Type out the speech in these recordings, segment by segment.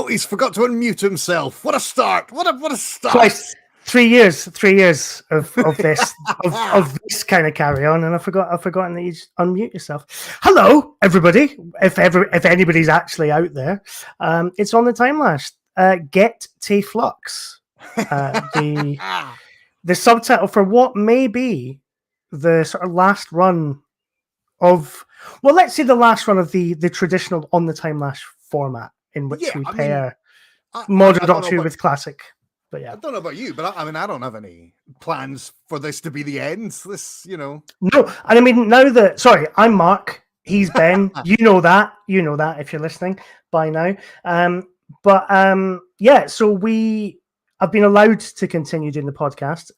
Oh, he's forgot to unmute himself. What a start! What a start! Twice, 3 years, 3 years of this of this kind of carry on, and I've forgotten that you unmute yourself. Hello, everybody. If anybody's actually out there, it's on the Time Lash. Get Tae Flux. The subtitle for what may be the sort of last run of, well, let's say the last run of the traditional on the Time Lash format in which we pair modern Doctor Who with classic. But yeah, I don't know about you, but I don't have any plans for this to be the end. No, and I mean, now that, sorry, I'm Mark, he's Ben. you know that if you're listening by now. Yeah, so I've been allowed to continue doing the podcast.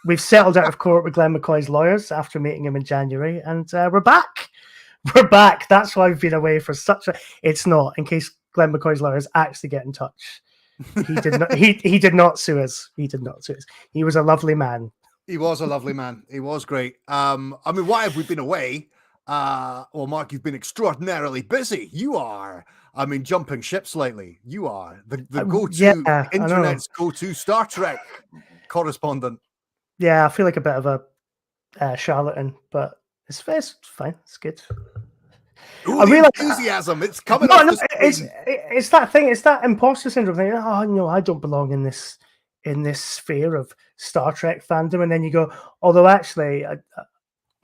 We've settled out of court with Glenn McCoy's lawyers after meeting him in January, and we're back. We're back. That's why I've been away for such a. It's not, in case Glenn McCoy's lawyers actually get in touch. He did not. He did not sue us. He did not sue us. He was a lovely man. He was a lovely man. He was great. I mean, why have we been away? Well, Mark, you've been extraordinarily busy. You are. I mean, jumping ships lately. You are the go-to internet's go-to Star Trek correspondent. Yeah, I feel like a bit of a charlatan, but it's fine. It's good. Ooh, I realize enthusiasm. It's coming off the screen. It's that thing. It's that imposter syndrome thing. Oh no, I don't belong in this sphere of Star Trek fandom. And then you go, although actually,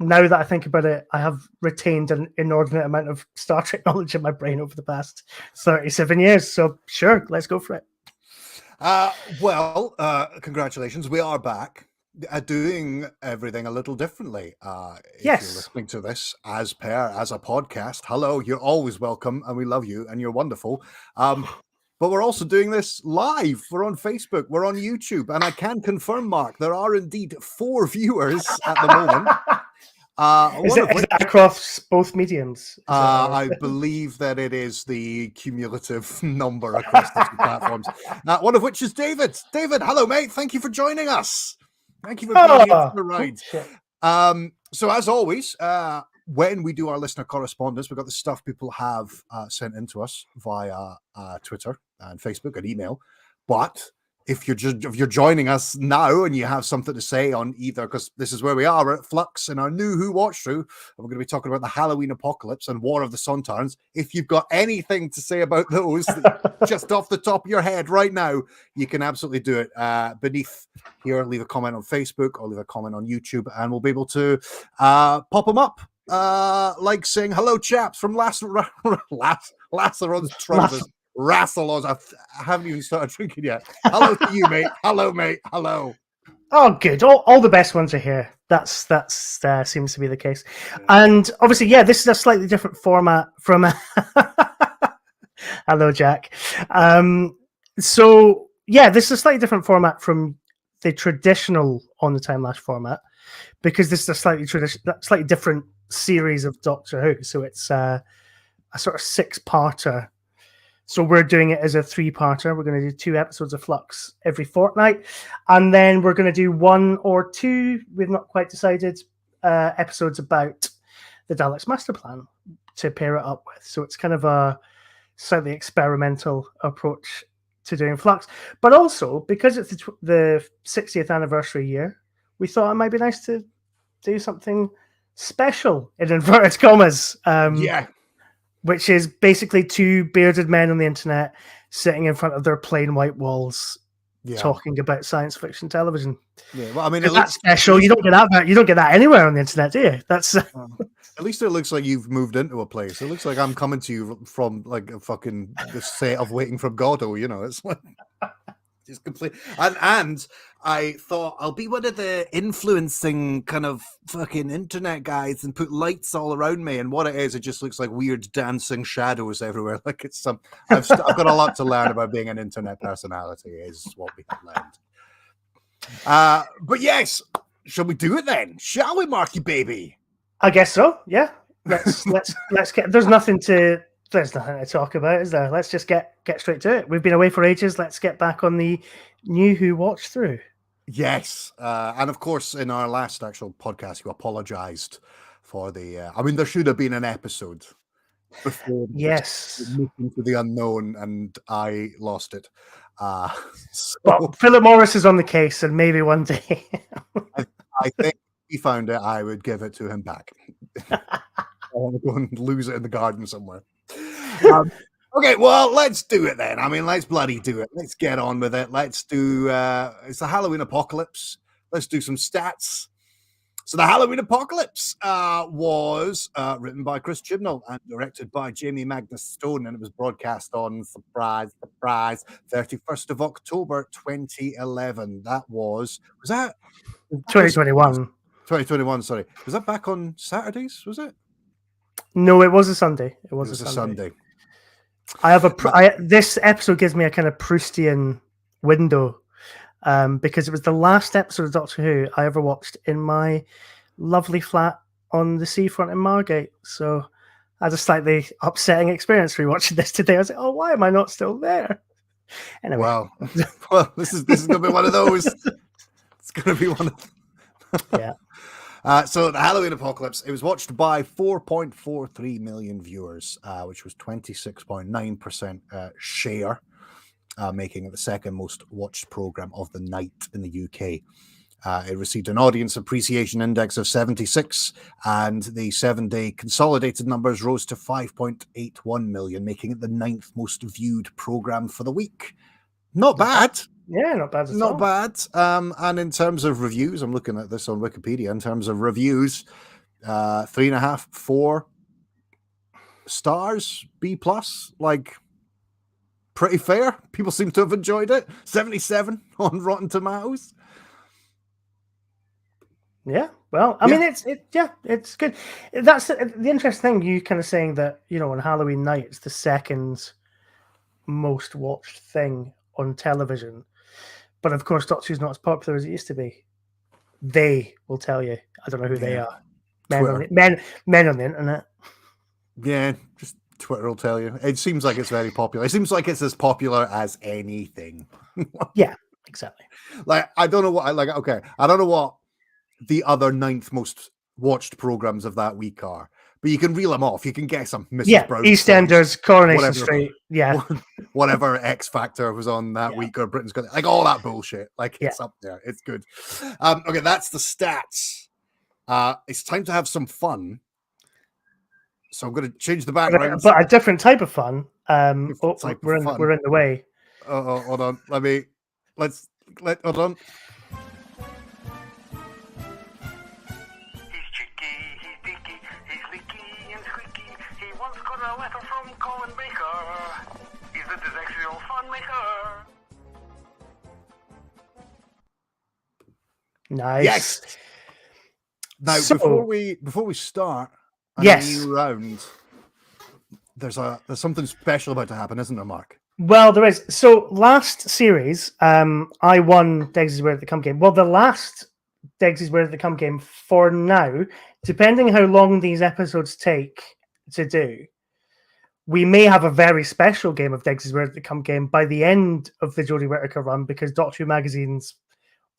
now that I think about it, I have retained an inordinate amount of Star Trek knowledge in my brain over the past 37 years. So sure, let's go for it. Congratulations. We are back. Doing everything a little differently. If yes. You're listening to this as a podcast, hello, you're always welcome, and we love you, and you're wonderful. But we're also doing this live. We're on Facebook, we're on YouTube, and I can confirm, Mark, there are indeed 4 viewers at the moment. Is that across both mediums? I believe that it is the cumulative number across the 2 platforms. One of which is David. David, hello, mate. Thank you for joining us. Thank you for being here for the ride. So as always, when we do our listener correspondence, we've got the stuff people have sent in to us via Twitter and Facebook and email. But if you're joining us now and you have something to say on either, because this is where we are, we're at Flux in our new Who Watch Through, and we're going to be talking about the Halloween Apocalypse and War of the Sontarans. If you've got anything to say about those, just off the top of your head right now, you can absolutely do it beneath here. Leave a comment on Facebook or leave a comment on YouTube, and we'll be able to pop them up, like saying hello, chaps, from Laceron's trousers. Rassalos, I haven't even started drinking yet. Hello to you, mate. Hello, mate. Hello. Oh, good. All the best ones are here. That's seems to be the case. And obviously, yeah, this is a slightly different format from. Hello, Jack. So yeah, this is a slightly different format from the traditional on the Time Lash format, because this is a slightly different series of Doctor Who. So it's a sort of 6-parter. So we're doing it as a 3-parter. We're going to do 2 episodes of Flux every fortnight. And then we're going to do 1 or 2, we've not quite decided, episodes about the Daleks Master Plan to pair it up with. So it's kind of a slightly experimental approach to doing Flux. But also, because it's the 60th anniversary year, we thought it might be nice to do something special, in inverted commas. Which is basically 2 bearded men on the internet sitting in front of their plain white walls, talking about science fiction television. Yeah, well, I mean, that's special. You don't get that. You don't get that anywhere on the internet, do you? That's at least it looks like you've moved into a place. It looks like I'm coming to you from like a fucking the set of Waiting for Godot. You know, it's like just complete. And I thought I'll be one of the influencing kind of fucking internet guys and put lights all around me. And what it is, it just looks like weird dancing shadows everywhere. Like it's some. I've got a lot to learn about being an internet personality. Is what we have learned. But yes, shall we do it then? Shall we, Marky baby? I guess so. Yeah. Let's get. There's nothing to talk about, is there? Let's just get straight to it. We've been away for ages. Let's get back on the new Who Watch Through. Yes, and of course, in our last actual podcast, you apologized for the. I mean, there should have been an episode before Yes. into the unknown, and I lost it. So But Philip Morris is on the case, and maybe one day. I think if he found it, I would give it to him back. I want to go and lose it in the garden somewhere. Okay, well, let's do it then. I mean, let's bloody do it. Let's get on with it. Let's do it's the Halloween apocalypse. Let's do some stats. So the Halloween Apocalypse was written by Chris Chibnall and directed by Jamie Magnus Stone, and it was broadcast on, surprise, 31st of October, 2011. That was that 2021. 2021, sorry. Was that back on Saturdays, was it? No, it was a Sunday. It was a Sunday. I have this episode gives me a kind of Proustian window. Because it was the last episode of Doctor Who I ever watched in my lovely flat on the seafront in Margate. So I had a slightly upsetting experience rewatching this today. I was like, oh, why am I not still there? Anyway. Well, this is going to be one of those. It's going to be one of yeah. So the Halloween Apocalypse, it was watched by 4.43 million viewers, which was 26.9% share. Making it the second most watched program of the night in the UK. It received an audience appreciation index of 76, and the 7-day consolidated numbers rose to 5.81 million, making it the 9th most viewed program for the week. Not bad. Yeah, not bad at all. Not bad. And in terms of reviews, I'm looking at this on Wikipedia. In terms of reviews, 3.5, 4 stars, B+, like, pretty fair. People seem to have enjoyed it. 77 on Rotten Tomatoes. Yeah, well, I mean, it's good. That's the interesting thing. You kind of saying that, you know, on Halloween night, it's the second most watched thing on television. But of course, Doctor Who's not as popular as it used to be. They will tell you. I don't know who they are. Men on the internet. Yeah, just Twitter will tell you. It seems like it's very popular. It seems like it's as popular as anything. Yeah, exactly. Like, I don't know what I don't know what the other 9th most watched programs of that week are, but you can reel them off. You can guess them. Mrs. Brown, EastEnders, Coronation Street, whatever X Factor was on that week, or Britain's Got, like, all that bullshit. Like, it's up there. It's good. Okay, that's the stats. It's time to have some fun. So I'm going to change the background. But a different type of fun. We're in the way. Oh, hold on. Hold on. He's cheeky, he's dicky, he's leaky and squeaky. He once got a letter from Colin Baker. He's the dyslexia fun maker. Nice. Yes. Now, before we start a new round, there's something special about to happen, isn't there, Mark? Well, there is. So last series, I won Degsey's Where Did They Come game. Well, the last Degsey's Where Did They Come game for now, depending how long these episodes take to do, we may have a very special game of Degsey's Where Did They Come game by the end of the Jodie Whittaker run, because Doctor Who Magazine's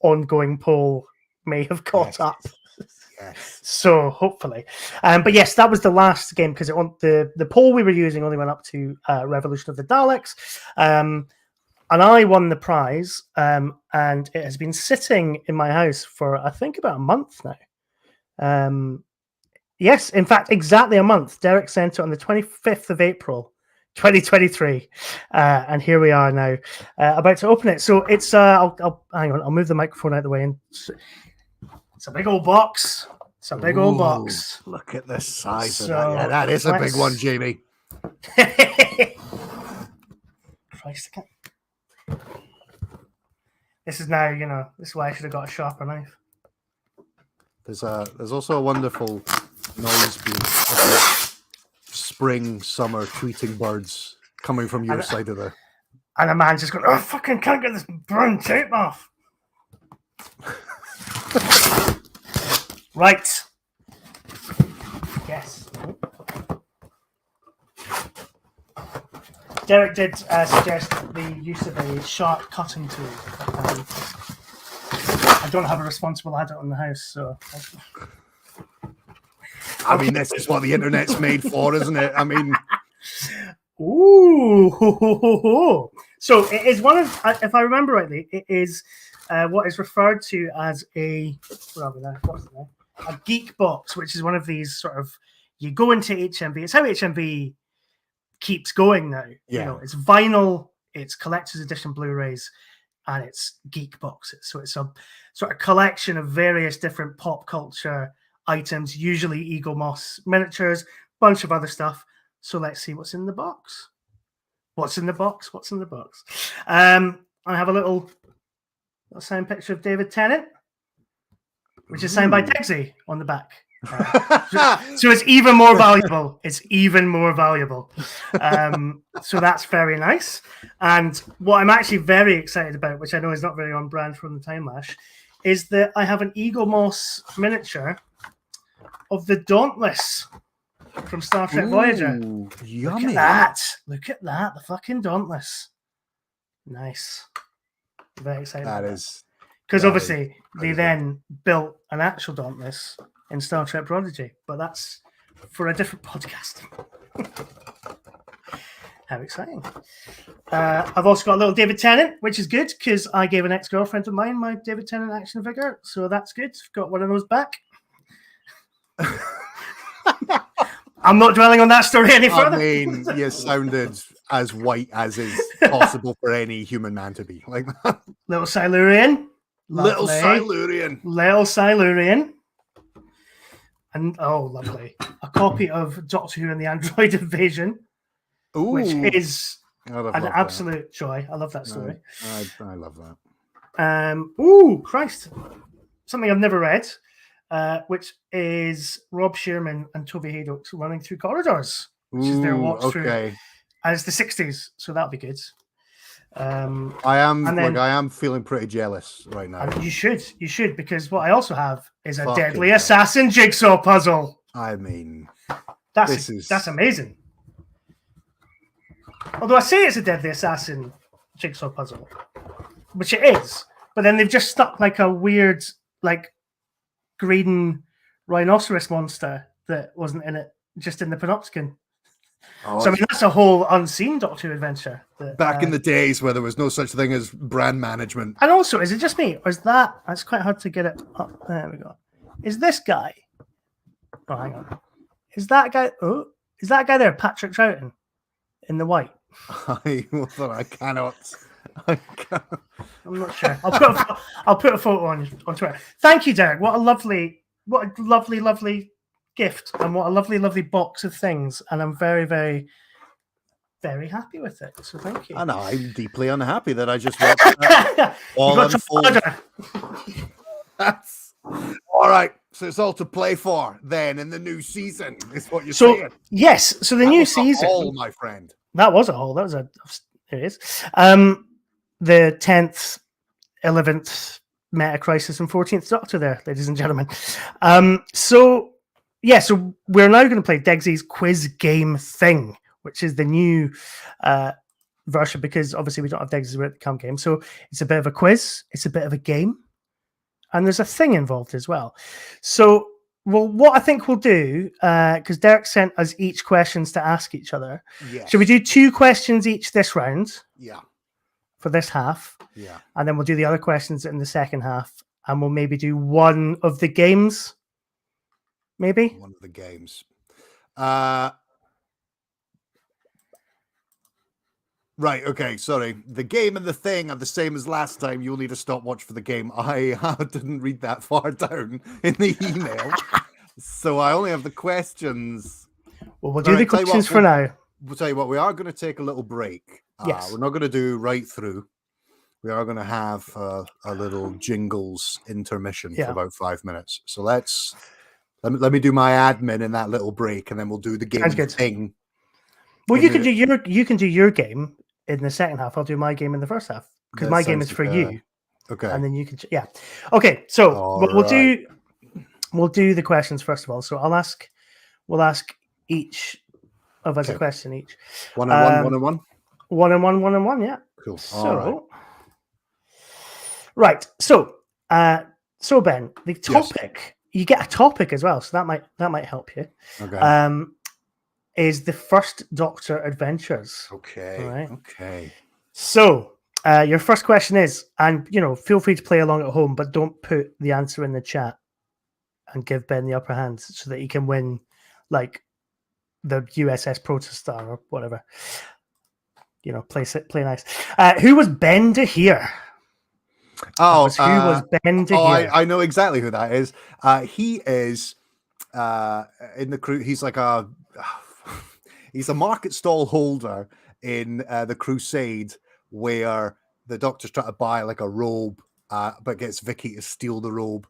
ongoing poll may have caught up. Yes. So hopefully, but yes, that was the last game, because the poll we were using only went up to Revolution of the Daleks, and I won the prize, and it has been sitting in my house for I think about a month now. Yes, in fact, exactly a month. Derek sent it on the 25th of April, 2023, and here we are now, about to open it. So it's I'll hang on. I'll move the microphone out of the way, and it's a big old box. It's a big old box. Look at the size of that. Yeah, that is a big one, Jamie. Christ, I can't. This is now, this is why I should have got a sharper knife. There's also a wonderful noise beam of spring, summer tweeting birds coming from your side of the. And a man just going, oh, fucking can't get this brown tape off. Right. Yes. Derek did suggest the use of a sharp cutting tool. I don't have a responsible adult in the house, so. I mean, this is what the internet's made for, isn't it? I mean, ooh, so it is one of, if I remember rightly, it is what is referred to as a geek box, which is one of these sort of, you go into HMV. It's how HMV keeps going now. Yeah. You know, it's vinyl, it's collector's edition Blu-rays, and it's geek boxes. So it's a sort of collection of various different pop culture items, usually Eagle Moss miniatures, bunch of other stuff. So let's see what's in the box. What's in the box? What's in the box? I have a little signed picture of David Tennant, which is signed by Degsey on the back. So it's even more valuable. It's even more valuable. So that's very nice. And what I'm actually very excited about, which I know is not very on brand from the Time Lash, is that I have an Eagle Moss miniature of the Dauntless from Star Trek Voyager. Yummy. Look at that. Look at that. The fucking Dauntless. Nice. Very excited. That about is. because obviously they good. then built an actual Dauntless in Star Trek Prodigy, but that's for a different podcast. How exciting. I've also got a little David Tennant, which is good because I gave an ex-girlfriend of mine my David Tennant action figure, so that's good. Got one of those back. I'm not dwelling on that story any further. I mean, you sounded as white as is possible for any human man to be. Like that. Little Silurian. Little Lovely. Silurian. Little Silurian. And oh, lovely. A copy of Doctor Who and the Android Invasion, Ooh, which is I'd have an loved absolute joy. I love that story. I love that. Ooh, Christ. Something I've never read, which is Rob Shearman and Toby Haydock running through corridors, which is their walkthrough. Okay. And it's the 60s, so that'll be good. I am feeling pretty jealous right now. And you should, because what I also have is a Fucking Deadly hell. Assassin jigsaw puzzle. I mean, That's amazing. Although I say it's a Deadly Assassin jigsaw puzzle, which it is, but then they've just stuck like a weird, like, green rhinoceros monster that wasn't in it, just in the Panopticon. oh, So I mean, that's a whole unseen Doctor Who adventure. That, back in the days where there was no such thing as brand management. and also, is it just me, or is that? It's quite hard to get it up. There we go. Is this guy? Oh, hang on. Is that guy? Oh, is that guy there? Patrick Troughton in the white. I cannot. I'm not sure. I'll put a photo on Twitter. Thank you, Derek. What a lovely gift, and what a lovely box of things. And I'm very, very, very happy with it. So thank you. I know. I'm deeply unhappy that I just watched that all unfold. That's all right. So it's all to play for then in the new season. Is what you're saying? Yes. So the new season. All, my friend. That was a haul. That was a. There it is. The 10th, 11th Meta Crisis and 14th Doctor there, ladies and gentlemen. So we're now going to play Degsey's quiz game thing, which is the new version, because obviously we don't have Degsey's at the Camp game. So it's a bit of a quiz, it's a bit of a game, and there's a thing involved as well. So, well, what I think we'll do, because Derek sent us each questions to ask each other. Yes. Should we do 2 questions each this round? Yeah. For this half, Yeah. And then we'll do the other questions in the second half, and we'll maybe do one of the games. Maybe One of the games. Right, okay, sorry. The game and the thing are the same as last time. You'll need a stopwatch for the game. I didn't read that far down in the email. So I only have the questions. Well, we'll do the questions for now. We'll tell you what, we are going to take a little break. Yes. We're not going to do right through. We are going to have a little jingles intermission for about 5 minutes. So let me do my admin in that little break, and then we'll do the game thing. Well, you can do your game in the second half. I'll do my game in the first half, because my game is for you. Okay. And then you can Okay. So we'll do the questions first of all. So we'll ask each of us a question each. One and one. One and one. Yeah. Cool. So, right. So Ben, the topic you get a topic as well, so that might help you. Okay. Is the First Doctor Adventures. Okay. All right. Okay. So your first question is, and feel free to play along at home, but don't put the answer in the chat and give Ben the upper hand so that he can win, like the USS Protostar or whatever. Play nice. Who was Ben de Heer? Oh, Who was Ben de Heer? I know exactly who that is. He is in the crew. He's like he's a market stall holder in the Crusade, where the Doctor's trying to buy like a robe, but gets Vicky to steal the robe.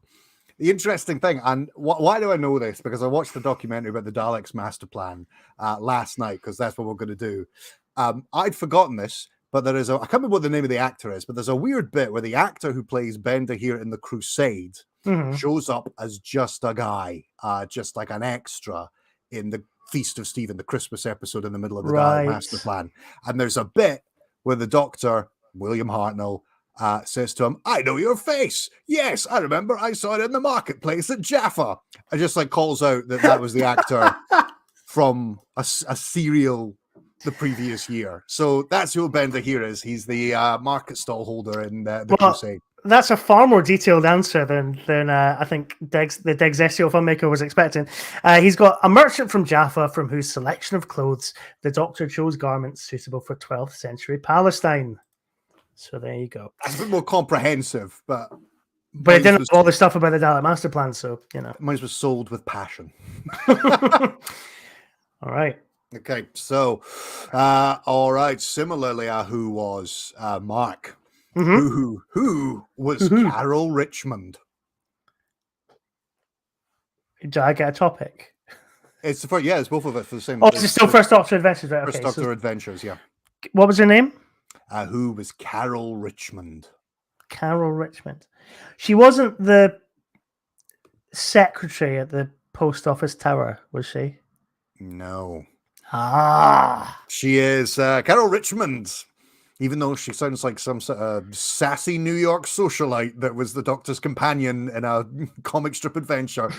The interesting thing, and why do I know this? Because I watched the documentary about the Daleks' master plan last night, because that's what we're going to do. I'd forgotten this, but there is I can't remember what the name of the actor is, but there's a weird bit where the actor who plays Ben de Heer in the Crusade shows up as just a guy, just like an extra in the Feast of Stephen, the Christmas episode in the middle of the Dalek master plan. And there's a bit where the Doctor, William Hartnell, says to him, "I know your face. Yes, I remember. I saw it in the marketplace at Jaffa." I just like calls out that was the actor from a serial the previous year. So that's who Ben de Heer is. He's the market stall holder in the Crusade. That's a far more detailed answer than I think the Degsey filmmaker was expecting. He's got a merchant from Jaffa from whose selection of clothes the Doctor chose garments suitable for 12th century Palestine. So there you go. That's a bit more comprehensive, but it didn't have all the stuff about the Dalek master plan, so mine was sold with passion. All right. Okay, so all right. Similarly, who was Mark? Who was Carol Richmond? Did I get a topic? It's it's both of it for the same. Oh, it's still First Doctor Adventures, right? First Doctor Adventures, yeah. What was her name? Who was Carol Richmond? Carol Richmond. She wasn't the secretary at the post office tower, was she? No. She is Carol Richmond. Even though she sounds like some sort of sassy New York socialite that was the Doctor's companion in a comic strip adventure,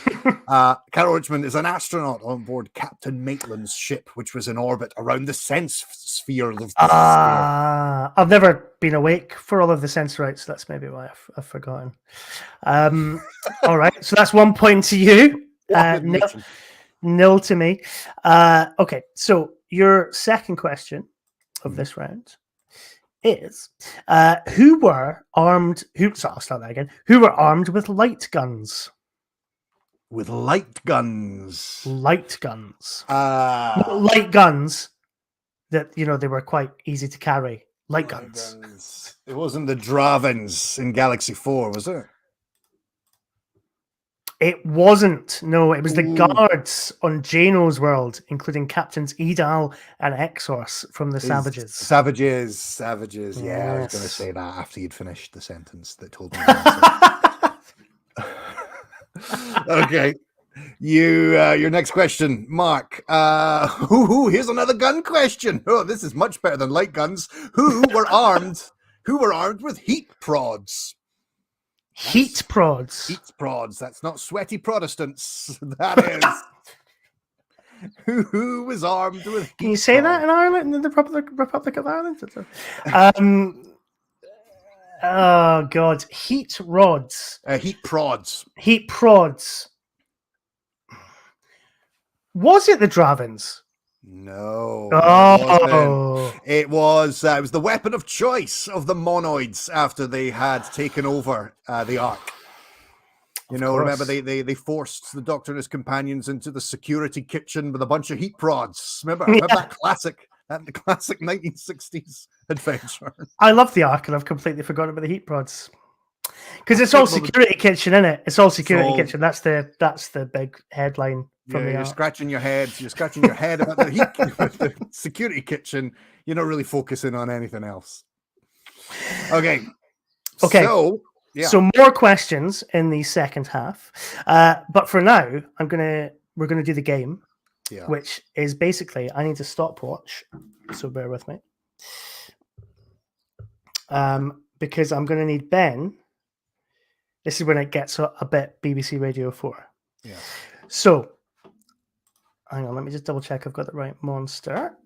Carol Richmond is an astronaut on board Captain Maitland's ship, which was in orbit around the sense sphere of the sphere. I've never been awake for all of the sense rights. That's maybe why I've forgotten. All right, so that's 1 point to you. Nil to me. Okay, so your second question of this round is who were armed I'll start that again. Who were armed with light guns? With light guns. Light guns. Light guns that they were quite easy to carry. Light guns. It wasn't the Dravens in Galaxy 4, was it? It wasn't. No, it was the guards on Jano's world, including Captains Edal and Exors from the Savages. Savages. Yes. Yeah, I was going to say that after you'd finished the sentence that told me. Okay. Your next question, Mark. Here's another gun question. Oh, this is much better than light guns. Who were armed with heat prods? Heat prods. Heat prods. That's not sweaty Protestants. That is who was armed with heat Can you say prods? that in Ireland, in the Republic of Ireland? Oh God, heat rods. Heat prods. Heat prods. Was it the Dravens? No. Oh, it was the weapon of choice of the monoids after they had taken over the Ark. Remember they forced the Doctor and his companions into the security kitchen with a bunch of heat prods. Remember that classic 1960s adventure. I love the Ark, and I've completely forgotten about the heat prods. Because it's all security kitchen, isn't it? It's all security kitchen. That's the big headline from the You're Ark. scratching your head. You're scratching your head about the heat the security kitchen. You're not really focusing on anything else. Okay. So more questions in the second half. But for now, we're gonna do the game, which is basically I need a stopwatch. So bear with me. Because I'm gonna need Ben. This is when it gets a bit BBC Radio 4. Yeah. So, hang on, let me just double check I've got the right monster.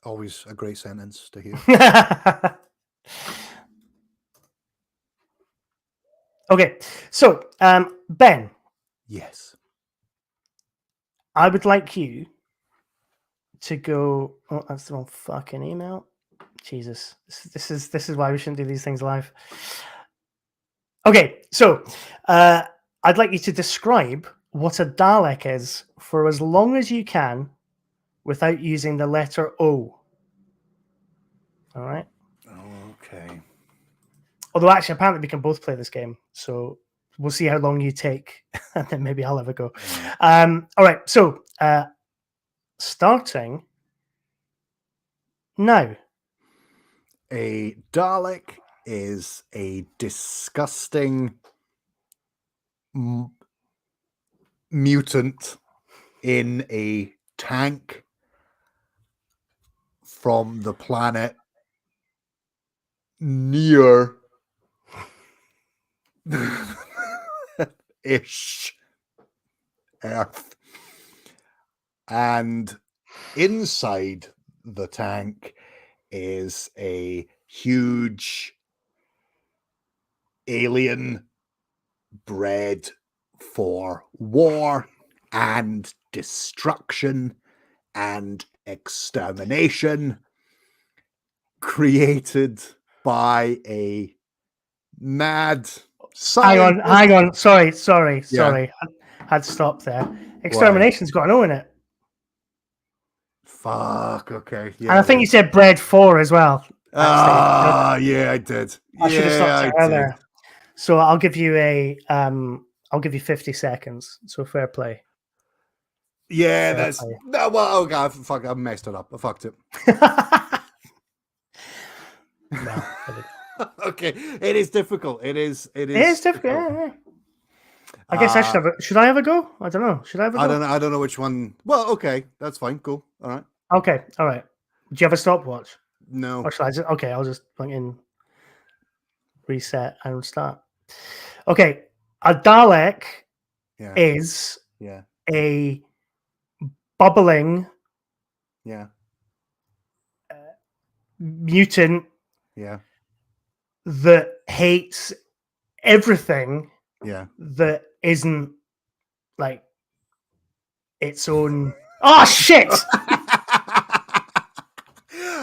Always a great sentence to hear. Okay, so Ben, Yes. I would like you to go. Oh, that's the wrong fucking email. Jesus, this is why we shouldn't do these things live. Okay, so I'd like you to describe what a Dalek is for as long as you can without using the letter O. All right. Okay. Although actually, apparently we can both play this game, so we'll see how long you take, and then maybe I'll have a go. All right. So starting now. A Dalek is a disgusting mutant in a tank from the planet near ish Earth, and inside the tank is a huge alien bred for war and destruction and extermination, created by a mad scientist. Hang on. Sorry. Yeah. Had to stop there. Extermination's got an O in it. Fuck. Okay. Yeah. And I think you said bread 4 as well. Yeah, I did. I should have stopped I it earlier. So I'll give you 50 seconds. So fair play. Yeah, Fair that's play. no. Well, oh god, fuck! I messed it up. I fucked it. No, Okay, it is difficult. It is difficult. Yeah. I guess I should have. Should I have a go? I don't know. Should I have a go? I don't know which one. Well, okay, that's fine. Cool. All right. Okay. All right. Do you have a stopwatch? No. Or should I just? Okay, I'll just fucking reset and start. Okay, a Dalek is a bubbling mutant that hates everything that isn't like its own. Oh shit!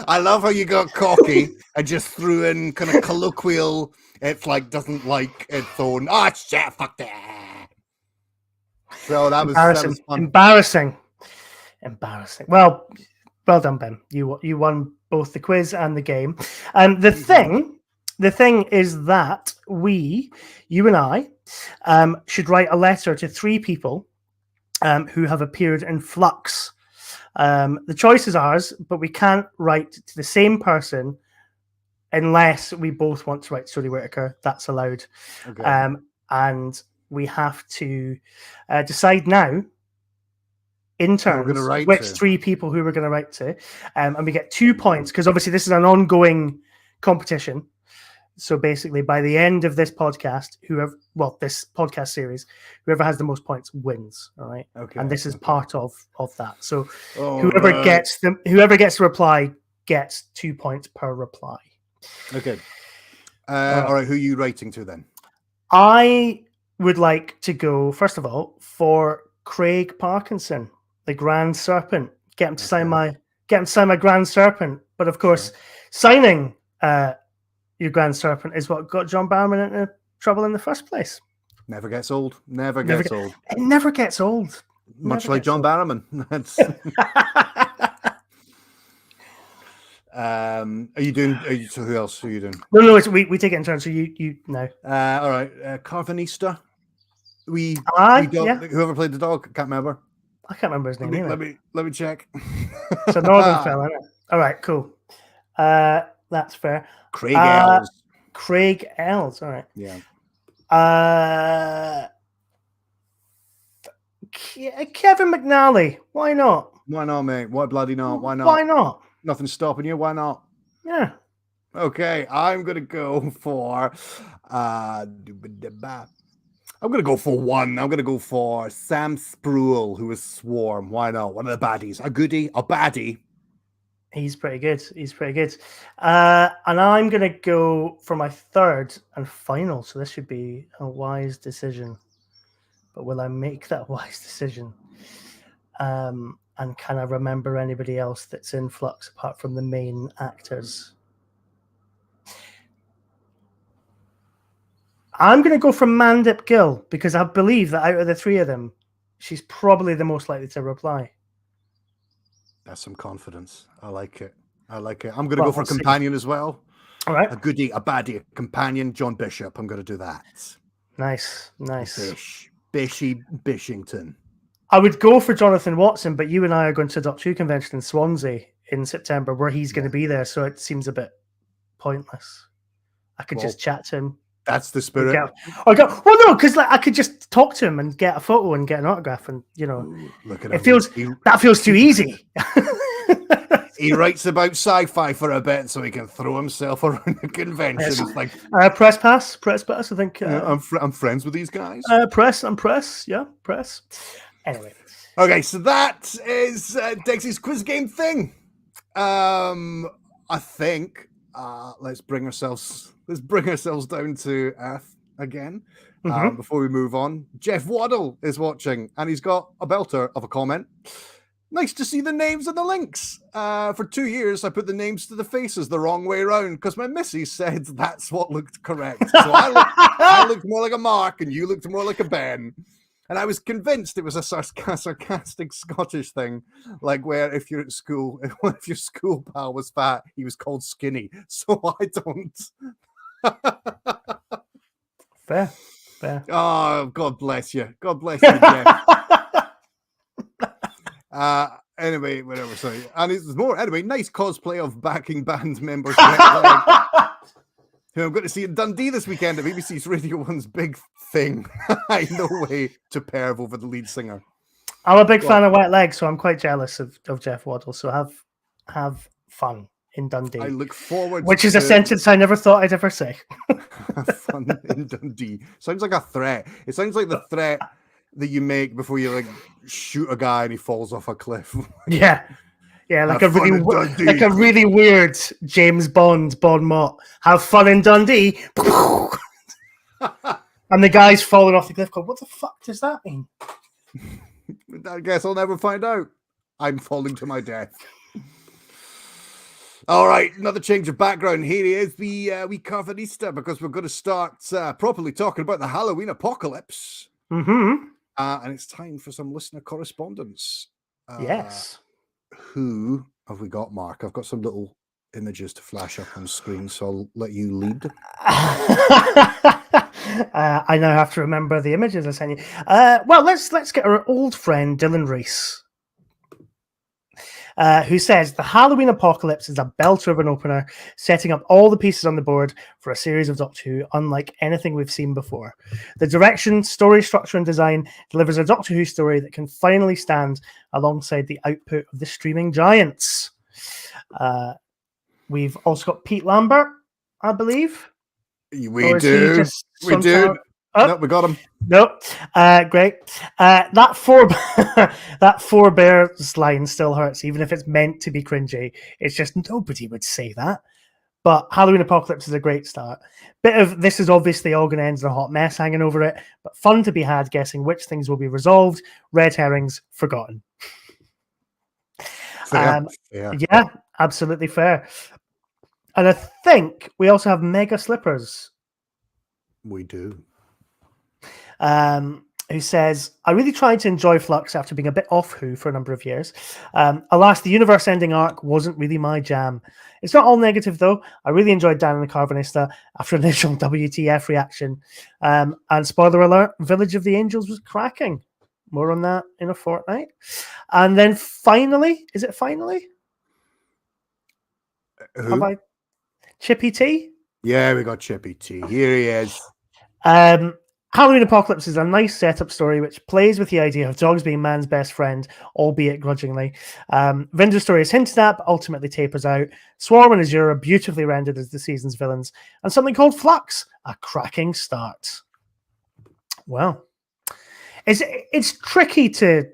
I love how you got cocky and just threw in kind of colloquial. It's like doesn't like its own. Oh shit! Fuck that. So that was fun. Embarrassing. Well done, Ben. You won both the quiz and the game. And the thing is that you and I, should write a letter to 3 people who have appeared in Flux. The choice is ours, but we can't write to the same person unless we both want to write to Jodie Whittaker. That's allowed. Okay. And we have to decide now in turns which 3 people who we're going to write to. And we get 2 points because obviously this is an ongoing competition. So basically, by the end of this podcast, this podcast series, whoever has the most points wins. All right. Okay. And this is part of that. So whoever gets the reply gets 2 points per reply. Okay. All right. Who are you writing to then? I would like to go first of all for Craig Parkinson, the Grand Serpent. Get him to sign my Grand Serpent. But of course, signing your Grand Serpent is what got John Barrowman into trouble in the first place. Never gets old. Never gets old. It never gets old. Much like John Barrowman. That's... are you doing? So who else are you doing? No. We take it in turns. So you no. All right. Carvanista. Whoever played the dog, can't remember. I can't remember his name. Let me check. It's a northern fella, isn't it? All right, cool. That's fair. Craig Ells. Craig Ells. All right. Yeah. Kevin McNally. Why not? Why not, mate? Why bloody not? Why not? Why not? Nothing's stopping you. Why not? Yeah. Okay, I'm gonna go for I'm going to go for one. I'm going to go for Sam Spruill, who is Swarm. Why not? One of the baddies. A goodie, a baddie. He's pretty good. And I'm going to go for my third and final. So this should be a wise decision. But will I make that wise decision? And can I remember anybody else that's in Flux apart from the main actors? I'm going to go for Mandip Gill because I believe that out of the three of them, she's probably the most likely to reply. That's some confidence. I like it. I'm going to go for a companion as well. All right. A goodie, a baddie, a companion, John Bishop. I'm going to do that. Nice. Bishington. I would go for Jonathan Watson, but you and I are going to a Doctor Who convention in Swansea in September where he's going to be there, so it seems a bit pointless. I could just chat to him. That's the spirit. Well, no, because I could just talk to him and get a photo and get an autograph, and look at it him. That feels too easy. He writes about sci-fi for a bit, so he can throw himself around the convention. Yes. It's like press pass. I think I'm friends with these guys. Press. Anyway, okay, so that is Degsey's quiz game thing. I think let's bring ourselves down to earth again before we move on. Jeff Waddle is watching, and he's got a belter of a comment. Nice to see the names and the links. For 2 years, I put the names to the faces the wrong way around because my missus said that's what looked correct. So I looked more like a Mark, and you looked more like a Ben. And I was convinced it was a sarcastic Scottish thing, like where if you're at school, if your school pal was fat, he was called skinny. So I don't. Fair. Oh, God bless you. God bless you, Jeff. Anyway, whatever. Sorry. And there's more. Anyway, nice cosplay of backing band members. Who I'm going to see in Dundee this weekend at BBC's Radio 1's big thing. No way to perv over the lead singer. I'm a big fan of Wet Legs, so I'm quite jealous of Jeff Waddle. So have fun in Dundee. I look forward which is a sentence I never thought I'd ever say. Have fun in Dundee. Sounds like a threat. It sounds like the threat that you make before you like shoot a guy and he falls off a cliff. Yeah, like a really weird James Bond Mott. Have fun in Dundee. And the guy's falling off the cliff going, what the fuck does that mean? I guess I'll never find out. I'm falling to my death. All right, another change of background. Here is the wee Carvanista, because we're going to start properly talking about the Halloween apocalypse. Mm-hmm. And it's time for some listener correspondence. Yes. Who have we got, Mark? I've got some little images to flash up on screen, so I'll let you lead. I now have to remember the images I sent you. Well, let's get our old friend Dylan Reese, who says the Halloween apocalypse is a belter of an opener, setting up all the pieces on the board for a series of Doctor Who unlike anything we've seen before. The direction, story structure, and design delivers a Doctor Who story that can finally stand alongside the output of the streaming giants. We've also got Pete Lambert, I believe. We do. Oh, no, we got him. Nope. Great. That four bears line still hurts, even if it's meant to be cringy. It's just nobody would say that. But Halloween Apocalypse is a great start. Bit of this is obviously all going to end in a hot mess hanging over it, but fun to be had guessing which things will be resolved, red herrings forgotten. Fair. Yeah, absolutely fair. And I think we also have Mega Slippers. We do. Who says, I really tried to enjoy Flux after being a bit off Who for a number of years. Alas, the universe-ending arc wasn't really my jam. It's not all negative, though. I really enjoyed Dan and the Carvanista after initial WTF reaction. And spoiler alert, Village of the Angels was cracking. More on that in a fortnight. And then finally, is it finally? Who? Chippy T? Yeah, we got Chippy T. Here he is. Halloween Apocalypse is a nice setup story which plays with the idea of dogs being man's best friend, albeit grudgingly. Vinder's story is hinted at, but ultimately tapers out. Swarm and Azure are beautifully rendered as the season's villains, and something called Flux, a cracking start. Well, it's tricky to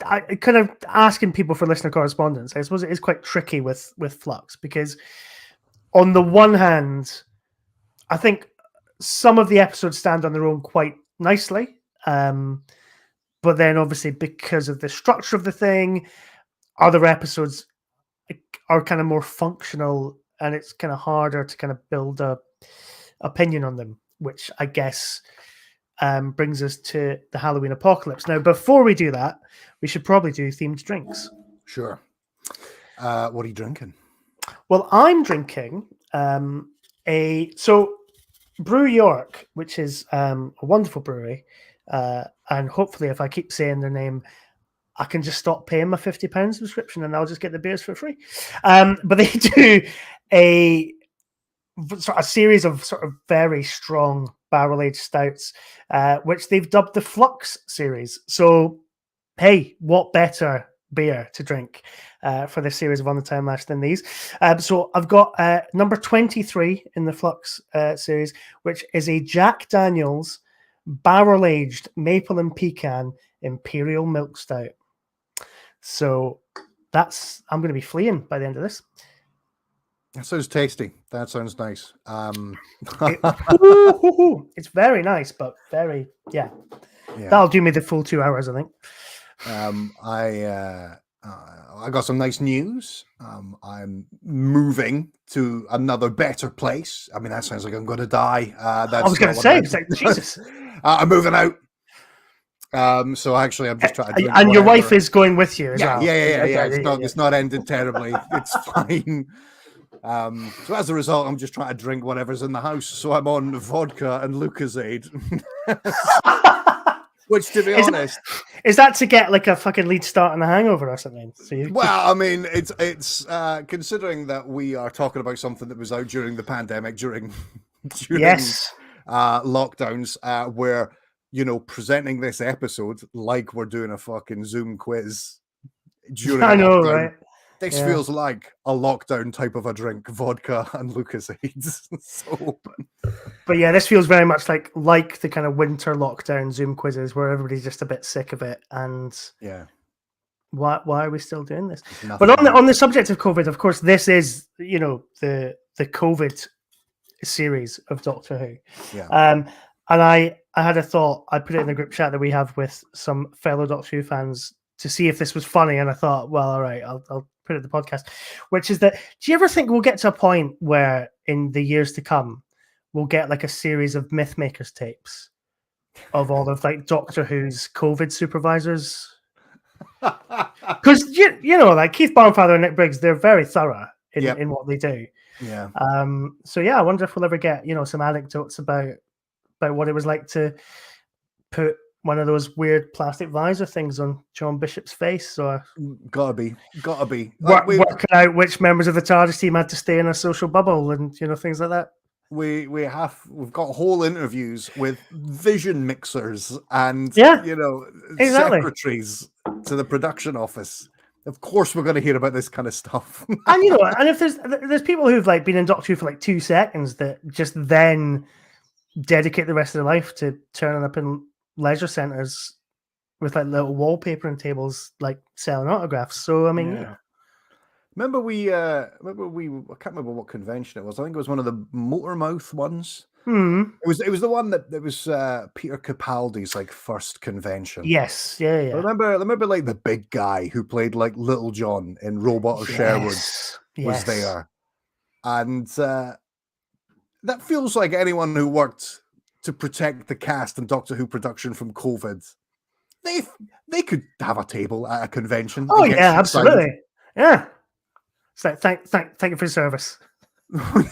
I kind of asking people for listener correspondence. I suppose it is quite tricky with Flux because on the one hand, I think some of the episodes stand on their own quite nicely. But then obviously because of the structure of the thing, other episodes are kind of more functional and it's kind of harder to kind of build a opinion on them, which I guess brings us to the Halloween apocalypse. Now, before we do that, we should probably do themed drinks. Sure. What are you drinking? Well, I'm drinking Brew York, which is a wonderful brewery. And hopefully, if I keep saying their name, I can just stop paying my £50 subscription and I'll just get the beers for free. But they do a series of sort of very strong barrel-aged stouts, which they've dubbed the Flux series. So, hey, what better beer to drink for this series of On the Time Lash than these? So I've got number 23 in the Flux series, which is a Jack Daniel's barrel-aged maple and pecan imperial milk stout. So I'm going to be fleeing by the end of this. That sounds tasty. That sounds nice. It's very nice, but very, yeah. That'll do me the full 2 hours, I think. I got some nice news. I'm moving to another better place. I mean, that sounds like I'm going to die. I was going to say, it's like, Jesus. I'm moving out. So actually, I'm just trying to drink and your wife is going with you as well. Yeah. It's not ended terribly. It's fine. So as a result, I'm just trying to drink whatever's in the house. So I'm on vodka and Lucozade. Which, to be honest, is that to get like a fucking lead start on a hangover or something? Well, I mean, it's considering that we are talking about something that was out during the pandemic, during lockdowns, where, you know, presenting this episode like we're doing a fucking Zoom quiz during lockdown. Right? This feels like a lockdown type of a drink, vodka and Lucozade. But yeah, this feels very much like the kind of winter lockdown Zoom quizzes where everybody's just a bit sick of it. And why are we still doing this? But on the subject of COVID, of course, this is, you know, the COVID series of Doctor Who. Yeah. And I had a thought. I put it in the group chat that we have with some fellow Doctor Who fans to see if this was funny. And I thought, well, all right, I'll put it in the podcast, which is that, do you ever think we'll get to a point where in the years to come, we'll get like a series of Mythmakers tapes of all of like Doctor Who's COVID supervisors? Because, you know, like Keith Barnfather and Nick Briggs, they're very thorough in what they do. Yeah. So yeah, I wonder if we'll ever get, you know, some anecdotes about what it was like to put one of those weird plastic visor things on John Bishop's face, or gotta be working out which members of the TARDIS team had to stay in a social bubble and, you know, things like that. We've got whole interviews with vision mixers and you know, secretaries to the production office. Of course, we're going to hear about this kind of stuff. And you know, and if there's people who've like been in Doctor Who for like 2 seconds that just then dedicate the rest of their life to turning up in leisure centers with like little wallpaper and tables, like selling autographs. So I mean, yeah. Remember I can't remember what convention it was. I think it was one of the Motormouth ones. It was the one that was Peter Capaldi's like first convention. Yes, yeah. I remember like the big guy who played like Little John in Robot of Sherwood was there, and that feels like anyone who worked to protect the cast and Doctor Who production from COVID. They could have a table at a convention. Oh yeah, absolutely. Yeah. It's like thank you for your service.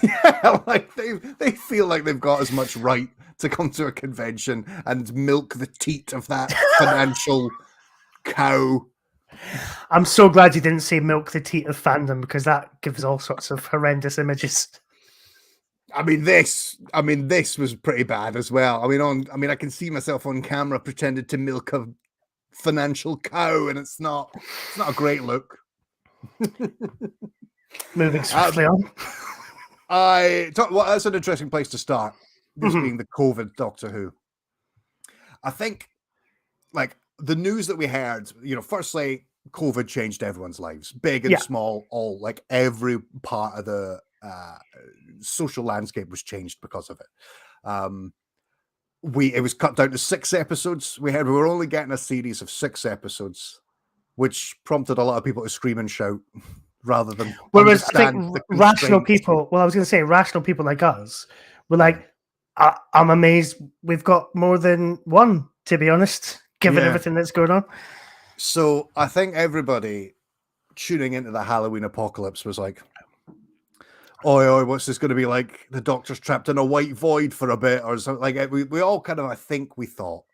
Yeah, like they feel like they've got as much right to come to a convention and milk the teat of that financial cow. I'm so glad you didn't say milk the teat of fandom, because that gives all sorts of horrendous images. I mean, this was pretty bad as well. I can see myself on camera pretending to milk a financial cow, and it's not a great look. Moving swiftly on. That's an interesting place to start. This being the COVID Doctor Who. I think, like, the news that we heard, firstly, COVID changed everyone's lives, big and small, all, like, every part of the social landscape was changed because of it. It was cut down to 6 episodes. We were only getting a series of 6 episodes, which prompted a lot of people to scream and shout rather than Whereas I think understand the rational constraints. people, well, I was going to say rational people like us were like, I'm amazed we've got more than one, to be honest, given everything that's going on. So I think everybody tuning into the Halloween apocalypse was like, oi, what's this going to be like? The Doctor's trapped in a white void for a bit or something. Like, we all kind of, I think we thought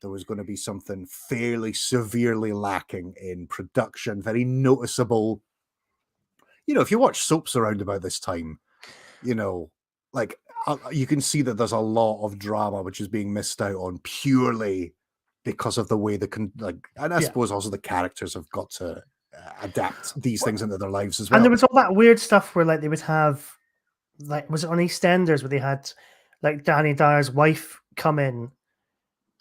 there was going to be something fairly severely lacking in production, very noticeable. If you watch soaps around about this time, like, you can see that there's a lot of drama which is being missed out on purely because of the way and I suppose also the characters have got to adapt these things into their lives as well. And there was all that weird stuff where, like, they would have, like, was it on EastEnders where they had, like, Danny Dyer's wife come in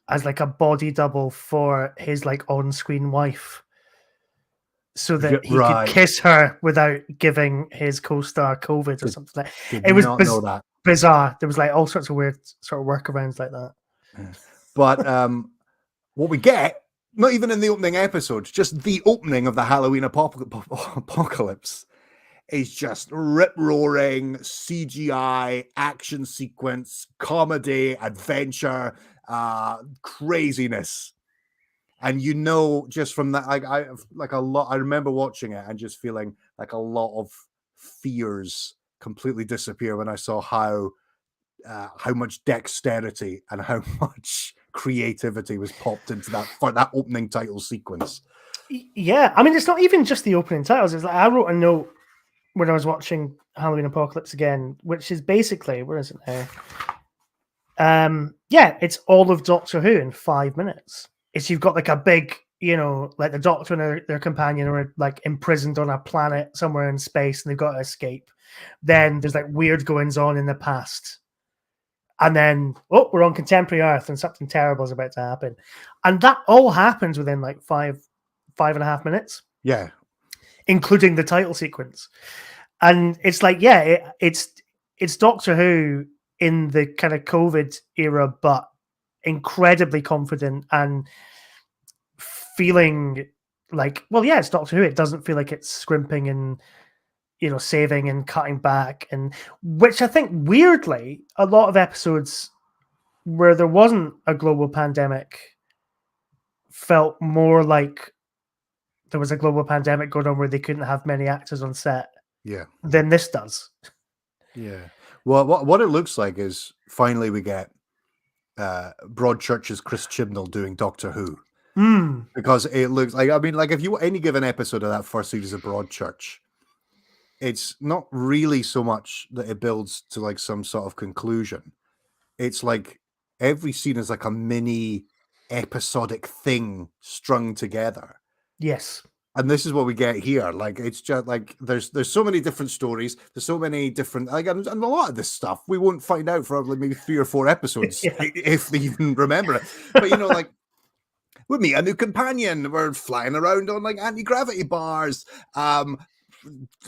as, like, a body double for his, like, on-screen wife, so that he could kiss her without giving his co-star COVID or something like that. It was bizarre. There was, like, all sorts of weird sort of workarounds like that. But what we get, not even in the opening episode, just the opening of the Halloween apocalypse, is just rip-roaring CGI action sequence, comedy, adventure, craziness. And just from that, I remember watching it and just feeling like a lot of fears completely disappear when I saw how much dexterity and how much creativity was popped into that opening title sequence. Yeah, I mean, it's not even just the opening titles. It's like, I wrote a note when I was watching Halloween Apocalypse again, which is basically, where is it now? It's all of Doctor Who in 5 minutes. You've got, like, a big, like the Doctor and their companion are, like, imprisoned on a planet somewhere in space and they've got to escape. Then there's, like, weird goings on in the past. And then, we're on contemporary Earth and something terrible is about to happen. And that all happens within, like, 5.5 minutes. Yeah. Including the title sequence. And it's like, it's Doctor Who in the kind of COVID era, but incredibly confident and feeling like, it's Doctor Who. It doesn't feel like it's scrimping and, saving and cutting back. And which I think, weirdly, a lot of episodes where there wasn't a global pandemic felt more like there was a global pandemic going on where they couldn't have many actors on set than this does. Yeah. Well, what it looks like is finally we get Broadchurch's Chris Chibnall doing Doctor Who. Because it looks like, if you any given episode of that first series of Broadchurch, it's not really so much that it builds to, like, some sort of conclusion. It's like every scene is like a mini episodic thing strung together. Yes. And this is what we get here. Like, it's just like there's so many different stories. There's so many different, and a lot of this stuff we won't find out for maybe 3 or 4 episodes if they even remember it. But like, we meet a new companion. We're flying around on, like, anti-gravity bars.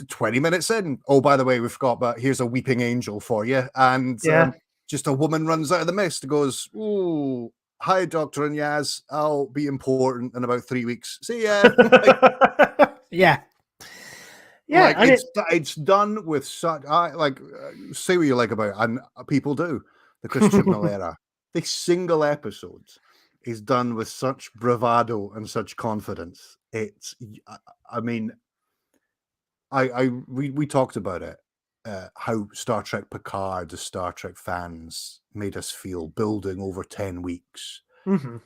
20 minutes in, oh, by the way, we forgot, but here's a weeping angel for you. And just a woman runs out of the mist and goes, "Oh, hi, Doctor and Yaz. I'll be important in about 3 weeks. See ya." Yeah. Like, it's done with such, say what you like about it, and people do, the Chris Chibnall era. The single episode is done with such bravado and such confidence. We talked about it, how Star Trek Picard, the Star Trek fans made us feel building over 10 weeks. Mm-hmm.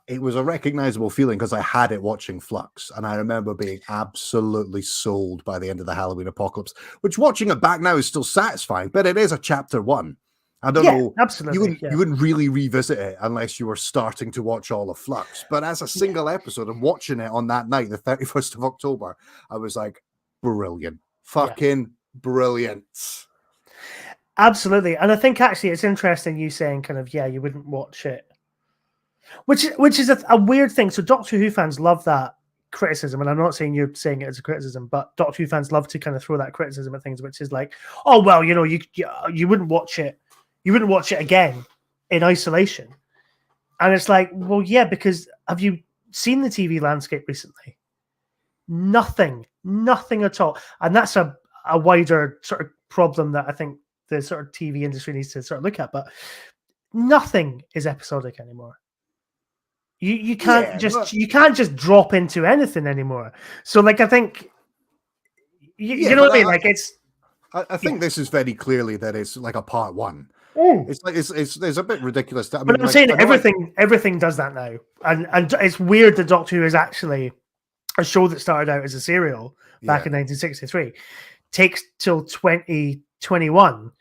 It was a recognizable feeling because I had it watching Flux, and I remember being absolutely sold by the end of the Halloween Apocalypse, which, watching it back now, is still satisfying, but it is a chapter 1. I don't know. Absolutely. You wouldn't really revisit it unless you were starting to watch all of Flux. But as a single episode and watching it on that night, the 31st of October, I was like, brilliant. Fucking brilliant. Absolutely. And I think actually it's interesting you saying kind of, you wouldn't watch it Which is a weird thing. So Doctor Who fans love that criticism, and I'm not saying you're saying it as a criticism, but Doctor Who fans love to kind of throw that criticism at things, which is like, oh well, you know, you wouldn't watch it, again in isolation, and it's like, well, yeah, because have you seen the TV landscape recently? Nothing at all, and that's a wider sort of problem that I think the sort of TV industry needs to sort of look at. But nothing is episodic anymore. You can't just drop into anything anymore. So like I think you know what I mean? Like I think this is very clearly that it's like a part one. It's like it's a bit ridiculous. But I'm saying everything does that now, and it's weird that Doctor Who is actually a show that started out as a serial back in 1963 takes till 2021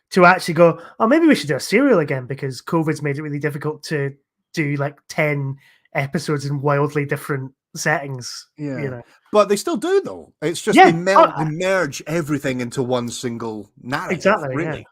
to actually go, oh, maybe we should do a serial again because COVID's made it really difficult to do like 10 episodes in wildly different settings. Yeah. You know? But they still do though. It's just they merge everything into one single narrative. Exactly. Really. Yeah.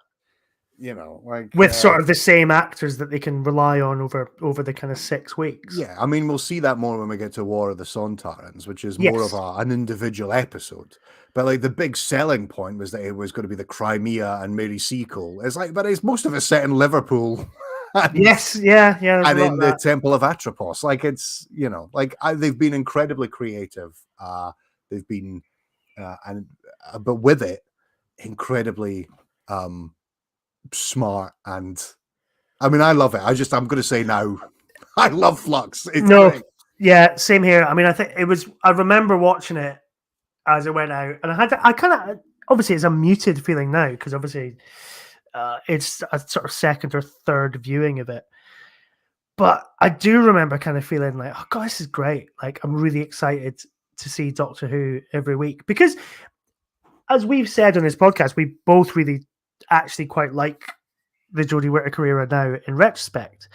You know, like with sort of the same actors that they can rely on over the kind of 6 weeks. Yeah, I mean, we'll see that more when we get to War of the Sontarans, which is more of an individual episode. But like the big selling point was that it was going to be the Crimea and Mary sequel. It's like, but it's most of it set in Liverpool. And, and in the Temple of Atropos. Like it's, you know, like they've been incredibly creative. They've been, but with it, incredibly smart. And I mean, I love it. I'm going to say now, I love Flux. It's great. Yeah, same here. I mean, I remember watching it as it went out, and I kind of, obviously it's a muted feeling now because obviously it's a sort of second or third viewing of it. But I do remember kind of feeling like, oh God, this is great. Like, I'm really excited to see Doctor Who every week because, as we've said on this podcast, we both really actually quite like the Jodie Whittaker era now in retrospect.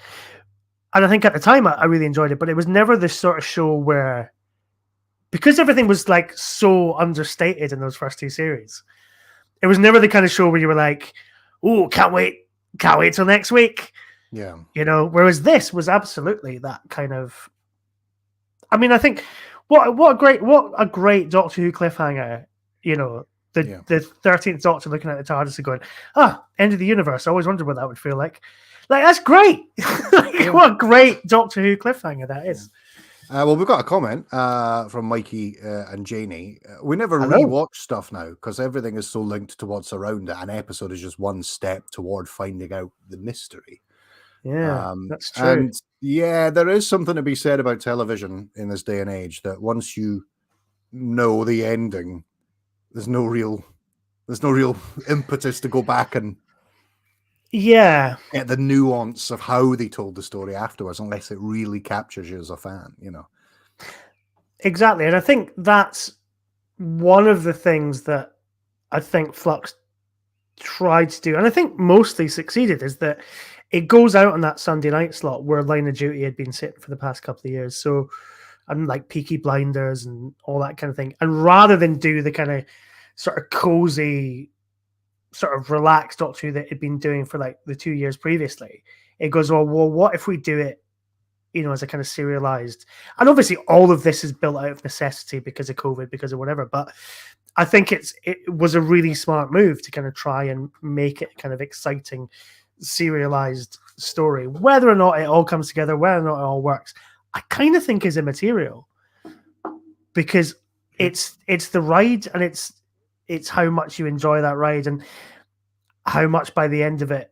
And I think at the time I really enjoyed it, but it was never this sort of show where, because everything was like so understated in those first 2 series, it was never the kind of show where you were like, oh, can't wait till next week. Yeah. You know, whereas this was absolutely that kind of, I mean, I think what a great Doctor Who cliffhanger, you know, the 13th Doctor looking at the TARDIS and going, end of the universe. I always wondered what that would feel like. Like, that's great. What a great Doctor Who cliffhanger that is. Well, we've got a comment from Mikey and Janie. We never rewatch stuff now because everything is so linked to what's around it. An episode is just one step toward finding out the mystery. Yeah, that's true. And yeah, there is something to be said about television in this day and age that once you know the ending, there's no real impetus to go back and get the nuance of how they told the story afterwards, unless it really captures you as a fan, you know. Exactly. And I think that's one of the things that I think Flux tried to do, and I think mostly succeeded, is that it goes out on that Sunday night slot where Line of Duty had been sitting for the past couple of years. So, and like Peaky Blinders and all that kind of thing. And rather than do the kind of sort of cozy, sort of relaxed Doctor Who that it had been doing for like the 2 years previously, it goes, well, what if we do it, you know, as a kind of serialized? And obviously all of this is built out of necessity because of COVID, because of whatever. But I think it was a really smart move to kind of try and make it kind of exciting, serialized story. Whether or not it all comes together, whether or not it all works, I kind of think is immaterial because it's the ride, and it's how much you enjoy that ride and how much by the end of it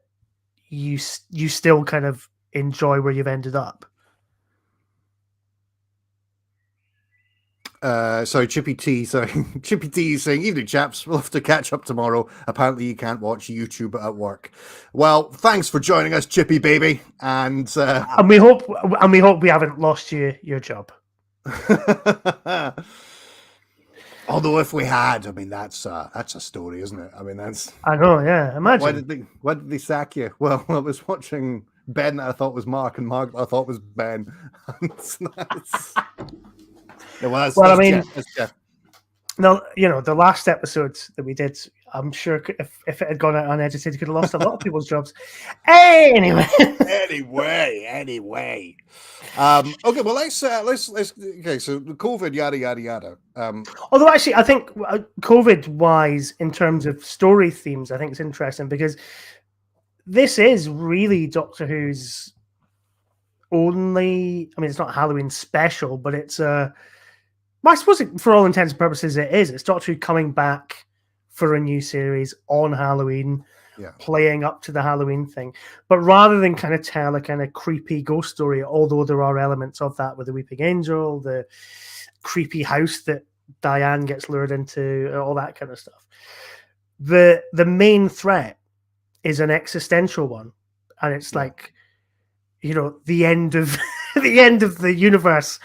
you still kind of enjoy where you've ended up. Chippy T is saying, evening chaps, we'll have to catch up tomorrow. Apparently you can't watch YouTube at work. Well, thanks for joining us, Chippy baby, and we hope we haven't lost you your job. Although if we had, I mean, that's a story, isn't it? I mean, I know, yeah. Imagine. Why did they sack you? Well, I was watching Ben that I thought was Mark, and Mark that I thought was Ben. It was. Well, I mean, no, you know, the last episode that we did I'm sure if it had gone out uneducated, it could have lost a lot of people's jobs. Anyway. Anyway. Okay, well let's okay, so the COVID yada yada yada. Although actually, I think COVID-wise, in terms of story themes, I think it's interesting because this is really Doctor Who's only. I mean, it's not Halloween special, but it's well, I suppose for all intents and purposes, it is. It's Doctor Who coming back for a new series on Halloween, playing up to the Halloween thing. But rather than kind of tell a kind of creepy ghost story, although there are elements of that with the Weeping Angel, the creepy house that Diane gets lured into, all that kind of stuff. The main threat is an existential one, and it's like, you know, the end of the end of the universe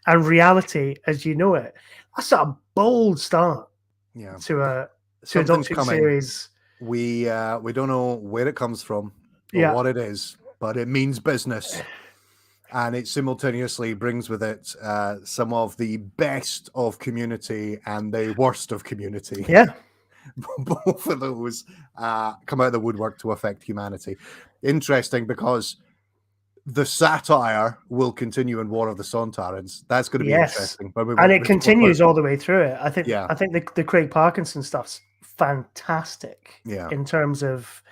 and reality as you know it. That's a bold start to a Doctor Who series. We don't know where it comes from or what it is, but it means business. And it simultaneously brings with it some of the best of Community and the worst of Community. Yeah. Both of those come out of the woodwork to affect humanity. Interesting, because the satire will continue in War of the Sontarans. That's going to be interesting. And it continues all the way through it. I think the Craig Parkinson stuff's fantastic in terms of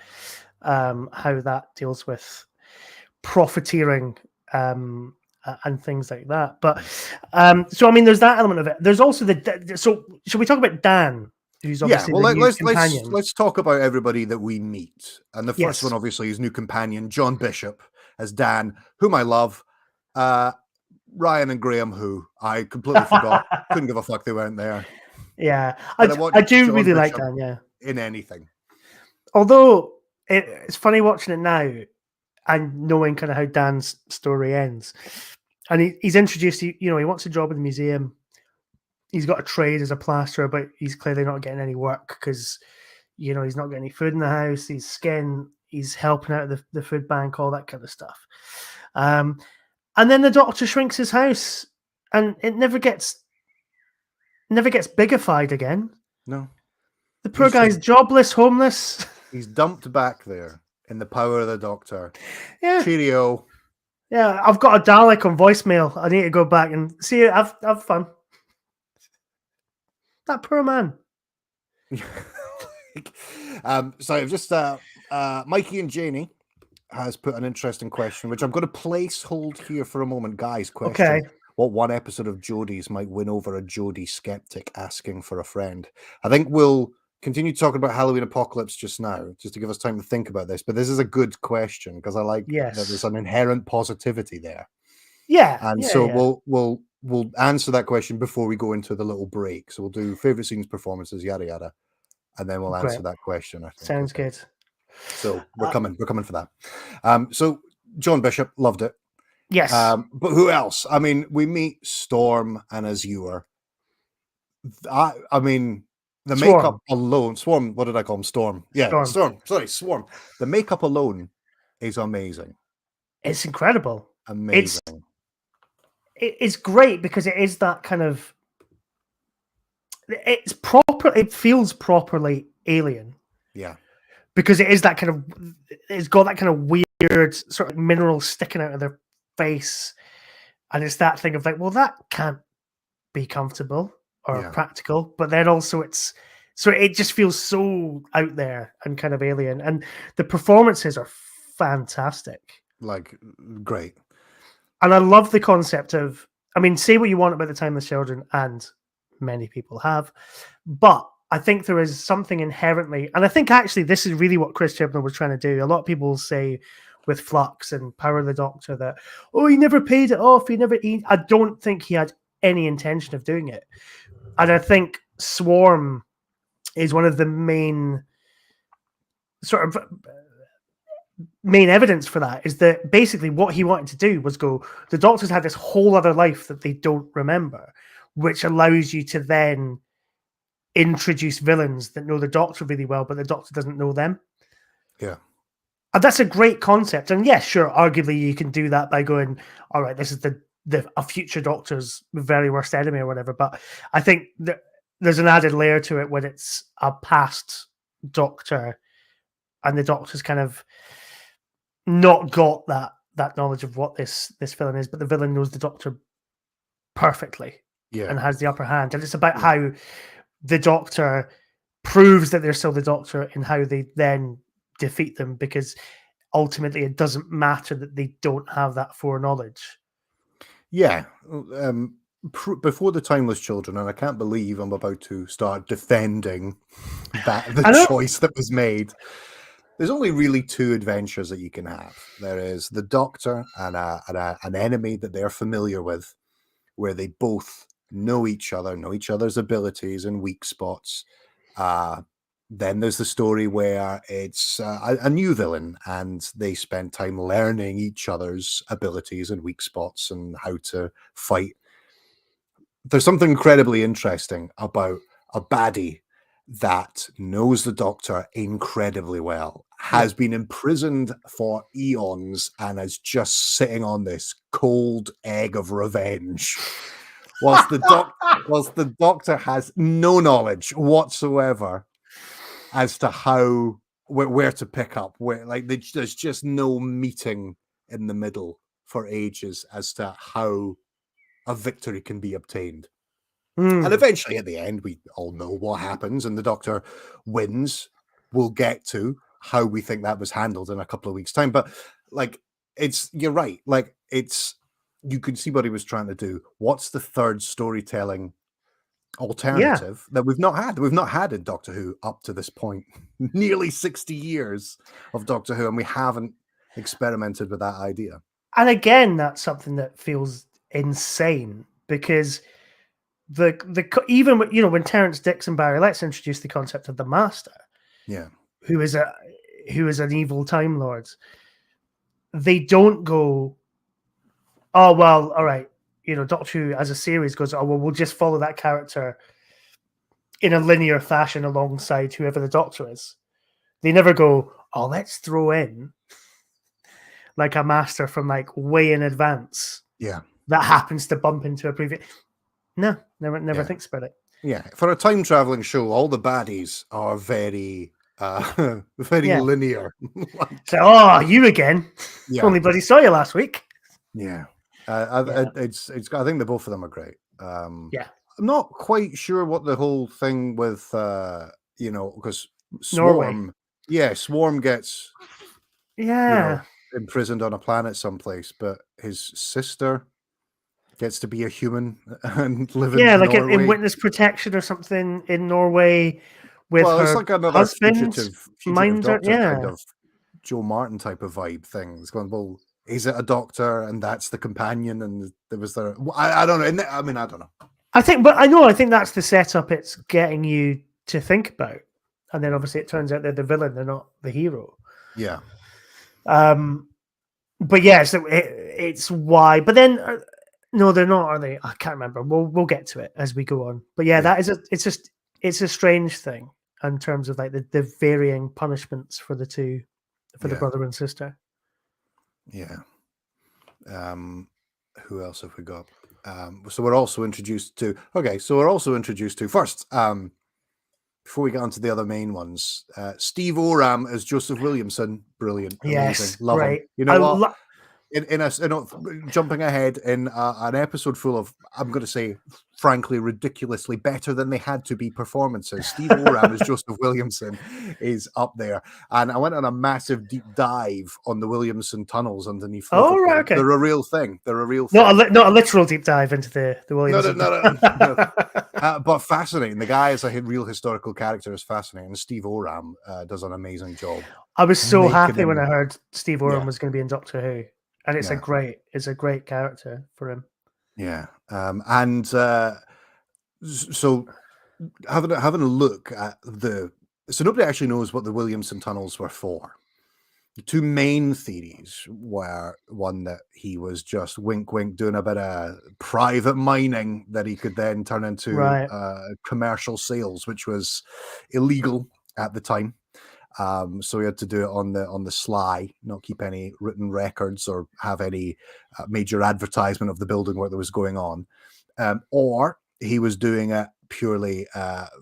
how that deals with profiteering and things like that. But so I mean, there's that element of it. There's also so should we talk about Dan, who's obviously the new companion? Let's talk about everybody that we meet. And the first one obviously is new companion John Bishop as Dan, whom I love. Ryan and Graham, who I completely forgot. Couldn't give a fuck they weren't there. Yeah, I do John really Bishop like Dan. Yeah, in anything. Although it's funny watching it now and knowing kind of how Dan's story ends. And he's introduced, you know, he wants a job in the museum. He's got a trade as a plasterer, but he's clearly not getting any work because, you know, he's not getting any food in the house. He's skin. He's helping out the food bank, all that kind of stuff. And then the Doctor shrinks his house, and it never gets bigified again. No, the poor guy's jobless, homeless. He's dumped back there in the power of the Doctor. Yeah, cheerio. Yeah, I've got a Dalek on voicemail. I need to go back and see it. Have fun. That poor man. So I've just Mikey and Janie has put an interesting question, which I'm going to place hold here for a moment, guys. Question: okay. What one episode of Jodie's might win over a Jodie skeptic asking for a friend? I think we'll continue talking about Halloween Apocalypse just now, just to give us time to think about this. But this is a good question because I like that there's an inherent positivity there. Yeah, and so we'll answer that question before we go into the little break. So we'll do favorite scenes, performances, yada yada, and then we'll answer that question. I think. Sounds good. So we're coming for that. So John Bishop loved it. Yes. But who else? I mean, we meet Storm and Azure. I mean, the makeup alone. Swarm. What did I call him? Storm. Yeah, Storm. Sorry, Swarm. The makeup alone is amazing. It's incredible. Amazing. It's great because it is that kind of. It's proper. It feels properly alien. Yeah. Because it is that kind of. It's got that kind of weird sort of mineral sticking out of their face, and it's that thing of like, well, that can't be comfortable or practical, but then also it just feels so out there and kind of alien, and the performances are fantastic, like great. And I love the concept of, I mean, say what you want about the Timeless Children, and many people have, but I think there is something inherently, and I think actually this is really what Chris Chibnall was trying to do. A lot of people say with Flux and Power of the Doctor that, oh, he never paid it off. I don't think he had any intention of doing it. And I think Swarm is one of the main evidence for that, is that basically what he wanted to do was go, the Doctor's had this whole other life that they don't remember, which allows you to then introduce villains that know the Doctor really well, but the Doctor doesn't know them. Yeah. And that's a great concept. And yes, sure, arguably you can do that by going, all right, this is a future Doctor's very worst enemy or whatever. But I think that there's an added layer to it when it's a past Doctor, and the Doctor's kind of not got that knowledge of what this villain is, but the villain knows the Doctor perfectly and has the upper hand. And it's about how the Doctor proves that they're still the Doctor and how they then defeat them, because ultimately it doesn't matter that they don't have that foreknowledge. Yeah. Before the Timeless Children, and I can't believe I'm about to start defending the choice that was made. There's only really two adventures that you can have. There is the Doctor and an enemy that they're familiar with, where they both know each other, know each other's abilities and weak spots. Then there's the story where it's a new villain and they spend time learning each other's abilities and weak spots and how to fight. There's something incredibly interesting about a baddie that knows the Doctor incredibly well, has been imprisoned for eons, and is just sitting on this cold egg of revenge. Whilst the Doctor has no knowledge whatsoever as to how where to pick up, there's just no meeting in the middle for ages as to how a victory can be obtained. And eventually at the end we all know what happens and the Doctor wins. We'll get to how we think that was handled in a couple of weeks' time, but you're right, you could see what he was trying to do. What's the third storytelling alternative that we've not had in Doctor Who up to this point? Nearly 60 years of Doctor Who, and we haven't experimented with that idea. And again, that's something that feels insane, because even when Terrance Dicks and Barry Letts introduced the concept of the Master, who is an evil Time Lord, they don't go, oh well, all right, Doctor Who as a series goes, oh well, we'll just follow that character in a linear fashion alongside whoever the Doctor is. They never go, oh, let's throw in like a Master from way in advance. Yeah, that happens to bump into a previous. No, never thinks about it. Yeah, for a time traveling show, all the baddies are very, very linear. So, oh, you again? Yeah. Only bloody saw you last week. Yeah, it's. I think the both of them are great. Yeah, I'm not quite sure what the whole thing with, because Swarm. Yeah, Swarm gets, imprisoned on a planet someplace, but his sister gets to be a human and live in Norway. In witness protection or something in Norway with her it's like another husband, fugitive Doctor kind of Joe Martin type of vibe thing. It's going, well, is it a Doctor and that's the companion? And there was I don't know. I mean, I don't know. I think that's the setup it's getting you to think about. And then obviously it turns out they're the villain, they're not the hero. Yeah. But yeah, so it's why. But then no, they're not, are they? I can't remember. We'll get to it as we go on. But yeah, that is it's a strange thing in terms of the varying punishments for the two, for the brother and sister. Yeah. Who else have we got? So we're also introduced to first, before we get on to the other main ones, Steve Oram as Joseph Williamson. Brilliant. Yes, amazing. Love great. him. You know what? Jumping ahead in an episode full of, I'm going to say, frankly, ridiculously better than they had to be performances, Steve Oram as Joseph Williamson is up there. And I went on a massive deep dive on the Williamson tunnels underneath. Oh, right, okay. They're a real thing. Not a literal deep dive into the Williamson. No. But fascinating. The guy is a real historical character. Is fascinating. And Steve Oram does an amazing job. I was so happy when I heard Steve Oram was going to be in Doctor Who. And it's a great character for him. Yeah. So having a look at so nobody actually knows what the Williamson tunnels were for. The two main theories were one that he was just wink wink doing a bit of private mining that he could then turn into commercial sales, which was illegal at the time. So we had to do it on the sly, not keep any written records or have any major advertisement of the building work that was going on. Or he was doing it purely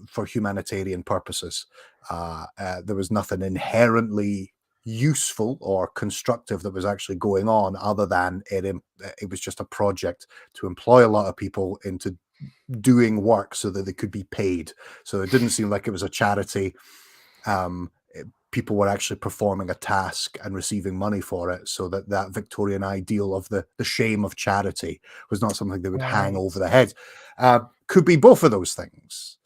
for humanitarian purposes. There was nothing inherently useful or constructive that was actually going on, other than it was just a project to employ a lot of people into doing work so that they could be paid. So it didn't seem like it was a charity. People were actually performing a task and receiving money for it, so that Victorian ideal of the shame of charity was not something they would hang over the head. Could be both of those things.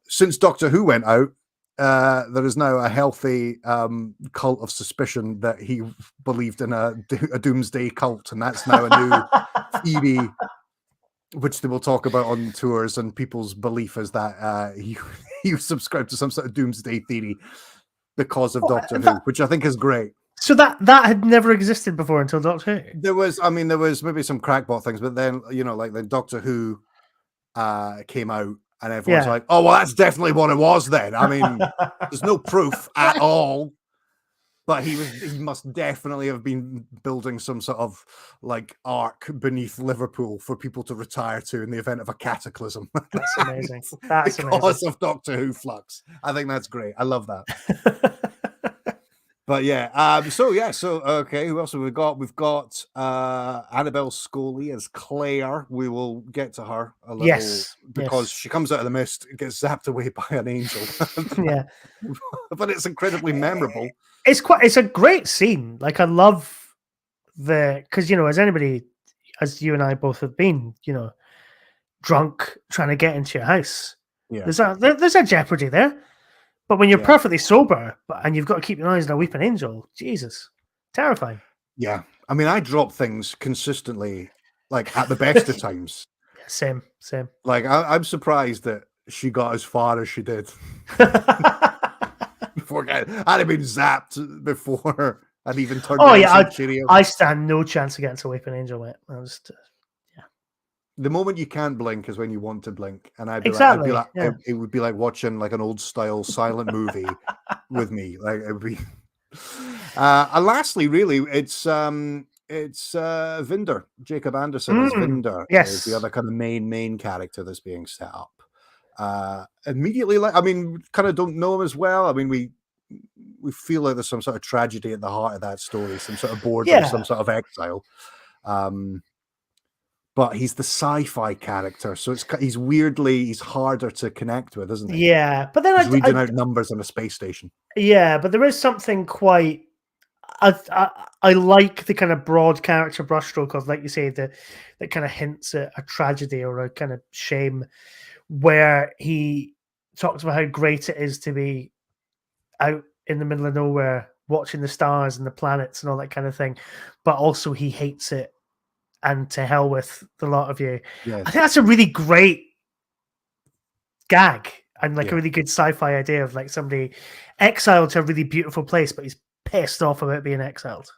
Since Doctor Who went out, there is now a healthy cult of suspicion that he believed in a doomsday cult, and that's now a new theory, which they will talk about on tours. And people's belief is that he subscribed to some sort of doomsday theory because of Doctor Who, which I think is great. So that had never existed before until Doctor Who. There was maybe some crackpot things, but then like the Doctor Who came out, and everyone's like, "Oh, well, that's definitely what it was." Then, I mean, there's no proof at all, but he must definitely have been building some sort of like ark beneath Liverpool for people to retire to in the event of a cataclysm. That's amazing. That's because amazing. of Doctor Who Flux. I think that's great. I love that. But yeah, so okay, who else have we got? We've got Annabelle Scully as Claire. We will get to her a little because she comes out of the mist and gets zapped away by an angel. Yeah. But it's incredibly memorable. It's a great scene. Like, I love because as you and I both have been, drunk trying to get into your house. Yeah. There's a jeopardy there. But when you're perfectly sober and you've got to keep your eyes on a weeping angel, Jesus, terrifying. Yeah. I mean, I drop things consistently, like at the best of times. Same. Like, I'm surprised that she got as far as she did. I'd have been zapped before I'd even turned I stand no chance against a weeping angel, mate. I was the moment you can't blink is when you want to blink, and I'd be like, it would be like watching like an old style silent movie with me. Like, it would be. And lastly, really, it's Vinder, Jacob Anderson as Vinder. Is the other kind of main character that's being set up. Immediately, kind of don't know him as well. I mean, we feel like there's some sort of tragedy at the heart of that story, some sort of boredom, some sort of exile. But he's the sci-fi character, so he's harder to connect with, isn't he? Yeah, but then he's reading out numbers on a space station. Yeah, but there is something quite. I like the kind of broad character brushstroke of, like you say, that kind of hints at a tragedy or a kind of shame, where he talks about how great it is to be out in the middle of nowhere watching the stars and the planets and all that kind of thing, but also he hates it. And to hell with the lot of you. Yes. I think that's a really great gag and like a really good sci-fi idea of like somebody exiled to a really beautiful place, but he's pissed off about being exiled.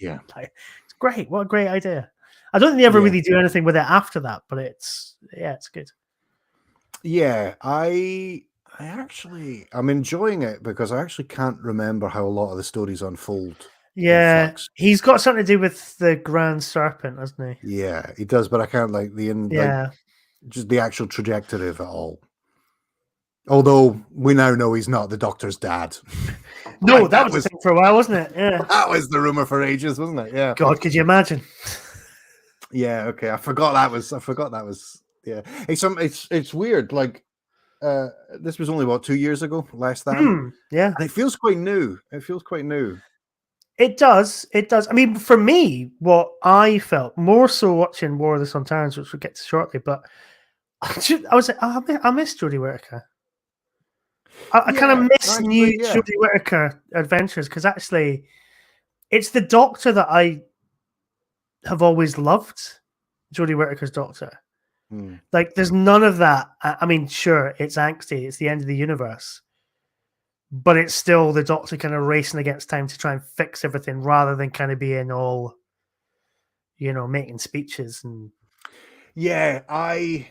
Yeah. It's great. What a great idea. I don't think they ever really do anything with it after that, but it's good. Yeah, I'm enjoying it because I actually can't remember how a lot of the stories unfold. Yeah, he's got something to do with the Grand Serpent, hasn't he? Yeah, he does, but I can't just the actual trajectory of it all. Although we now know he's not the Doctor's dad. No, that was the thing for a while, wasn't it? Yeah, that was the rumor for ages, wasn't it? Yeah. God, could you imagine? Yeah. Okay, I forgot that was. Yeah, it's weird. Like, this was only 2 years ago, less than. Yeah, and it feels quite new. It does. I mean, for me, what I felt more so watching War of the Sontarans, which we'll get to shortly, but I was like, I miss Jodie Whittaker. I kind of miss new Jodie Whittaker adventures, because actually, it's the Doctor that I have always loved. Jodie Whittaker's Doctor. Like, there's none of that. I mean, sure, it's angsty. It's the end of the universe. But it's still the Doctor kind of racing against time to try and fix everything, rather than kind of being all, making speeches. And yeah, I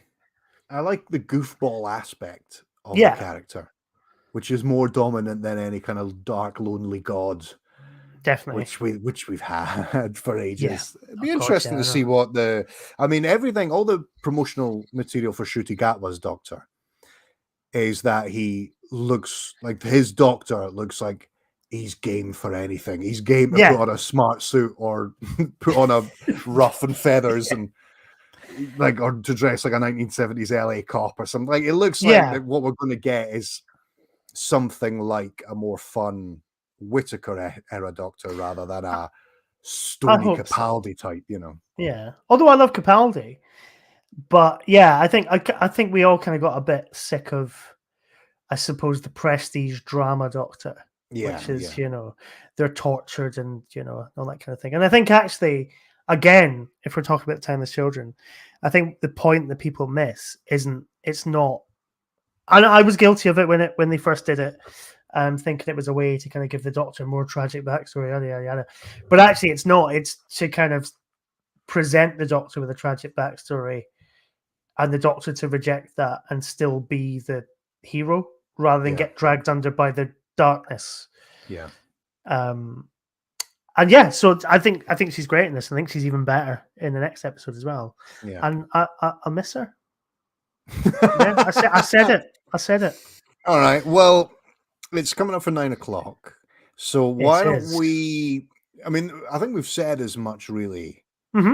like the goofball aspect of the character, which is more dominant than any kind of dark, lonely god. Definitely, which we've had for ages. It'd be interesting to see what all the promotional material for Ncuti Gatwa's Doctor. is that he looks like his doctor looks like he's game for anything. He's game to put on a smart suit or put on a ruff and feathers and like, or to dress like a 1970s LA cop or something. Like, it looks like what we're going to get is something like a more fun Whittaker era Doctor rather than a Stony Capaldi type, you know. Yeah, although I love Capaldi, but yeah, I think we all kind of got a bit sick of, I suppose, the prestige drama Doctor, which is you know, they're tortured and you know all that kind of thing. And I think actually, again, if we're talking about Timeless Children, I think the point that people miss isn't, it's not. And I was guilty of it when they first did it, thinking it was a way to kind of give the Doctor more tragic backstory, yada yada yada. But actually, it's not. It's to kind of present the Doctor with a tragic backstory, and the Doctor to reject that and still be the hero rather than get dragged under by the darkness. Yeah. And yeah, so I think she's great in this. I think she's even better in the next episode as well. Yeah. And I miss her. Yeah, I said it. All right. Well, it's coming up for 9 o'clock. So why don't we? I mean, I think we've said as much really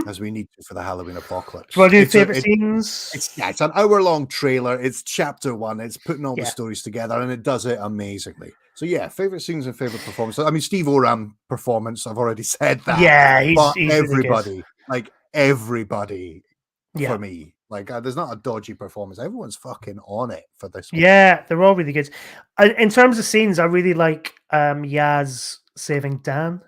as we need to for the Halloween apocalypse. Do I do favorite scenes? It's an hour-long trailer. It's chapter 1. It's putting all the stories together, and it does it amazingly. So yeah, favorite scenes and favorite performances. I mean, Steve Oram performance. I've already said that. Yeah, he's everybody, like everybody, for me. Like, there's not a dodgy performance. Everyone's fucking on it for this one. Yeah, they're all really good. In terms of scenes, I really like Yaz saving Dan.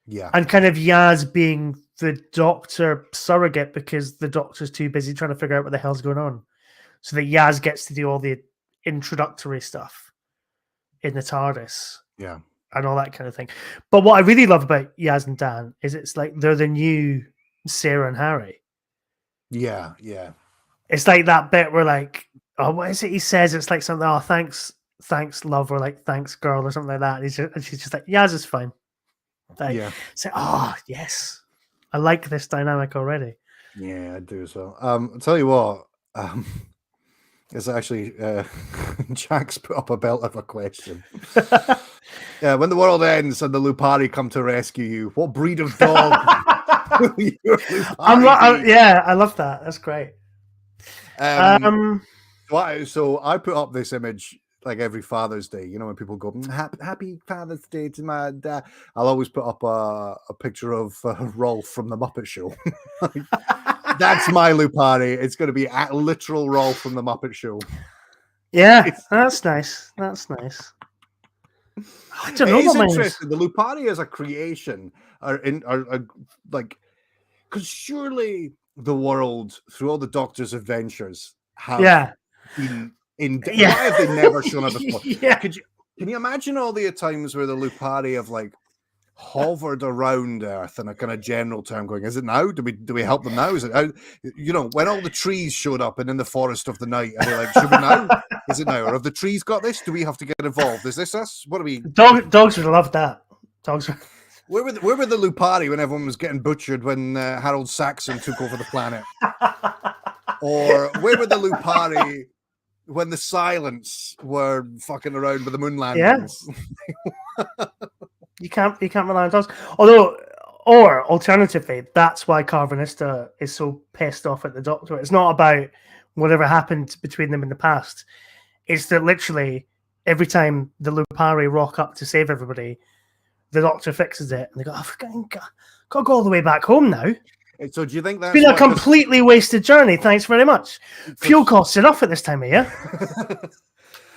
Yeah. And kind of Yaz being the Doctor surrogate because the Doctor's too busy trying to figure out what the hell's going on. So that Yaz gets to do all the introductory stuff in the TARDIS. Yeah. And all that kind of thing. But what I really love about Yaz and Dan is it's like they're the new Sarah and Harry. Yeah, yeah. It's like that bit where like, oh, what is it he says? It's like something, oh, thanks, love, or like, thanks, girl, or something like that. And she's just like, Yaz is fine. Like, say, oh, yes. I like this dynamic already. Yeah, I do as well. I'll tell you what, it's actually Jack's put up a belt of a question. Yeah, when the world ends and the Lupari come to rescue you, what breed of dog will your Lupari be? Yeah, I love that. That's great. So I put up this image like every Father's Day, you know, when people go, happy Father's Day to my dad. I'll always put up a picture of Rolf from the Muppet Show. That's my Lupari. It's going to be a literal Rolf from the Muppet Show. Yeah, that's nice. That's nice. I don't know. It's interesting. The Lupari as a creation are like, because surely the world through all the Doctor's adventures have been why have they never shown it before? Can you imagine all the times where the Lupari have like hovered around Earth in a kind of general term, going, is it now? Do we help them now? Is it now? You know, when all the trees showed up and in the forest of the night, and they're like, should we now? Is it now? Or have the trees got this? Do we have to get involved? Is this us? What are we? Dogs would love that. Dogs. Where were the Lupari when everyone was getting butchered when Harold Saxon took over the planet? Or where were the Lupari when the Silence were fucking around with the moon landings? Yeah. You can't rely on dogs. Or alternatively, that's why Carvanista is so pissed off at the Doctor. It's not about whatever happened between them in the past. It's that literally every time the Lupari rock up to save everybody, the Doctor fixes it, and they go, "Oh, gotta go all the way back home now." So do you think that's been a completely wasted journey? Thanks very much. Fuel costs enough at this time of year.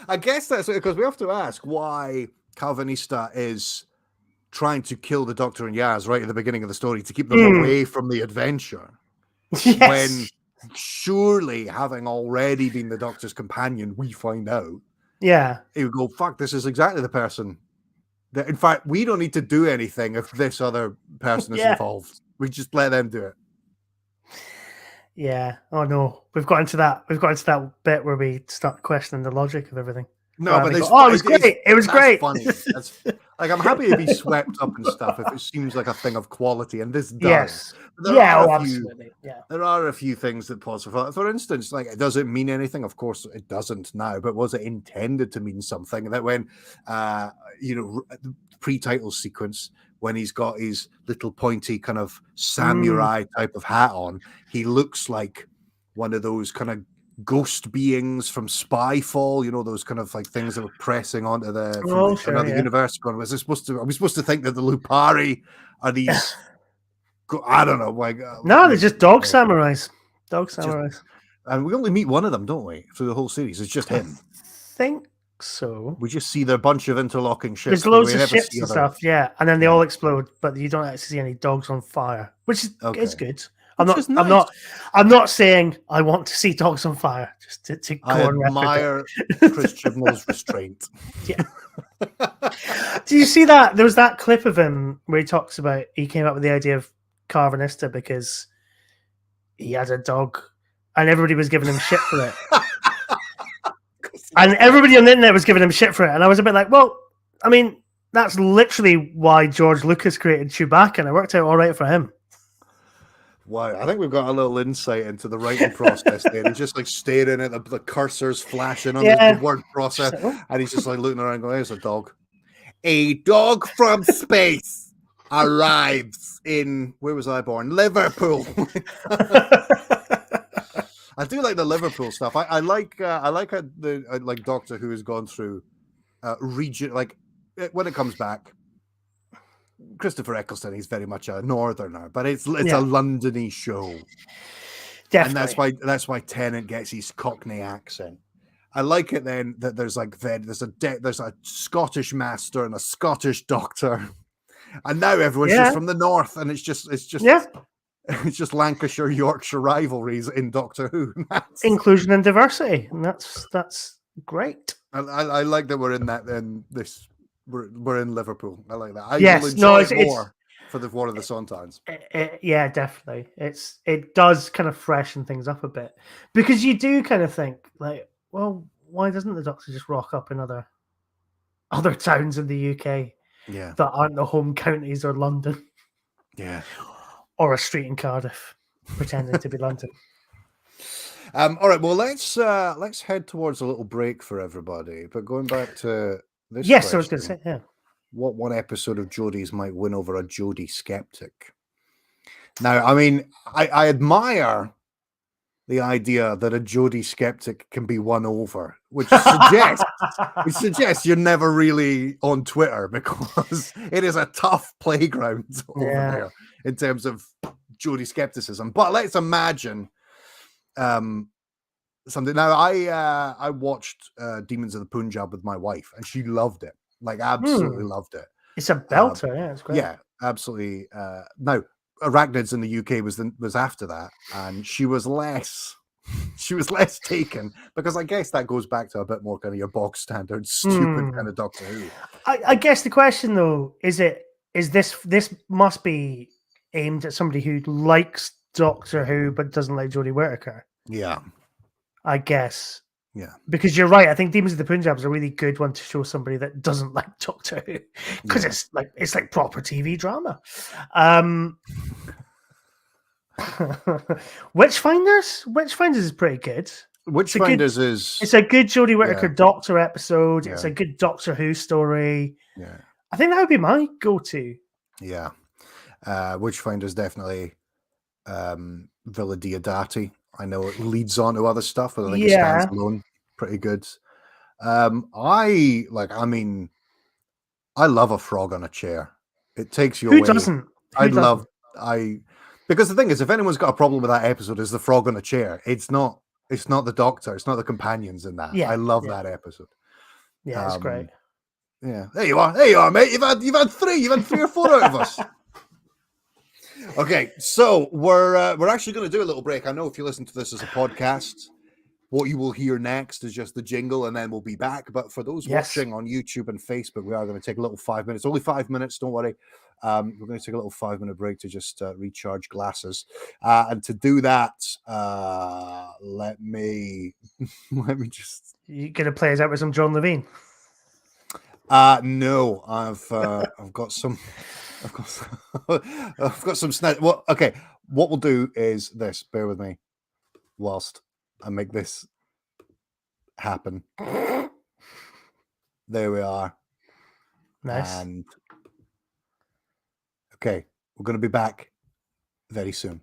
I guess that's because we have to ask why Calvinista is trying to kill the Doctor and Yaz right at the beginning of the story to keep them away from the adventure. Yes. When surely, having already been the Doctor's companion, we find out. Yeah. He would go, fuck, this is exactly the person. That, in fact, we don't need to do anything if this other person is involved. We just let them do it. Yeah. Oh no. We've got into that bit where we start questioning the logic of everything. No, but it was great. It was great. Funny. That's like I'm happy to be swept up and stuff if it seems like a thing of quality, and this does. Yes. There are a few, absolutely. Yeah. There are a few things that pause for instance, like, does it mean anything? Of course, it doesn't now. But was it intended to mean something? That when, the pre-title sequence, when he's got his little pointy kind of samurai type of hat on, he looks like one of those kind of ghost beings from Spyfall, those kind of like things that were pressing onto another universe. Are we supposed to think that the Lupari are these? I don't know. Like, no, they're just dog samurais. Dog samurais. And we only meet one of them, don't we? Through the whole series, it's just him. I think so. We just see their bunch of interlocking ships. There's loads of ships and stuff, yeah, and then they all explode, but you don't actually see any dogs on fire, which is good. I'm not saying I want to see dogs on fire. Just to go on record. I admire Chris Chibnall's restraint. Yeah. Do you see that? There was that clip of him where he talks about he came up with the idea of Carvanista because he had a dog, and everybody was giving him shit for it. And everybody on the internet was giving him shit for it, and I was a bit like, well, I mean, that's literally why George Lucas created Chewbacca, and it worked out all right for him. Wow, I think we've got a little insight into the writing process there. He's just like staring at the cursors flashing on the word process, and he's just like looking around going, there's a dog. A dog from space arrives in, where was I born? Liverpool. I do like the Liverpool stuff. I like Doctor Who has gone through region, like when it comes back. Christopher Eccleston, he's very much a northerner, but it's a Londony show. Definitely. And that's why Tennant gets his Cockney accent. I like it then that there's a Scottish master and a Scottish doctor, and now everyone's just from the north, and it's just it's just Lancashire Yorkshire rivalries in Doctor Who. Inclusion and diversity, and that's great. I like that we're in that. Then this. We're in Liverpool. I like that. I will enjoy it more for the War of the Sontarans. Yeah, definitely. It does kind of freshen things up a bit, because you do kind of think like, well, why doesn't the Doctor just rock up in other towns in the UK that aren't the home counties or London? Yeah, or a street in Cardiff pretending to be London. All right. Well, let's head towards a little break for everybody. But going back to this yes, question, I was going to say, yeah. What one episode of Jodie's might win over a Jodie skeptic? Now, I mean, I admire the idea that a Jodie skeptic can be won over, which suggests you're never really on Twitter, because it is a tough playground over there in terms of Jodie skepticism. But let's imagine something. Now, I watched Demons of the Punjab with my wife, and she loved it. Like, absolutely loved it. It's a belter, yeah, it's great. Yeah, absolutely. Now, Arachnids in the UK was after that, and she was less taken, because I guess that goes back to a bit more kind of your bog standard stupid kind of Doctor Who. I guess the question though is this must be aimed at somebody who likes Doctor Who but doesn't like Jodie Whittaker. Yeah, I guess. Yeah, because you're right. I think Demons of the Punjab is a really good one to show somebody that doesn't like Doctor Who, because it's like proper TV drama. Witchfinders is pretty good. Witchfinders it's a good Jodie Whittaker Doctor episode. It's a good Doctor Who story. Yeah, I think that would be my go-to. Yeah, Witchfinders definitely. Villa Diodati. I know it leads on to other stuff, but I think it stands alone pretty good. I love a frog on a chair. It takes you away. Who doesn't? Because the thing is, if anyone's got a problem with that episode, is the frog on a chair. It's not the Doctor. It's not the companions in that. Yeah, I love that episode. Yeah, it's great. Yeah, there you are, mate. You've had three or four out of us. Okay, so we're actually going to do a little break. I know if you listen to this as a podcast, what you will hear next is just the jingle, and then we'll be back. But for those watching on YouTube and Facebook, we are going to take a little 5 minutes, only 5 minutes, don't worry, We're going to take a little 5-minute break to just recharge glasses, and to do that, let me just. You gonna play us out with some John Levine? No, I've got some. I've got some snap. Well, okay. What we'll do is this. Bear with me, whilst I make this happen. There we are. Nice. And okay, we're going to be back very soon.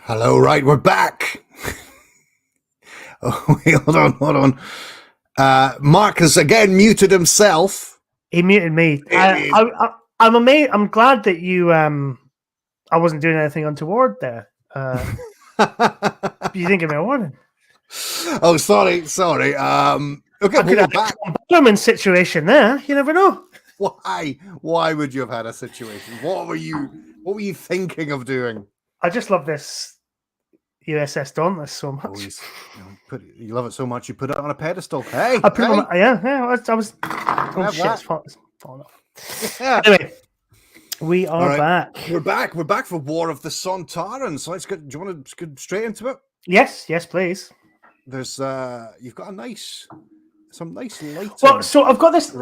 Hello, right, we're back. Oh, wait, hold on. Mark has again muted himself. He muted me. I'm amazed. I'm glad that you. I wasn't doing anything untoward there. You didn't give me a warning. Oh, sorry. Okay, I could have a Batman situation there. You never know. Why would you have had a situation? What were you thinking of doing? I just love this USS Dauntless so much. Oh, you love it so much you put it on a pedestal. Hey, I put it on, yeah. I was. Oh shit! It's falling off. Yeah. Anyway, we are back. We're back. We're back for War of the Sontarans. So do you want to get straight into it? Yes, please. There's you've got some nice lighting. Well, so I've got this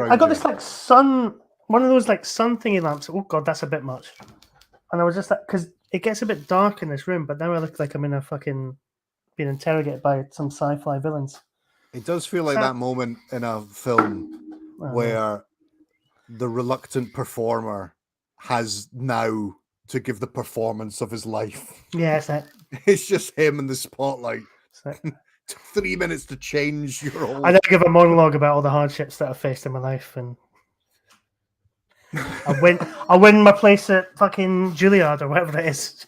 like sun, one of those like sun thingy lamps. Oh god, that's a bit much. And I was just like, because it gets a bit dark in this room, but now I look like I'm in a fucking being interrogated by some sci-fi villains. It does feel like that moment in a film where the reluctant performer has now to give the performance of his life. Yeah, it's that. It's just him in the spotlight. 3 minutes to change your whole... I don't give a monologue about all the hardships that I've faced in my life, and I win my place at fucking Juilliard or whatever it is.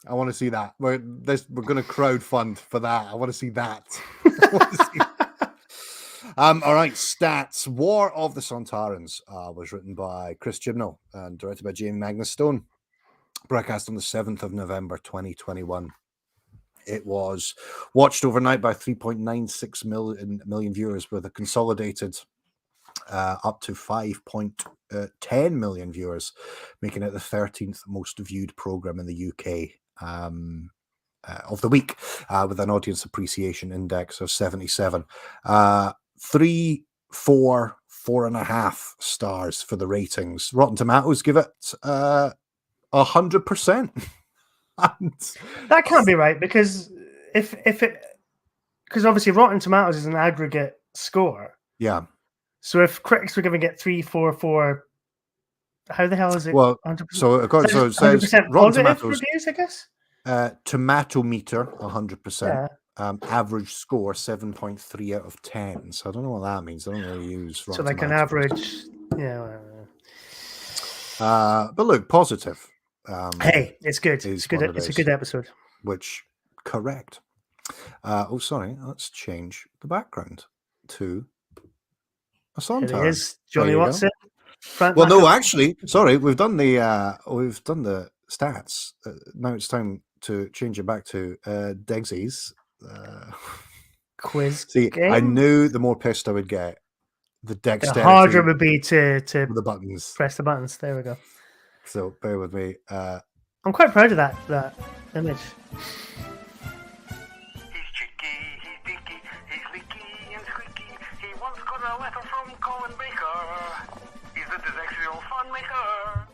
I want to see that. We're going to crowdfund for that. I want to see that. All right, stats. War of the Sontarans was written by Chris Chibnall and directed by Jamie Magnus Stone. Broadcast on the 7th of November, 2021. It was watched overnight by 3.96 million viewers, with a consolidated up to 5.10 million viewers, making it the 13th most viewed program in the UK of the week, with an audience appreciation index of 77. 3, 4, 4.5 stars for the ratings. Rotten Tomatoes give it 100%. That can't be right, because because obviously Rotten Tomatoes is an aggregate score. Yeah. So if critics were giving it 3, 4, 4, how the hell is it? Well, 100%? so it says Rotten Tomatoes reviews, I guess. Tomato meter 100%. Yeah. Average score 7.3 out of 10. So I don't know what that means. I don't really use Rotten So like Tomatoes. an average, yeah. But look, positive. Hey, it's good. It's good. It's a good episode. Which correct. Sorry. Let's change the background to a Sontaran. It is Johnny Watson. Well, no, actually, sorry. We've done the stats. Now it's time to change it back to Degsey's quiz. See, game? I knew the more pissed I would get, the dexterity. The harder it would be to the buttons. Press the buttons. There we go. So bear with me. I'm quite proud of that image. He's cheeky, he's dinky, he's leaky and squeaky. He once got a letter from Colin Baker. He's the dyslexia fun maker.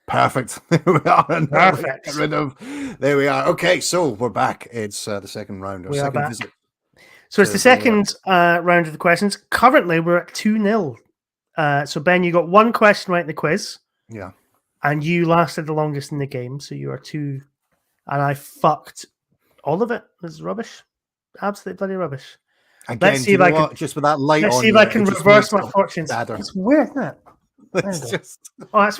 Perfect. There we are. Perfect. Get rid of. There we are. Okay, so we're back. It's the second round. We are second back. visit. So it's the second round of the questions. Currently, we're at 2-0. So Ben, you got one question right in the quiz. Yeah. And you lasted the longest in the game, so you are 2. And I fucked all of it. This is rubbish. Absolute bloody rubbish. Again, let's see if I can just with that light let's on. see if I can reverse my fortunes. Sadder. It's weird, isn't it? It's just. Oh, that's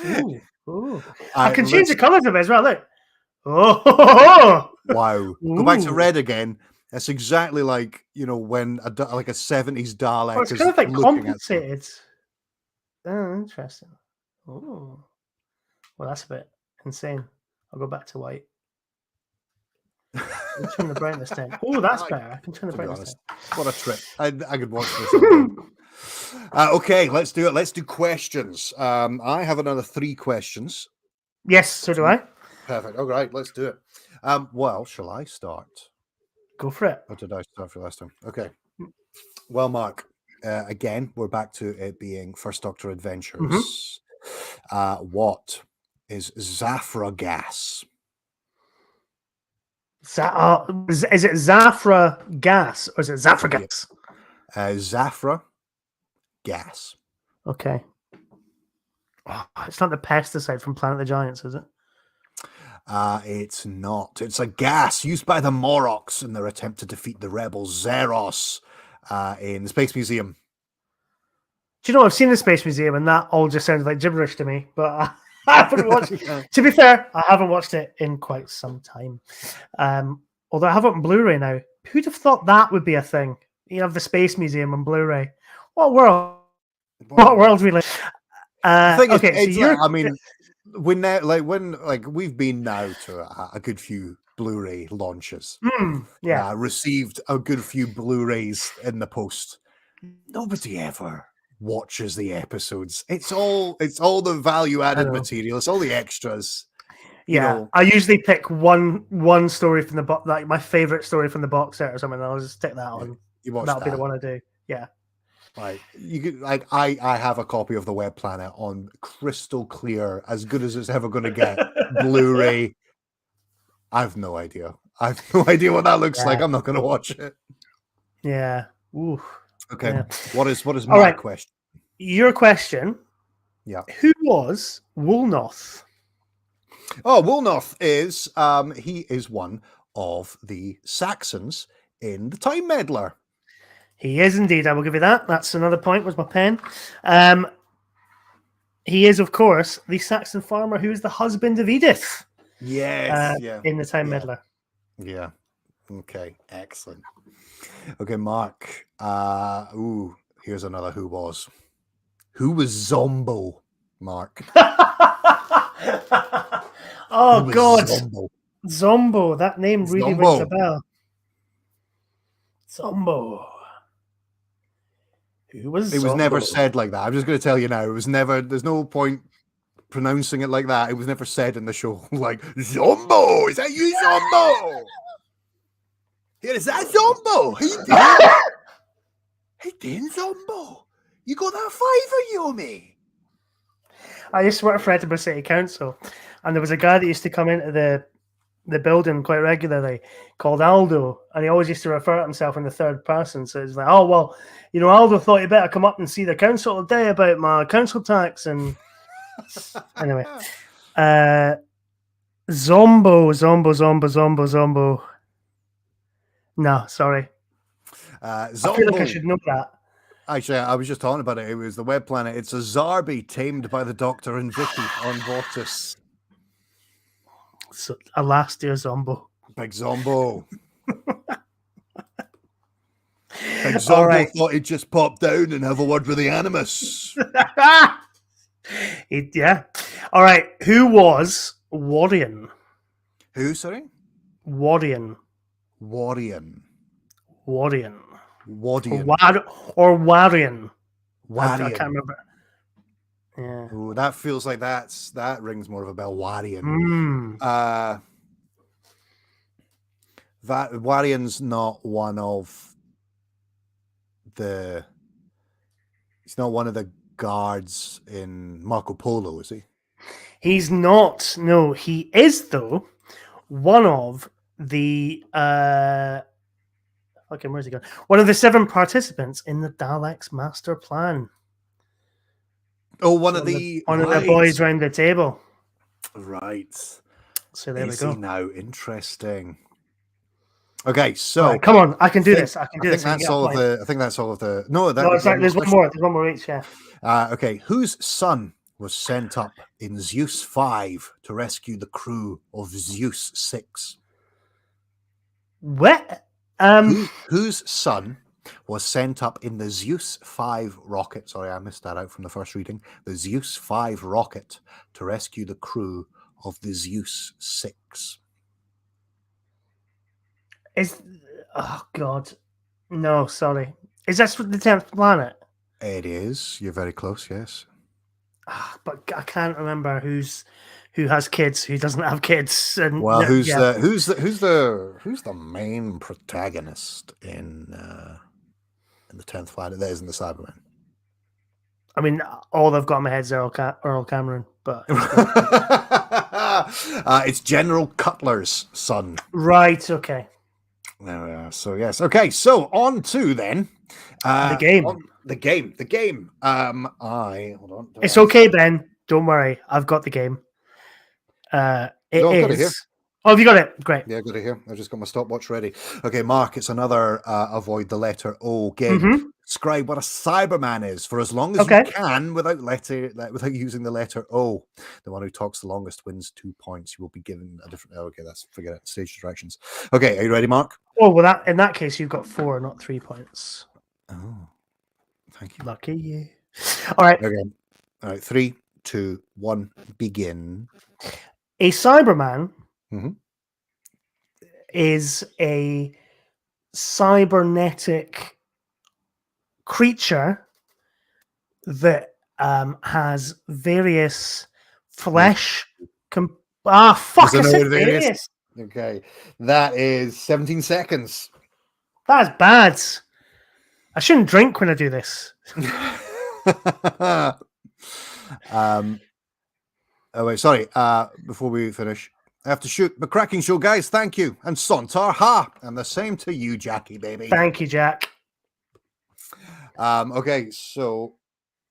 ooh. I can change the colours of it as well. Look. Oh, wow. Go back to red again. That's exactly like, when a 70s Dalek it's is kind of like looking compensated. Oh, interesting. Oh, well, that's a bit insane. I'll go back to white. Turn the brightness down. Oh, that's better. I can turn the brightness down. What a trip. I could watch this. Okay, let's do it. Let's do questions. I have another 3 questions. Yes, so do I. Perfect. All right, let's do it. Well, shall I start? Go for it. Or did I start for last time? Okay. Well, Mark, again, we're back to it being First Doctor Adventures. What is Zafra gas? Is it Zafra gas or is it Zafra gas? Zafra gas. Okay. Oh, it's not the pesticide from Planet of the Giants, is it? It's not. It's a gas used by the Morocks in their attempt to defeat the rebel Zeros in the Space Museum. Do you know, I've seen the Space Museum, and that all just sounded like gibberish to me, but I haven't watched it. To be fair, I haven't watched it in quite some time. Although I have it on Blu-ray now. Who'd have thought that would be a thing? You have the Space Museum on Blu-ray. What world? What world we live? Okay, so you're... I mean, we've been now to a good few Blu-ray launches. Received a good few Blu-rays in the post. Nobody ever watches the episodes. It's all the value-added material. It's all the extras. Yeah, I usually pick one story from the box, like my favorite story from the box set or something. And I'll just stick that on. That'll be the one I do. Yeah. Like you could, like I have a copy of the Web Planet on crystal clear, as good as it's ever going to get. Blu-ray. I have no idea. I have no idea what that looks like. I'm not going to watch it. Yeah. Ooh. Okay. Yeah. What is my question? Your question. Yeah. Who was Woolnoth? Oh, Woolnoth is he is one of the Saxons in the Time Meddler. He is indeed. I will give you that. That's another point. Where's my pen? He is, of course, the Saxon farmer who is the husband of Edith. Yes. In the Time Meddler. Yeah. Okay. Excellent. Okay, Mark. Here's another who was. Who was Zombo, Mark? Oh, God. Zombo. That name really rings a bell. Zombo. It was never said like that. I'm just going to tell you now. It was never. There's no point pronouncing it like that. It was never said in the show. Like Zombo, is that you, Zombo? Here is that Zombo? Hey, Dan Zombo, you got that fiver, you owe me? I used to work for Edinburgh City Council, and there was a guy that used to come into the building quite regularly called Aldo, and he always used to refer to himself in the third person. So it's like, oh, well, Aldo thought you better come up and see the council today about my council tax. And anyway, Zombo. No, sorry. Zombo. I feel like I should know that. Actually, I was just talking about it. It was the Web Planet. It's a Zarbi tamed by the Doctor and Vicky on Vortis. So, alas, dear Zombo. Big Zombo. Big Zombo thought he'd just pop down and have a word with the Animus. Yeah. All right. Who was Warrion? Who, sorry? Warrion. Warrion. Warrion. Warrion. Or Warrion. Warrion. I can't remember. Yeah. Ooh, that feels like that rings more of a bell. Warrion. That Warrion's not one of the. He's not one of the guards in Marco Polo, is he? He's not. No, he is though. One of the where's he gone? One of the 7 participants in the Daleks master plan. Oh, one of the boys around the table. Right. So there we go. Now interesting. Okay, so right, come on, I can do this. I think that's all of the. I think that's all of the. No, there's one more. There's one more each. Yeah. Okay, whose son was sent up in Zeus 5 to rescue the crew of Zeus 6? What? Whose son was sent up in the Zeus 5 rocket? Sorry, I missed that out from the first reading. The Zeus 5 rocket to rescue the crew of the Zeus 6. Oh God, no, sorry. Is that the 10th planet? It is. You're very close. Yes. But I can't remember who has kids, who doesn't have kids. And well, who's the main protagonist in the 10th planet? That isn't the Cybermen. I mean, all I've got in my head is Earl Cameron, but it's General Cutler's son. Right. Okay. There we are. So yes. Okay. So on to then the game. The game. Hold on. It's okay, Ben. Don't worry, I've got the game. No, I've got it here. Oh, have you got it? Great. Yeah, I got it here. I've just got my stopwatch ready. Okay, Mark, it's another avoid the letter O game. Mhm. Describe what a Cyberman is for as long as Okay. you can without using the letter O. The one who talks the longest wins 2 points. You will be given a different. Okay, forget it. Stage directions. Okay, are you ready, Mark? Oh, well, in that case, you've got 4, not 3 points. Oh, thank you. Lucky you. All right. Okay. All right. 3, 2, 1. Begin. A Cyberman Mhm. is a cybernetic creature that has various flesh. Fuck! I said various. Okay, that is 17 seconds. That's bad. I shouldn't drink when I do this. Oh wait, sorry. Before we finish, I have to shoot the cracking show, guys. Thank you, and Sontar, ha, and the same to you, Jackie, baby. Thank you, Jack. Okay, so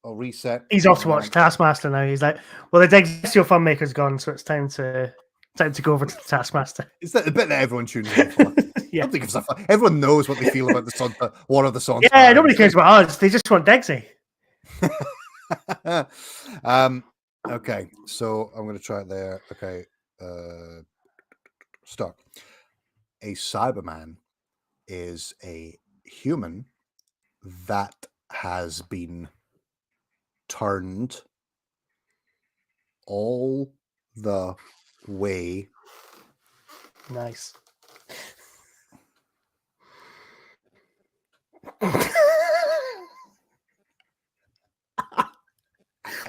I'll reset. He's off to watch Taskmaster now. He's like, well, the Degsey Funmaker's gone, so it's time to go over to the Taskmaster. Is that the bit that everyone tunes in for? Yeah. I don't think it's everyone knows what they feel about the War of the Sontarans. Yeah, nobody cares about us. They just want Degsey. Okay, so I'm going to try it there. Okay, start. A Cyberman is a human that has been turned all the way. Nice.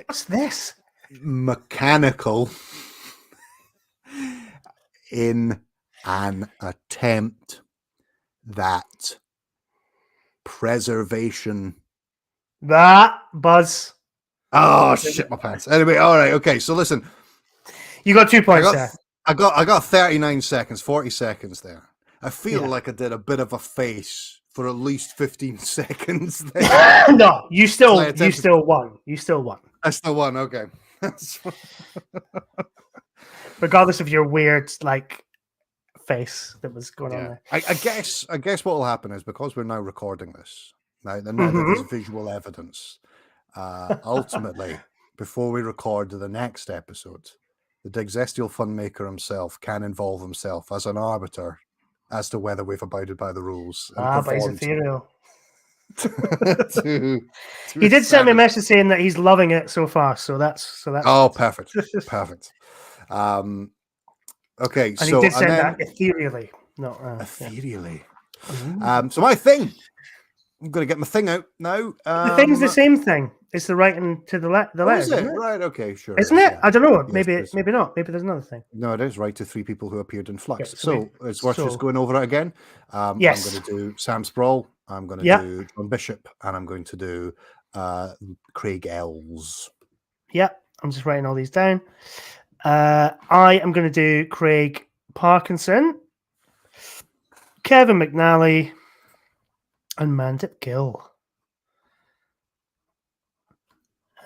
What's this? Mechanical in an attempt that preservation. That Buzz. Oh shit, my pants. Anyway, all right, okay. So listen, you got 2 points there. I got 39 seconds, 40 seconds there. I feel like I did a bit of a face for at least 15 seconds there. No, you still won. You still won. I still won. Okay. Regardless of your weird face that was going on there. I guess what will happen is because we're now recording this, now that there's visual evidence, ultimately, before we record the next episode, the Degsey Funmaker himself can involve himself as an arbiter as to whether we've abided by the rules. But he's ethereal. He did send me a message saying that he's loving it so far. So that's. Oh, perfect. Okay, and so he did say that ethereally, not ethereally. So my thing, I'm going to get my thing out now. The thing's the same thing. It's the writing to the letters. Is it? Right? Okay, sure. Isn't it? Yeah. I don't know. Yes, maybe not. Maybe there's another thing. No, it is right to 3 people who appeared in Flux. Okay, so it's worth just going over it again. Yes. I'm going to do Sam Sproul. I'm going to do John Bishop, and I'm going to do Craig Ells. Yeah, I'm just writing all these down. I am going to do Craig Parkinson, Kevin McNally, and Mandip Gill.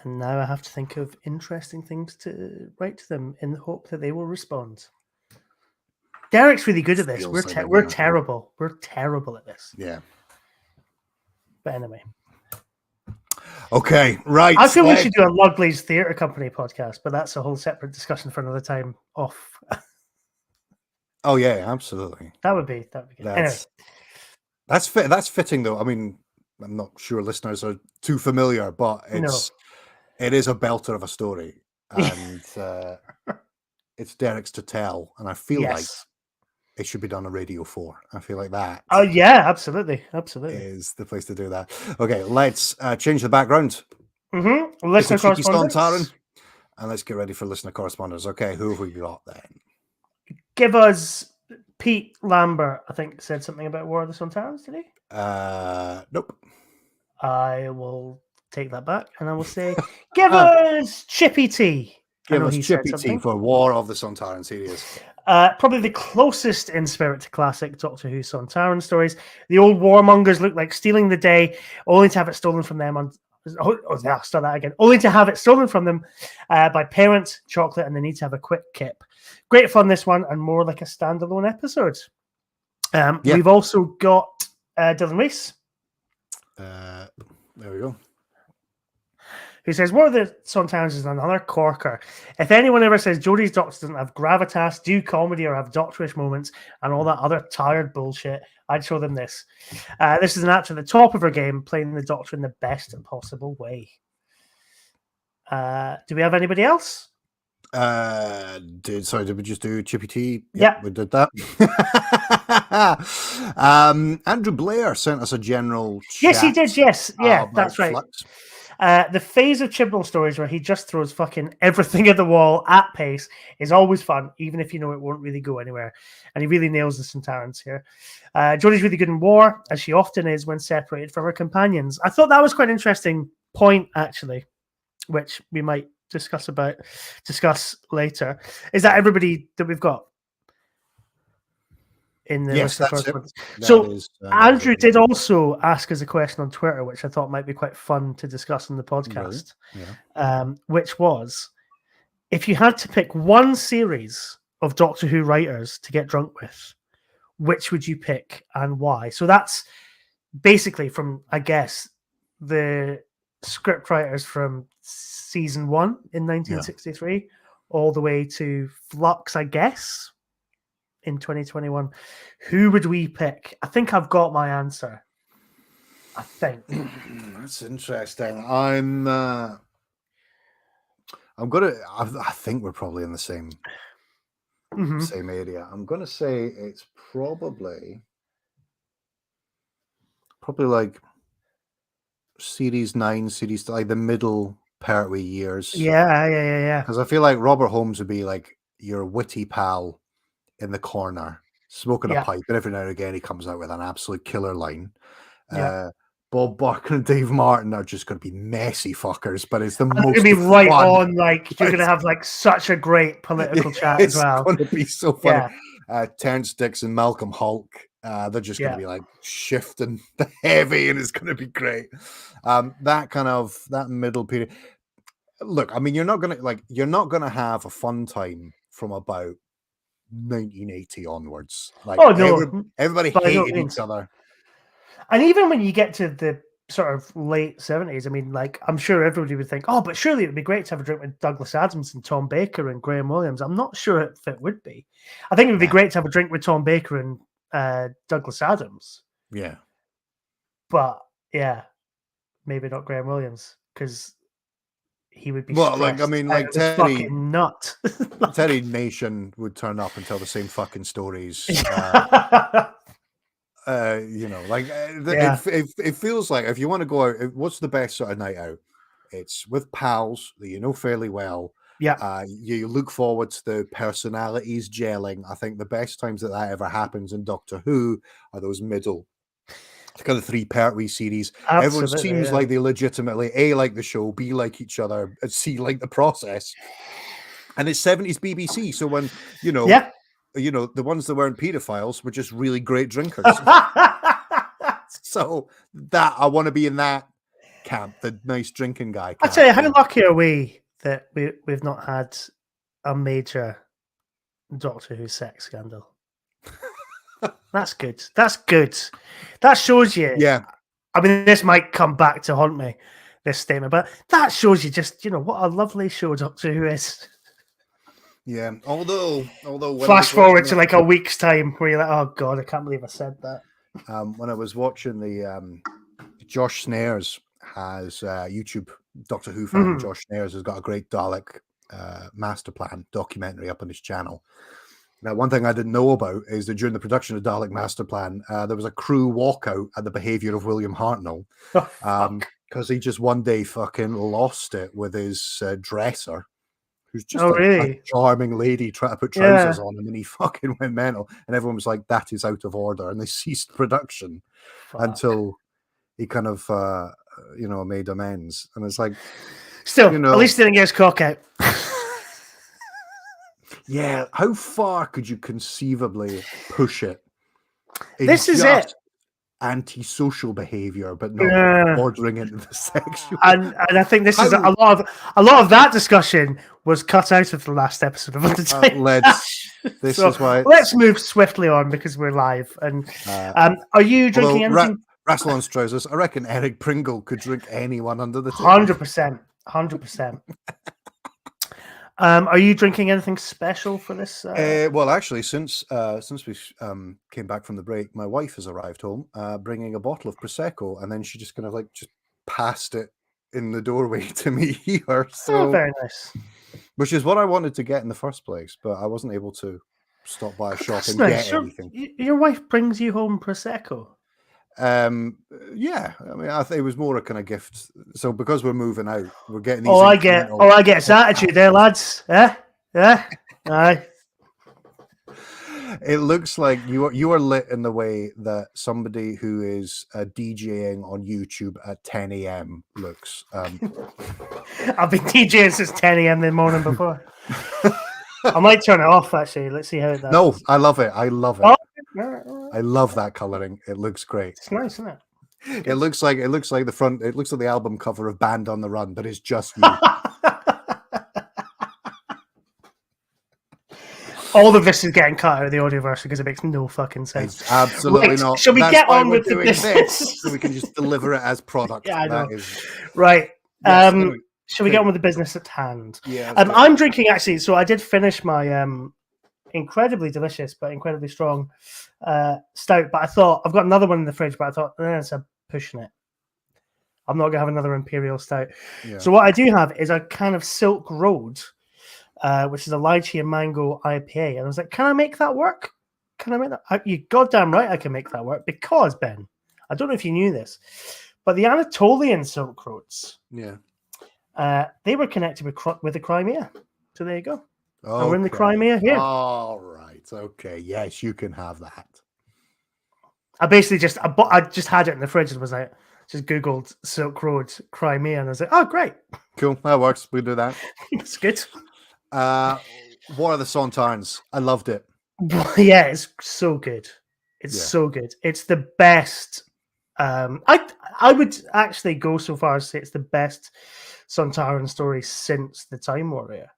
And now I have to think of interesting things to write to them in the hope that they will respond. Derek's really good at this. We're terrible. We're terrible at this. Yeah. But anyway. Okay, right. I feel we should do a Lugley's Theatre Company podcast, but that's a whole separate discussion for another time off. Oh yeah, absolutely. That would be good. Anyway. That's fitting though. I mean, I'm not sure listeners are too familiar, but it is a belter of a story, and it's Derek's to tell, and I feel like it should be done on Radio 4. I feel like that. Oh yeah, absolutely, is the place to do that. Okay, let's change the background. Listener correspondence, Sontaran, and let's get ready for listener correspondence. Okay, who have we got then? Give us Pete Lambert. I think said something about War of the Sontarans today. Nope. I will take that back, and I will say, give us Chippy T. Give us Chippy T for War of the Sontaran series. Probably the closest in spirit to classic Doctor Who Sontaran stories. The old warmongers look like stealing the day, only to have it stolen from them Yeah, I'll start that again. Only to have it stolen from them by parents, chocolate, and they need to have a quick kip. Great fun, this one, and more like a standalone episode. We've also got Dylan Reese. There we go. Who says, what are the Sontarans is another corker? If anyone ever says Jodie's Doctor doesn't have gravitas, do comedy, or have doctorish moments, and all that other tired bullshit, I'd show them this. This is an actor at the top of her game, playing the Doctor in the best possible way. Do we have anybody else? Did we just do Chippy T? Yeah, we did that. Andrew Blair sent us a general yes, he did. Yes, yeah, that's right. Flux. The phase of Chibnall stories where he just throws fucking everything at the wall at pace is always fun, even if you know it won't really go anywhere. And he really nails the Sontarans here. Jodie's really good in war, as she often is when separated from her companions. I thought that was quite an interesting point, actually, which we might discuss later. Is that everybody that we've got in the list of first ones? So Andrew did also ask us a question on Twitter, which I thought might be quite fun to discuss on the podcast. Really? Yeah. Which was, if you had to pick one series of Doctor Who writers to get drunk with, which would you pick and why? So that's basically from, I guess, the script writers from season 1 in 1963 all the way to Flux, I guess, in 2021. Who would we pick? I think I've got my answer. I think that's interesting. I think we're probably in the same area. I'm gonna say it's probably like series 9, series like the middle Pertwee years. Yeah. Because I feel like Robert Holmes would be like your witty pal in the corner, smoking a pipe, and every now and again he comes out with an absolute killer line. Bob Barker and Dave Martin are just going to be messy fuckers, but it's the most going to be right fun. On. Like you're going to have like such a great political chat as well. It's going to be so funny. Terrence Dicks and Malcolm Hulk, they're just going to be like shifting the heavy, and it's going to be great. That middle period. Look, I mean, you're not going to have a fun time from about 1980 onwards. Like, everybody hated each other. And even when you get to the sort of late 70s, I mean, like, I'm sure everybody would think, oh, but surely it would be great to have a drink with Douglas Adams and Tom Baker and Graham Williams. I'm not sure if it would be. I think it would be great to have a drink with Tom Baker and Douglas Adams. Yeah. But, maybe not Graham Williams, because he would be Teddy nut. Teddy Nation would turn up and tell the same fucking stories. It feels like if you want to go out, what's the best sort of night out? It's with pals that you know fairly well. Yeah. You look forward to the personalities gelling. I think the best times that ever happens in Doctor Who are those middle kind of 3 Pertwee series. Absolutely, everyone seems like they legitimately A, like the show, B, like each other, and C, like the process. And it's 70s BBC, so when the ones that weren't pedophiles were just really great drinkers. So that I want to be in that camp, the nice drinking guy camp. I tell you, how lucky are we that we've not had a major Doctor Who sex scandal? That's good. That shows you. Yeah. I mean, this might come back to haunt me, this statement, but that shows you just, what a lovely show Doctor Who is. Yeah. Although flash forward to like a week's time where you're like, oh God, I can't believe I said that. When I was watching the Josh Snares has YouTube Doctor Who fan. Josh Snares has got a great Dalek master plan documentary up on his channel. Now, one thing I didn't know about is that during the production of Dalek Master Plan, there was a crew walkout at the behavior of William Hartnell because he just one day fucking lost it with his dresser, who's just a charming lady trying to put trousers on him, and he fucking went mental. And everyone was like, that is out of order. And they ceased production until he kind of, made amends. And it's like... Still, at least he didn't get his cock out. Yeah, how far could you conceivably push it? This is it. antisocial behavior, but not Yeah. bordering into the sexual. And I think this is a lot of that discussion was cut out of the last episode of the Time Lash. This is why. Let's move swiftly on because we're live. And are you drinking anything? Rassilon's trousers. I reckon Eric Pringle could drink anyone under the table. 100%. Are you drinking anything special for this? Well, actually, since we came back from the break, my wife has arrived home, bringing a bottle of prosecco, and then she just kind of just passed it in the doorway to me here. So very nice. Which is what I wanted to get in the first place, but I wasn't able to stop by a shop and get anything. Your wife brings you home prosecco. Yeah, I mean, it was more a kind of gift. So because we're moving out, we're getting these. I get its attitude there, lads. Aye. It looks like you are lit in the way that somebody who is DJing on YouTube at 10 a.m. looks. I've been DJing since 10 a.m. the morning before. I might turn it off actually. Let's see how it does. No, I love it. I love it. Oh. I love that coloring. It looks great. It's nice, isn't it? It looks like the front. It looks like the album cover of Band on the Run, but it's just you. All of this is getting cut out of the audioverse because it makes no fucking sense. It's absolutely not. Shall we get on with the business? This, so we can just deliver it as product. Yeah, I know. Right. Yes, shall we get on with the business at hand? Yeah. I'm drinking actually. So I did finish my incredibly delicious but incredibly strong stout. But I thought I've got another one in the fridge. But I thought it's a pushing it. I'm not gonna have another imperial stout. Yeah. So what I do have is a kind of Silk Road. Which is a lychee and mango IPA. And I was like, can I make that work? Can I make that? You goddamn right I can make that work because, Ben, I don't know if you knew this, but the Anatolian Silk Roads, they were connected with the Crimea. So there you go. Okay. And we're in the Crimea here. All right. Okay. Yes, you can have that. I basically just had it in the fridge and was like, just Googled Silk Road Crimea. And I was like, oh, great. Cool. That works. We do that. It's good. What are the Sontarans? I loved it. Yeah, it's so good. It's so good. It's the best. I would actually go so far as to say it's the best Sontaran story since the Time Warrior.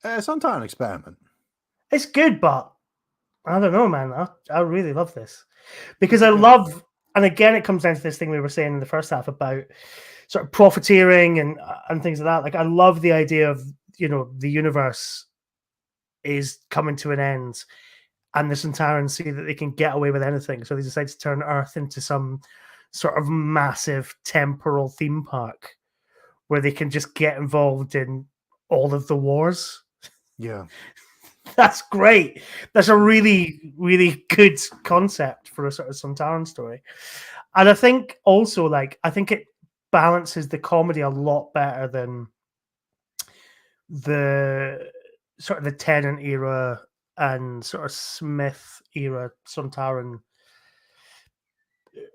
Sontaran Experiment. It's good, but I don't know, man. I really love this because I love, and again, it comes down to this thing we were saying in the first half about sort of profiteering and things like that. Like I love the idea of, the universe is coming to an end and the Sontarans see that they can get away with anything. So they decide to turn Earth into some sort of massive temporal theme park where they can just get involved in all of the wars. Yeah. That's great. That's a really, really good concept for a sort of Sontaran story. And I think also, I think it balances the comedy a lot better than the sort of the Tennant era and sort of Smith era Sontaran.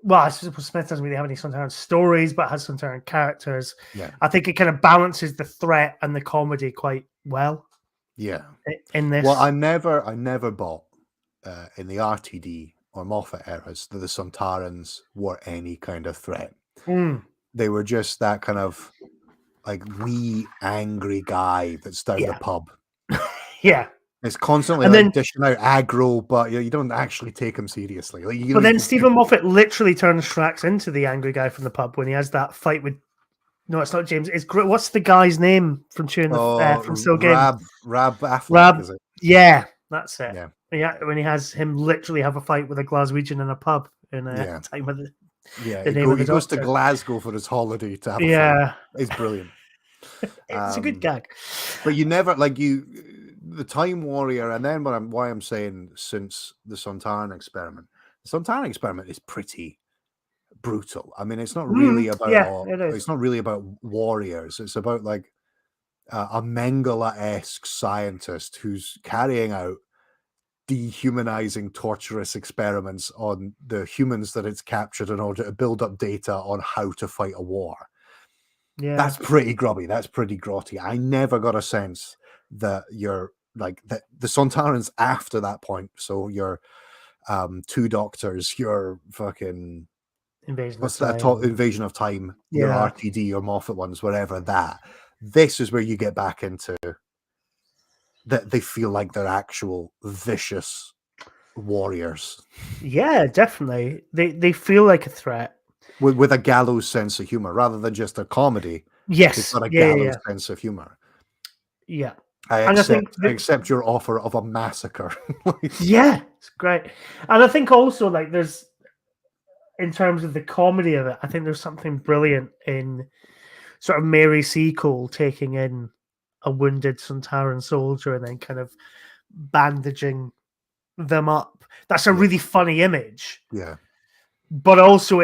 Well, I suppose Smith doesn't really have any Sontaran stories, but has Sontaran characters. Yeah, I think it kind of balances the threat and the comedy quite well. Yeah, in this. Well, I never bought in the RTD or Moffat eras that the Sontarans were any kind of threat. They were just that kind of wee angry guy that's down the pub. Yeah. It's constantly dishing out aggro, but you don't actually take him seriously. But then Stephen Moffat literally turns Strax into the angry guy from the pub when he has that fight with. No, it's not James. It's what's the guy's name from from Still Game? Rab Affleck, is it? Yeah, that's it. Yeah, when he has him literally have a fight with a Glaswegian in a pub in a time with it. Yeah, he goes to Glasgow for his holiday to have a fight. It's brilliant. It's a good gag. But you never the Time Warrior, and then why I'm saying since the Sontaran Experiment. The Sontaran Experiment is pretty brutal. I mean, it's not really about it's not really about warriors. It's about a Mengele-esque scientist who's carrying out dehumanizing, torturous experiments on the humans that it's captured in order to build up data on how to fight a war. Yeah, that's pretty grubby. That's pretty grotty. I never got a sense that you're the Sontarans after that point. So you're Two Doctors, your fucking Invasion what's of that? Time. Invasion of Time, your Yeah. RTD, your Moffat ones, whatever that. This is where you get back into that they feel like they're actual vicious warriors. Yeah, definitely. They feel like a threat. With a gallows sense of humor rather than just a comedy. Yes. They've got a Yeah, gallows yeah. sense of humor. Yeah. I And I think accept your offer of a massacre. yeah, it's great. And I think also like there's in terms of the comedy of it, I think there's something brilliant in sort of Mary Seacole taking in a wounded Sontaran soldier and then kind of bandaging them up. That's a really funny image. Yeah. But also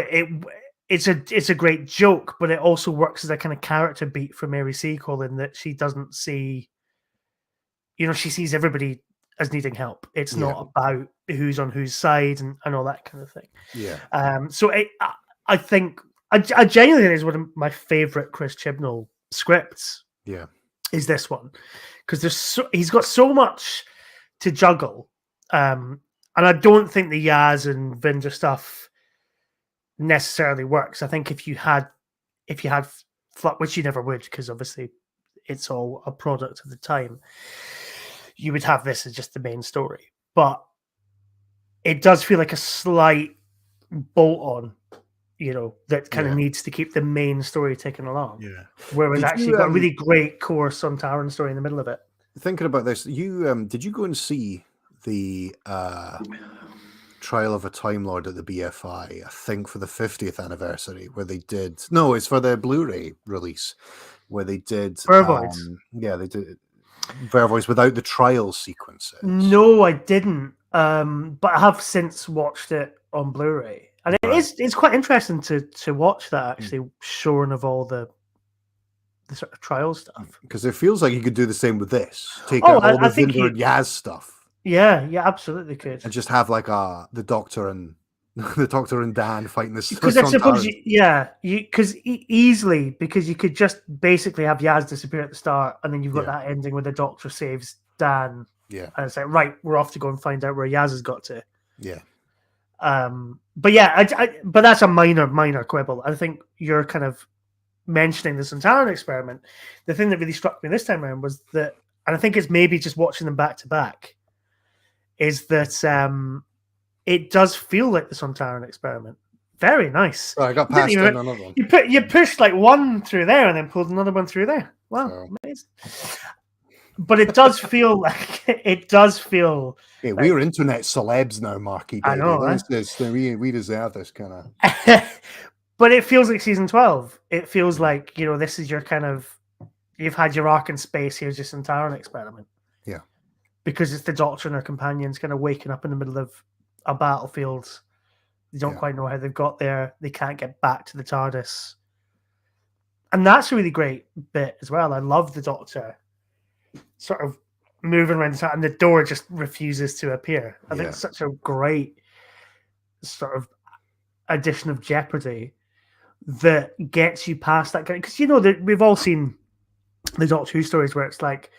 it's a great joke, but it also works as a kind of character beat for Mary Seacole in that she doesn't see, she sees everybody as needing help. It's not about who's on whose side and all that kind of thing. Yeah. So I think I genuinely think it's one of my favorite Chris Chibnall scripts. Yeah. Is this one because he's got so much to juggle, and I don't think the Yaz and Vinder stuff necessarily works. I think if you had Flux, which you never would, because obviously it's all a product of the time, you would have this as just the main story. But it does feel like a slight bolt on, that kind of needs to keep the main story ticking along. Yeah. Whereas actually got a really great core Sontaran story in the middle of it. Thinking about this, you did you go and see the Trial of a Time Lord at the BFI, I think for the 50th anniversary, where they did it's for the Blu-ray release, where they did Vervoids. They did Vervoids without the trial sequences. No, I didn't. But I have since watched it on Blu-ray. And it's quite interesting to watch that actually shorn of all the sort of trial stuff. Because it feels like you could do the same with this. Take out all the Vinder and Yaz stuff. Yeah, absolutely could. And just have like the Doctor and Dan fighting this. Because I suppose easily because you could just basically have Yaz disappear at the start, and then you've got that ending where the Doctor saves Dan. Yeah, and it's like right, we're off to go and find out where Yaz has got to. Yeah. But but that's a minor quibble. I think you're kind of mentioning the Sontaran experiment. The thing that really struck me this time around was that, and I think it's maybe just watching them back to back, is that it does feel like the Sontaran experiment. Very nice. Oh, I got past another one. You pushed like one through there and then pulled another one through there. Wow, amazing. But it does feel like Hey, we're internet celebs now, Marky. Baby. I know. We deserve this kind of. But it feels like season 12. It feels like this is your kind of you've had your arc in space. Here's your Sontaran experiment. Yeah, because it's the Doctor and her companions kind of waking up in the middle of a battlefield. They don't quite know how they've got there. They can't get back to the TARDIS, and that's a really great bit as well. I love the Doctor sort of moving around the TARDIS, and the door just refuses to appear. I think it's such a great sort of addition of jeopardy that gets you past that kind. Because that we've all seen the Doctor Who stories where it's like,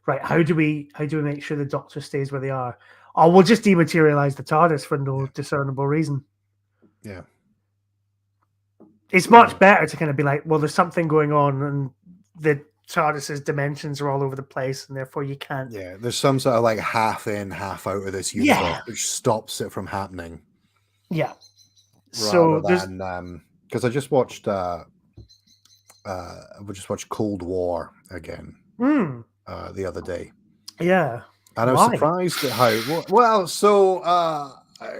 right, how do we make sure the Doctor stays where they are? Oh, we'll just dematerialize the TARDIS for no discernible reason. Yeah. It's much better to kind of be like, well, there's something going on and the TARDIS's dimensions are all over the place and therefore you can't. Yeah, there's some sort of like half in, half out of this universe which stops it from happening. Yeah. So because I just watched Cold War again the other day. Yeah. And I was surprised at how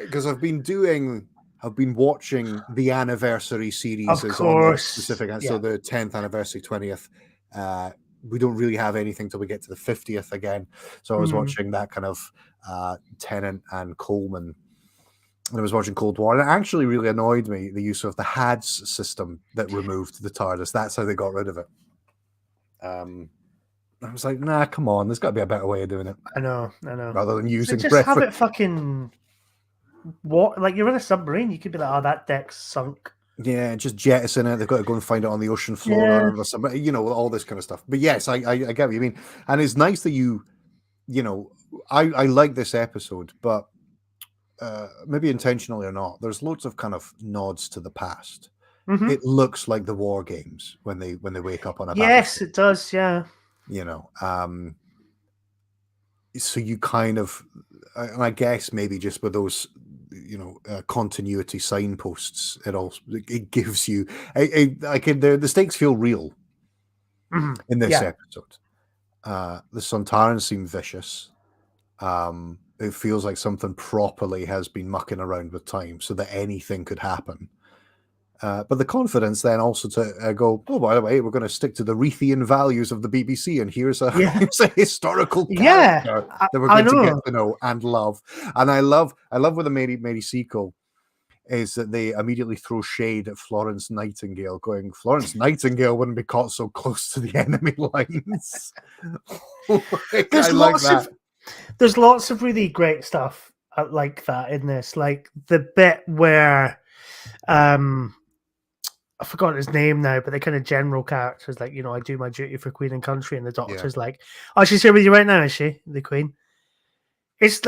because I've been watching the anniversary series on the specific, so the 10th anniversary, 20th. We don't really have anything till we get to the 50th again. So I was watching that kind of Tennant and Coleman. And I was watching Cold War, and it actually really annoyed me, the use of the HADS system that removed the TARDIS. That's how they got rid of it. I was like, nah, come on. There's got to be a better way of doing it. I know. Rather than using just have it fucking... What? Like, you're in a submarine. You could be like, oh, that deck's sunk. Yeah, just jettison it. They've got to go and find it on the ocean floor or something. All this kind of stuff. But yes, I get what you mean. And it's nice that I like this episode, but maybe intentionally or not, there's loads of kind of nods to the past. Mhm. It looks like the war games when they wake up on a Yes, battlefield, it does. Yeah. you know. So you kind of, and I guess maybe just with those, continuity signposts, it gives you like the stakes feel real Mhm. in this Yeah. episode. The Sontarans seem vicious. It feels like something properly has been mucking around with time, so that anything could happen. But the confidence then also to go, oh, by the way, we're going to stick to the Reithian values of the BBC, and here's a Yeah. here's a historical Yeah. character that we're I going to get know. to know and love. And I love with the Mary sequel is that they immediately throw shade at Florence Nightingale, going, Florence Nightingale wouldn't be caught so close to the enemy lines. There's I like lots that. There's lots of really great stuff like that in this. Like the bit where I forgot his name now, but the kind of general characters, like, I do my duty for Queen and country, and the doctor's like, oh, she's here with you right now, is she? The Queen. It's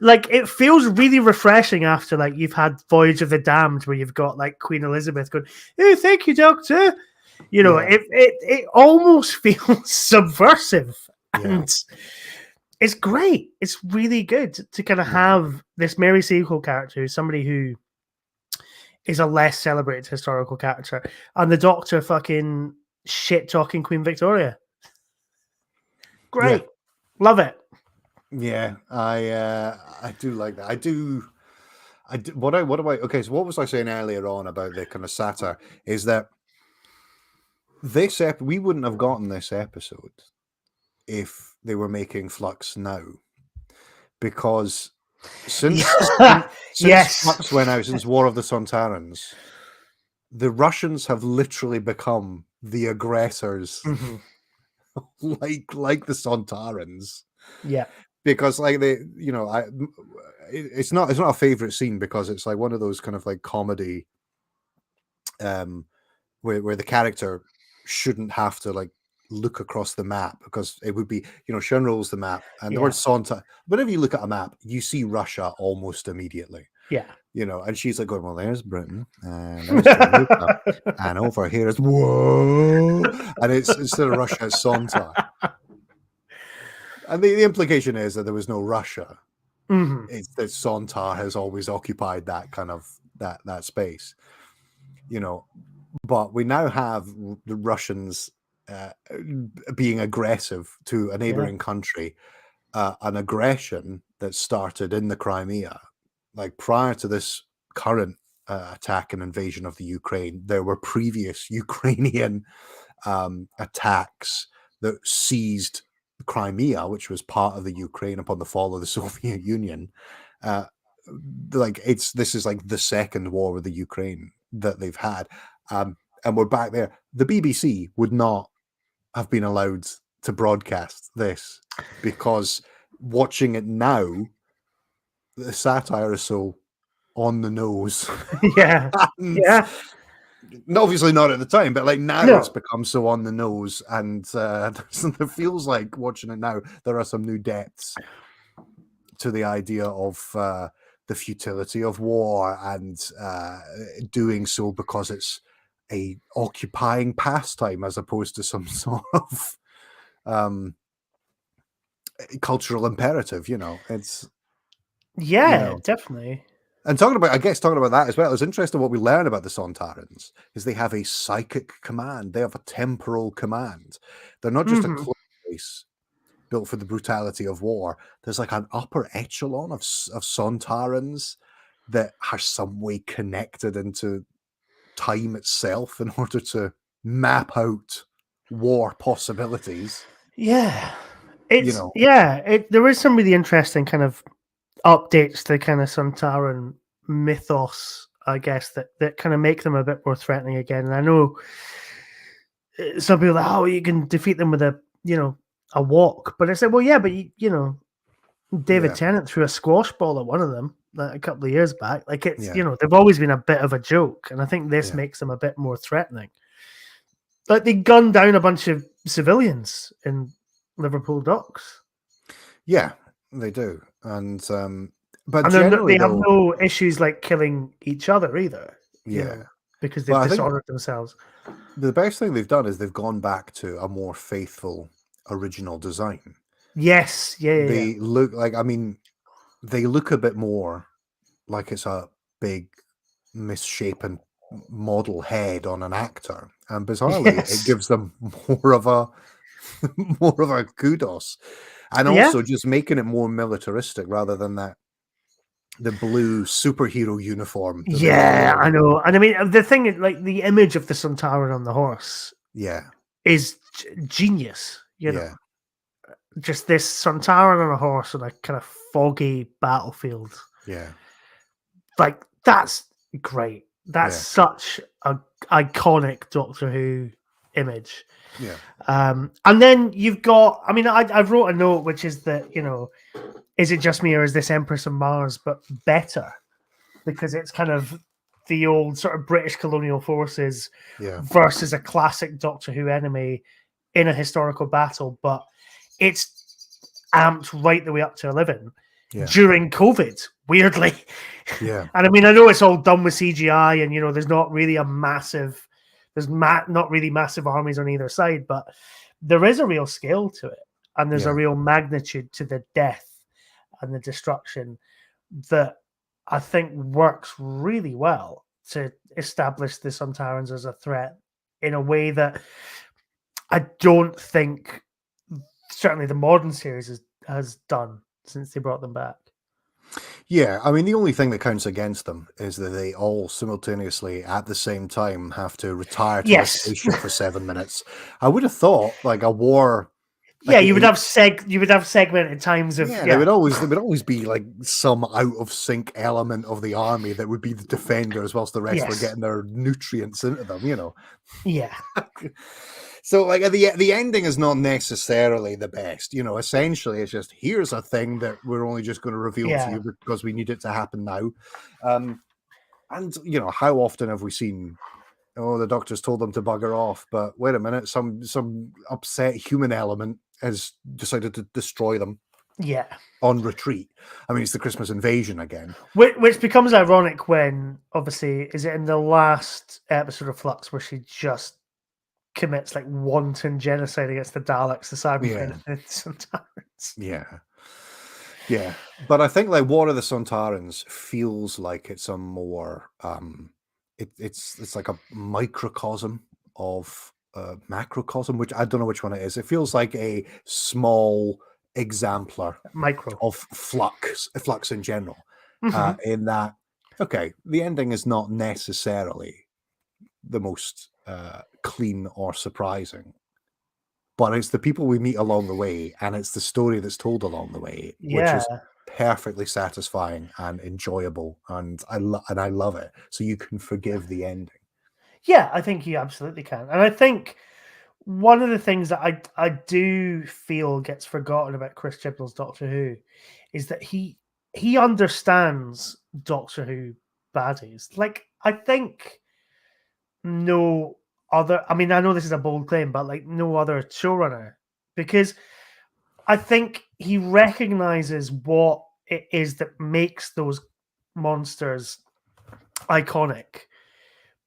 like it feels really refreshing after like you've had Voyage of the Damned, where you've got like Queen Elizabeth going, "Oh, thank you, Doctor." It almost feels subversive, and it's great. It's really good to kind of have this Mary Seacole character, who's somebody who is a less celebrated historical character, and the Doctor fucking shit talking Queen Victoria. Great, love it. Yeah, I do like that. I do. What do I? Okay, so what was I saying earlier on about the kind of satire? Is that we wouldn't have gotten this episode if they were making Flux now, because since Yes. Flux went out, since War of the Sontarans, the Russians have literally become the aggressors, like the Sontarans. Yeah. Because like it's not a favorite scene, because it's like one of those kind of like comedy where the character shouldn't have to like look across the map, because it would be, she unrolls the map and the word Sontar, whenever you look at a map you see Russia almost immediately, and she's like going, well, there's Britain and there's Jamaica and over here is whoa, and it's instead of Russia it's Sontar. And the implication is that there was no Russia. It's that Sontar has always occupied that kind of that space, But we now have the Russians being aggressive to a neighboring country, an aggression that started in the Crimea. Like prior to this current attack and invasion of the Ukraine, there were previous Ukrainian attacks that seized Crimea, which was part of the Ukraine upon the fall of the Soviet Union. This is like the second war with the Ukraine that they've had, and we're back there. The BBC would not have been allowed to broadcast this, because watching it now, the satire is so on the nose. Obviously not at the time, but like now it's become so on the nose, and it feels like watching it now there are some new depths to the idea of the futility of war, and doing so because it's a occupying pastime as opposed to some sort of cultural imperative. It's definitely. And talking about that as well, it's interesting what we learn about the Sontarans is they have a psychic command. They have a temporal command. They're not just a close race built for the brutality of war. There's like an upper echelon of Sontarans that are some way connected into time itself in order to map out war possibilities. Yeah. There is some really interesting kind of updates to kind of Sontaran mythos, I guess, that kind of make them a bit more threatening again. And I know some people are like, oh, you can defeat them with a walk, but I said, well, yeah, but David Tennant threw a squash ball at one of them a couple of years back. Like it's they've always been a bit of a joke, and I think this makes them a bit more threatening. Like they gunned down a bunch of civilians in Liverpool docks. Yeah, they do. And But And generally, they have though, no issues like killing each other either. yeah. Because But they've I think dishonored themselves. the best thing they've done is they've gone back to a more faithful original design. Yes, yeah. They look like, I mean, they look a bit more like it's a big misshapen model head on an actor, and bizarrely it Yes. gives them more of a more of a kudos, and Yeah. also just making it more militaristic rather than the blue superhero uniform that they were Yeah, I wearing. know. And I mean, the thing is, like, the image of the Sontaran on the horse Yeah, is genius. yeah, Just this Sontaran on a horse on a kind of foggy battlefield. yeah, Like, that's great. That's yeah, such a iconic Doctor Who image. yeah, And then you've got, I mean, I wrote a note, which is that, is it just me or is this Empress of Mars, but better? Because it's kind of the old sort of British colonial forces yeah, versus a classic Doctor Who enemy in a historical battle, but it's amped right the way up to 11 yeah, during COVID, weirdly. yeah, And I mean, I know it's all done with CGI, and there's not really a massive, not really massive armies on either side, but there is a real scale to it, and there's a yeah. real magnitude to the death and the destruction that I think works really well to establish the Sontarans as a threat in a way that I don't think certainly the modern series has done since they brought them back. Yeah, I mean, the only thing that counts against them is that they all simultaneously, at the same time, have to retire to their Yes. spaceship for 7 minutes. I would have thought, like a war, Yeah, like you would have segmented times of there would always be like some out of sync element of the army that would be the defenders, whilst the rest were Yes. getting their nutrients into them. Yeah. So, like, the ending is not necessarily the best. Essentially, it's just, here's a thing that we're only just going to reveal to you because we need it to happen now. And how often have we seen? Oh, the Doctor's told them to bugger off, but wait a minute, some upset human element has decided to destroy them. Yeah. On retreat. I mean, it's the Christmas invasion again. Which becomes ironic when, obviously, is it in the last episode of Flux where she just commits like wanton genocide against the Daleks, the Cybermen, and the Sontarans. Yeah. But I think like War of the Sontarans feels like it's a more it's like a microcosm of macrocosm, which I don't know which one it is. It feels like a small exemplar of flux in general. In that, okay, the ending is not necessarily the most clean or surprising, but it's the people we meet along the way, and it's the story that's told along the way, which is perfectly satisfying and enjoyable, and I love it. So you can forgive the ending. Yeah, I think you absolutely can, and I think one of the things that I do feel gets forgotten about Chris Chibnall's Doctor Who is that he understands Doctor Who baddies. Like, I think no other, I mean, I know this is a bold claim, but like no other showrunner, because I think he recognizes what it is that makes those monsters iconic,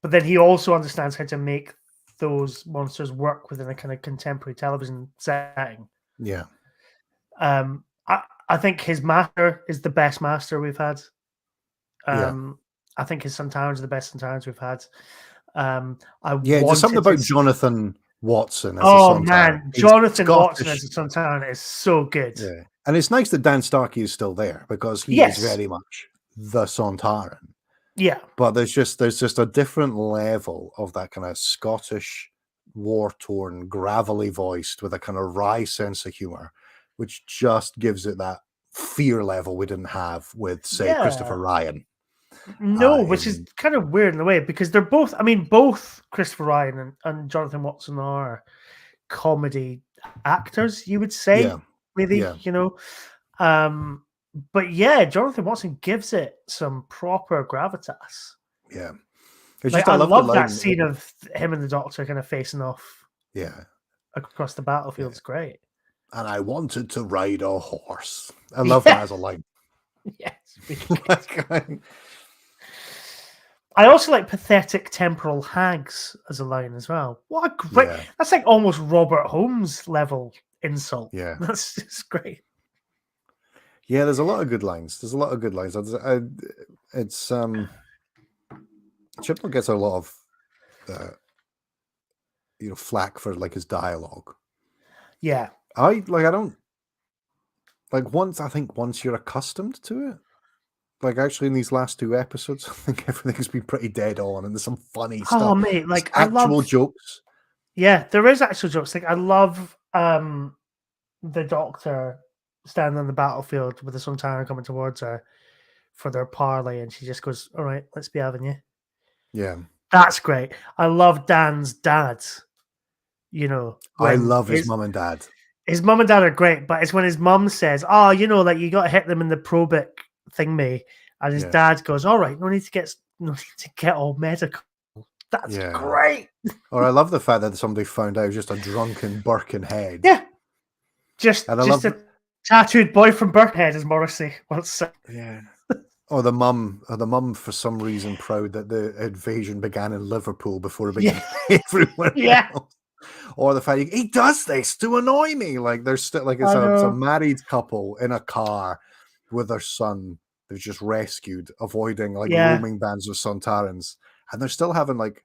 but then he also understands how to make those monsters work within a kind of contemporary television setting. Yeah. I think his master is the best master we've had. I think his Sontarans are the best Sontarans we've had. There's something about Jonathan Watson as a Oh Sontaran. man, Jonathan Watson as a Sontaran is so good. Yeah. And it's nice that Dan Starkey is still there, because he is very much the Sontaran. Yeah. But there's just a different level of that kind of Scottish, war-torn, gravelly voiced with a kind of wry sense of humor, which just gives it that fear level we didn't have with, say, Christopher Ryan. No, which is kind of weird in a way, because they're both, I mean, both Christopher Ryan and Jonathan Watson are comedy actors, you would say, maybe, but yeah, Jonathan Watson gives it some proper gravitas. Yeah. Like, I love that scene of him and the Doctor kind of facing off across the battlefield. It's great. And I wanted to ride a horse. I love that as a line. Yes. Like, I also like pathetic temporal hags as a line as well. What a great! Yeah. That's like almost Robert Holmes level insult. Yeah. That's just great. Yeah, there's a lot of good lines. It's Chibnall gets a lot of flack for like his dialogue. Yeah. I don't like once you're accustomed to it. Like actually in these last 2 episodes, I think everything's been pretty dead on and there's some funny stuff. Oh mate, like There's actual jokes. Yeah, there is actual jokes. Like I love the Doctor standing on the battlefield with the Sontaran coming towards her for their parley, and she just goes, "All right, let's be having you." Yeah. That's great. I love Dan's dad. I love his mum and dad. His mum and dad are great, but it's when his mum says, "Oh, like you got to hit them in the probic thingy," and his dad goes, "All right, no need to get all medical." That's great. Or I love the fact that somebody found out it was just a drunken Birkenhead. Yeah, just a tattooed boy from Birkenhead, as Morrissey once said. Yeah. Or the mum for some reason proud that the invasion began in Liverpool before it began everywhere else. Or the fact he does this to annoy me. Like there's still like it's a married couple in a car with their son who's just rescued, avoiding like roaming bands of Sontarans, and they're still having like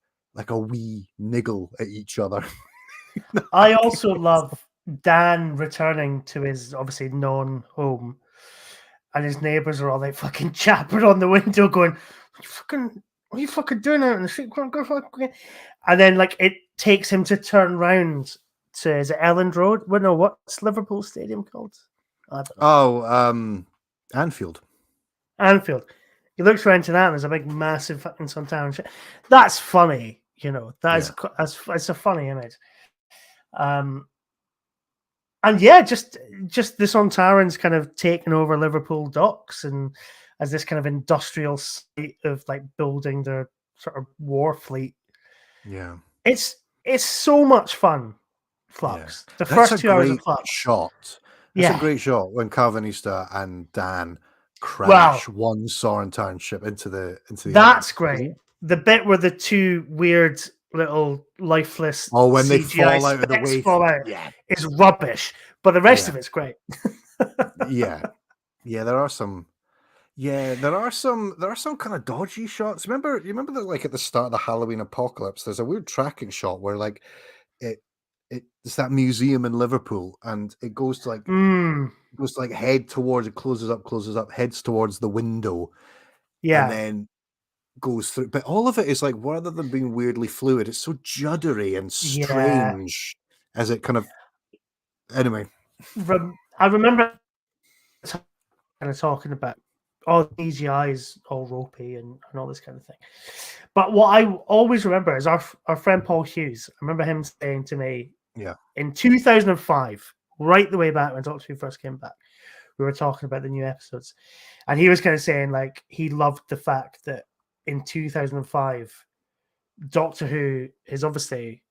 a wee niggle at each other. I also love Dan returning to his obviously known home, and his neighbors are all like fucking chapping on the window, going, "What are you fucking doing out in the street? Go fucking." And then like it takes him to turn round to, is it Elland Road? Well, no, what's Liverpool Stadium called? I don't know. Anfield. Anfield. He looks around to that and there's a big massive fucking Sontaran shit. That's funny, that's it's a funny image. And yeah, just the Sontarans kind of taking over Liverpool docks and as this kind of industrial site of like building their sort of war fleet. Yeah. It's so much fun, Flux. Yeah. The first 2 hours of Flux. Shot. That's a great shot when Calvinista and Dan crash one Sontaran ship into the That's great. The bit where the 2 weird little lifeless when they CGI fall out of the way is rubbish, but the rest of it's great. Yeah, there are some kind of dodgy shots. You remember that like at the start of the Halloween apocalypse, there's a weird tracking shot where like it's that museum in Liverpool and it goes to like head towards, it closes up, heads towards the window, and then goes through. But all of it is like, rather than being weirdly fluid, it's so juddery and strange as it kind of. Anyway, I remember kind of talking about all the CGI is all ropey and all this kind of thing. But what I always remember is our friend Paul Hughes. I remember him saying to me, in 2005, right the way back when Doctor Who first came back, we were talking about the new episodes, and he was kind of saying like he loved the fact that in 2005, Doctor Who is obviously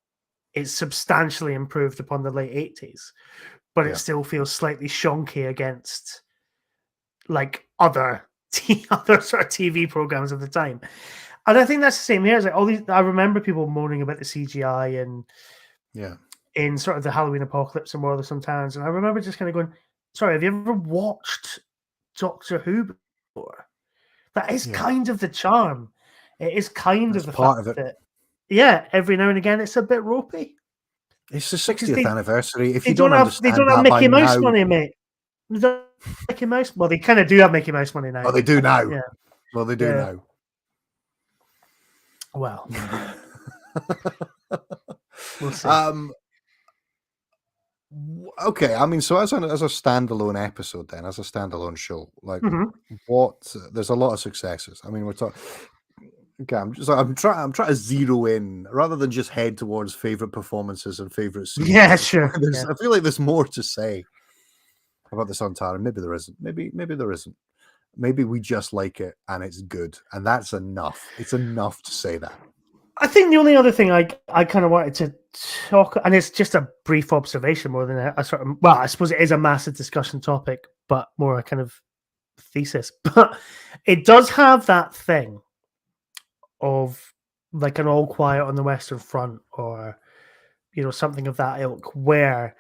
it's substantially improved upon the late 80s, but it still feels slightly shonky against like other sort of TV programs of the time. And I think that's the same here. It's like all these. I remember people moaning about the CGI and in sort of the Halloween apocalypse and War of the Sontarans, and I remember just kind of going, "Sorry, have you ever watched Doctor Who before?" That is kind of the charm. It is kind of the part fact of it. that every now and again it's a bit ropey. It's the 60th anniversary. If they you don't have understand, they don't have Mickey Mouse money, mate. They don't have Mickey Mouse. Well, they kind of do have Mickey Mouse money now. Oh, they do now. Yeah. Well, they do now. Well, we'll see. Okay, I mean, so as a standalone episode, then as a standalone show, like there's a lot of successes. I mean, we're talking. Okay, I'm trying to zero in rather than just head towards favorite performances and favorite scenes. Yeah, sure. I feel like there's more to say about the Sontaran. Maybe there isn't. Maybe there isn't. Maybe we just like it and it's good, and that's enough. It's enough to say that. I think the only other thing I kind of wanted to talk, and it's just a brief observation more than a sort of, well, I suppose it is a massive discussion topic, but more a kind of thesis, but it does have that thing of like an All Quiet on the Western Front, or something of that ilk, where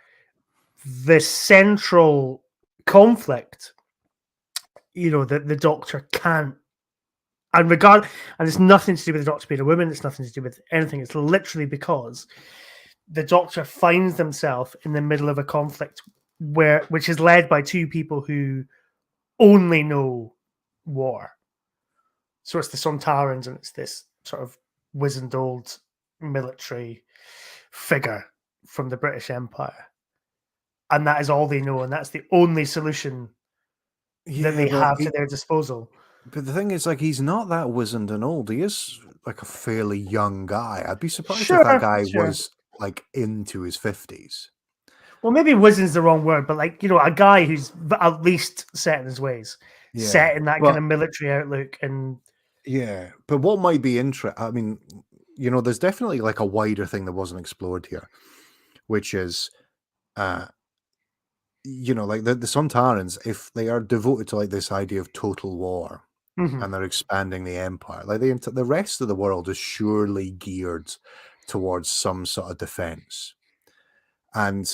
the central conflict, the Doctor can't, and it's nothing to do with the Doctor being a woman, it's nothing to do with anything, it's literally because the Doctor finds himself in the middle of a conflict which is led by two people who only know war. So it's the Sontarans, and it's this sort of wizened old military figure from the British Empire. And that is all they know, and that's the only solution that they have to their disposal. But the thing is, like, he's not that wizened and old. He is like a fairly young guy. I'd be surprised if that guy was like into his 50s. Well, maybe wizened's the wrong word, but like, a guy who's at least set in his ways, set in that kind of military outlook. And yeah, but what might be interesting, I mean, there's definitely like a wider thing that wasn't explored here, which is, like the Sontarans, if they are devoted to like this idea of total war, and they're expanding the empire, like the rest of the world is surely geared towards some sort of defense. And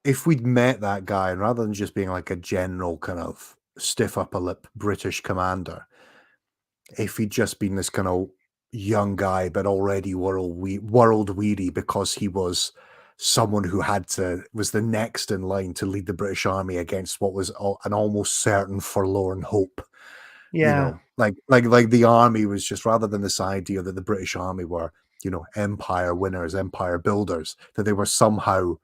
if we'd met that guy, and rather than just being like a general kind of stiff upper lip British commander, if he'd just been this kind of young guy but already world weary because he was someone who was the next in line to lead the British Army against what was an almost certain forlorn hope. Like the army was just, rather than this idea that the British Army were empire winners, empire builders, that they were somehow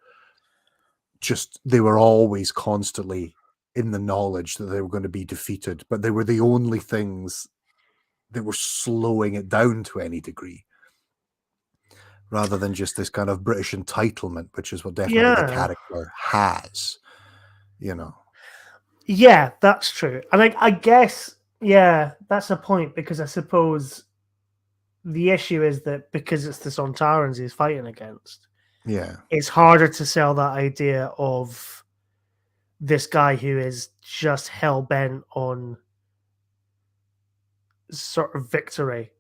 they were always constantly in the knowledge that they were going to be defeated, but they were the only things that were slowing it down to any degree, rather than just this kind of British entitlement, which is what definitely the character has, Yeah, that's true. And I guess, that's a point, because I suppose the issue is that because it's the Sontarans he's fighting against, it's harder to sell that idea of this guy who is just hell-bent on sort of victory,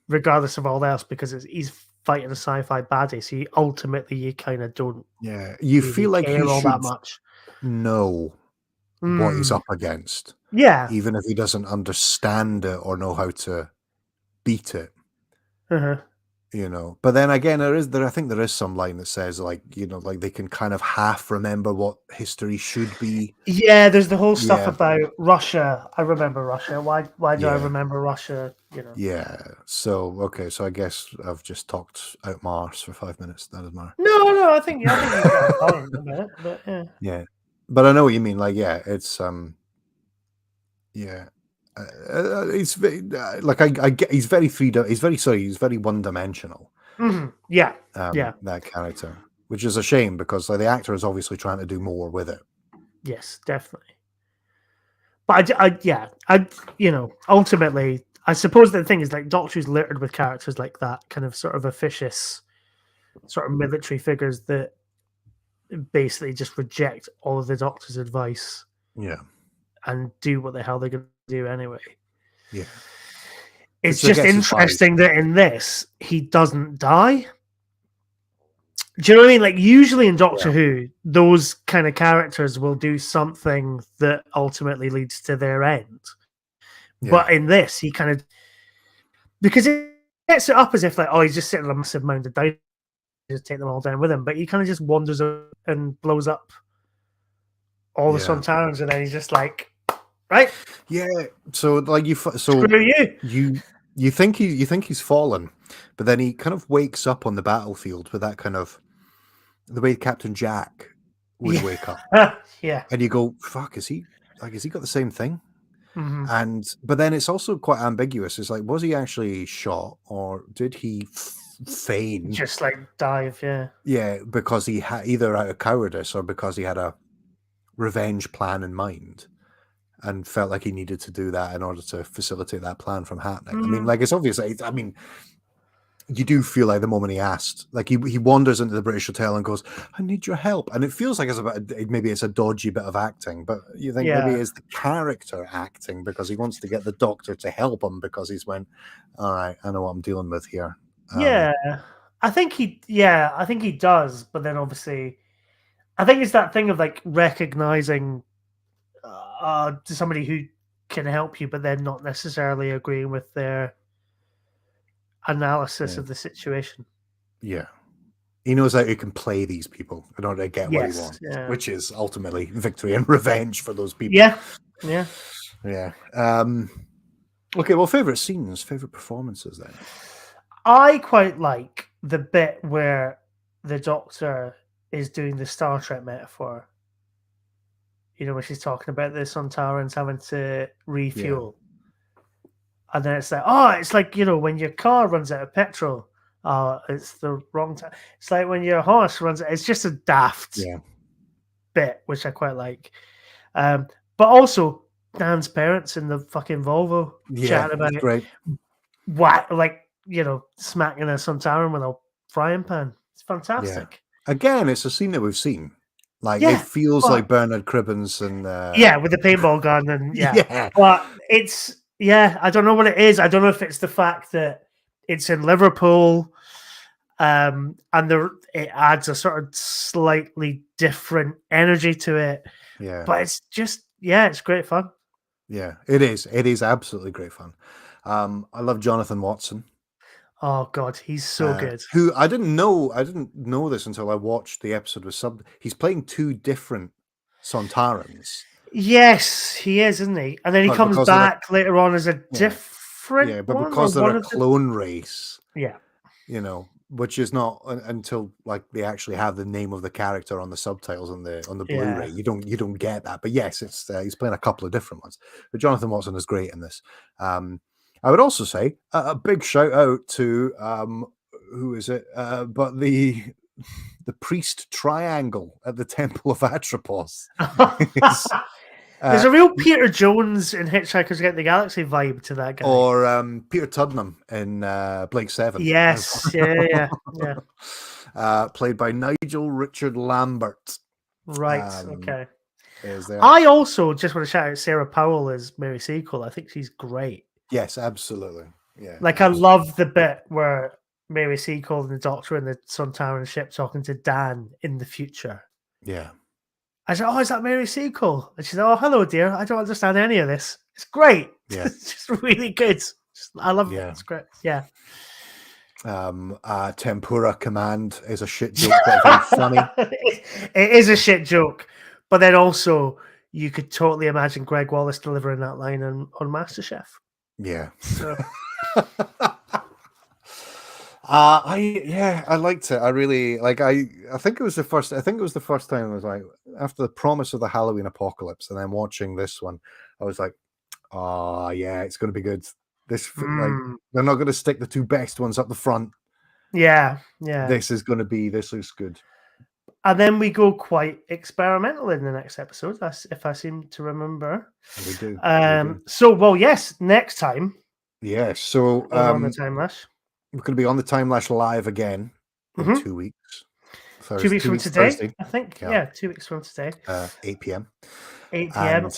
regardless of all else, because he's fighting a sci-fi baddie, so ultimately you kind of don't you really feel like he all should that much know what he's up against, even if he doesn't understand it or know how to beat it. But then again, I think there is some line that says, like, like they can kind of half remember what history should be. Yeah, there's the whole stuff about Russia. I remember Russia. Why do I remember Russia? Yeah. So so I guess I've just talked out Mars for 5 minutes. That doesn't matter. No, I think you got a point a bit, but yeah. But I know what you mean. Like, it's it's like I get he's very he's very one-dimensional. That character, which is a shame, because like the actor is obviously trying to do more with it. Yes, definitely. But ultimately, I suppose the thing is, like, Doctor's littered with characters like that, kind of sort of officious, sort of military figures that basically just reject all of the Doctor's advice, and do what the hell they're going to do anyway. It's just interesting that in this he doesn't die. Do you know what I mean? Like, usually in Doctor Who, those kind of characters will do something that ultimately leads to their end. But in this, he kind of, because it sets it up as if, like, he's just sitting on a massive mound of dinosaurs, just take them all down with him. But he kind of just wanders and blows up all the Sontarans, and then he's just like, right? Yeah. So like you think he's fallen, but then he kind of wakes up on the battlefield with that kind of the way Captain Jack would wake up. And you go, fuck, has he got the same thing? But then it's also quite ambiguous. It's like, was he actually shot, or did he feign? Just like dive, because he had either out of cowardice or because he had a revenge plan in mind and felt like he needed to do that in order to facilitate that plan from happening. I mean, like, it's obvious. I mean, you do feel like the moment he asked, like he wanders into the British hotel and goes, "I need your help," and it feels like maybe it's a dodgy bit of acting, but you think maybe it's the character acting because he wants to get the doctor to help him because he's went, "All right, I know what I'm dealing with here." Yeah, I think he does, but then obviously, I think it's that thing of like recognizing to somebody who can help you, but then not necessarily agreeing with their analysis of the situation. Yeah. He knows how he can play these people in order to get what he Yes, wants, yeah. which is ultimately victory and revenge for those people. Yeah. Okay, well, favorite scenes, favorite performances then. I quite like the bit where the Doctor is doing the Star Trek metaphor. You know, when she's talking about the Sontarans having to refuel. And then it's like, oh, it's like, you know, when your car runs out of petrol. Oh, it's the wrong time. It's like when your horse runs out. It's just a daft bit, which I quite like. But also, Dan's parents in the fucking Volvo chatting about it. Great. What, like, you know, smacking a Sontaran with a frying pan. It's fantastic. Yeah. Again, it's a scene that we've seen. Like, Yeah, it feels like Bernard Cribbins and... with the paintball gun and But it's... Yeah, I don't know what it is. I don't know if it's the fact that it's in Liverpool and it adds a sort of slightly different energy to it. Yeah. But it's just... Yeah, it's great fun. Yeah, it is. It is absolutely great fun. I love Jonathan Watson. Oh God, he's so good. Who I didn't know this until I watched the episode with sub. He's playing two different Sontarans. Yes, he is, isn't he? And then he comes back later on as a different but one, because they're a clone race. Yeah. You know, which is not until like they actually have the name of the character on the subtitles on the Blu-ray. You don't get that. But yes, it's he's playing a couple of different ones. But Jonathan Watson is great in this. I would also say a big shout out to who is it? But the priest triangle at the Temple of Atropos. There's a real Peter Jones in Hitchhiker's Guide to the Galaxy vibe to that guy. Or Peter Tuddenham in Blake 7. Yes, yeah. Played by Nigel Richard Lambert. Right, okay. Is there. I also just want to shout out Sarah Powell as Mary Seacole. I think she's great. Yes, absolutely. Yeah. Like, absolutely. I love the bit where Mary Seacole and the Doctor and the Sontaran ship talking to Dan in the future. Yeah. I said, "Oh, is that Mary Seacole?" And she said, "Oh, hello, dear. I don't understand any of this. It's great. Yeah. It's just really good. I love it. It's great. Yeah." Tempura Command is a shit joke, but very funny. It is a shit joke, but then also you could totally imagine Greg Wallace delivering that line on MasterChef. Yeah. So. I liked it. I really like. I think it was the first. I think it was the first time I was like, after the promise of the Halloween apocalypse, and then watching this one, I was like, oh yeah, it's going to be good. This like they're not going to stick the two best ones up the front. Yeah. This looks good. And then we go quite experimental in the next episode. That's if I seem to remember. We do. So well, yes. Next time. Yes. So on the Time Lash. We're going to be on the Time Lash live again in 2 weeks. Thursday, 2 weeks from today, Thursday. I think. Yeah, 2 weeks from today. 8 p.m. 8 p.m.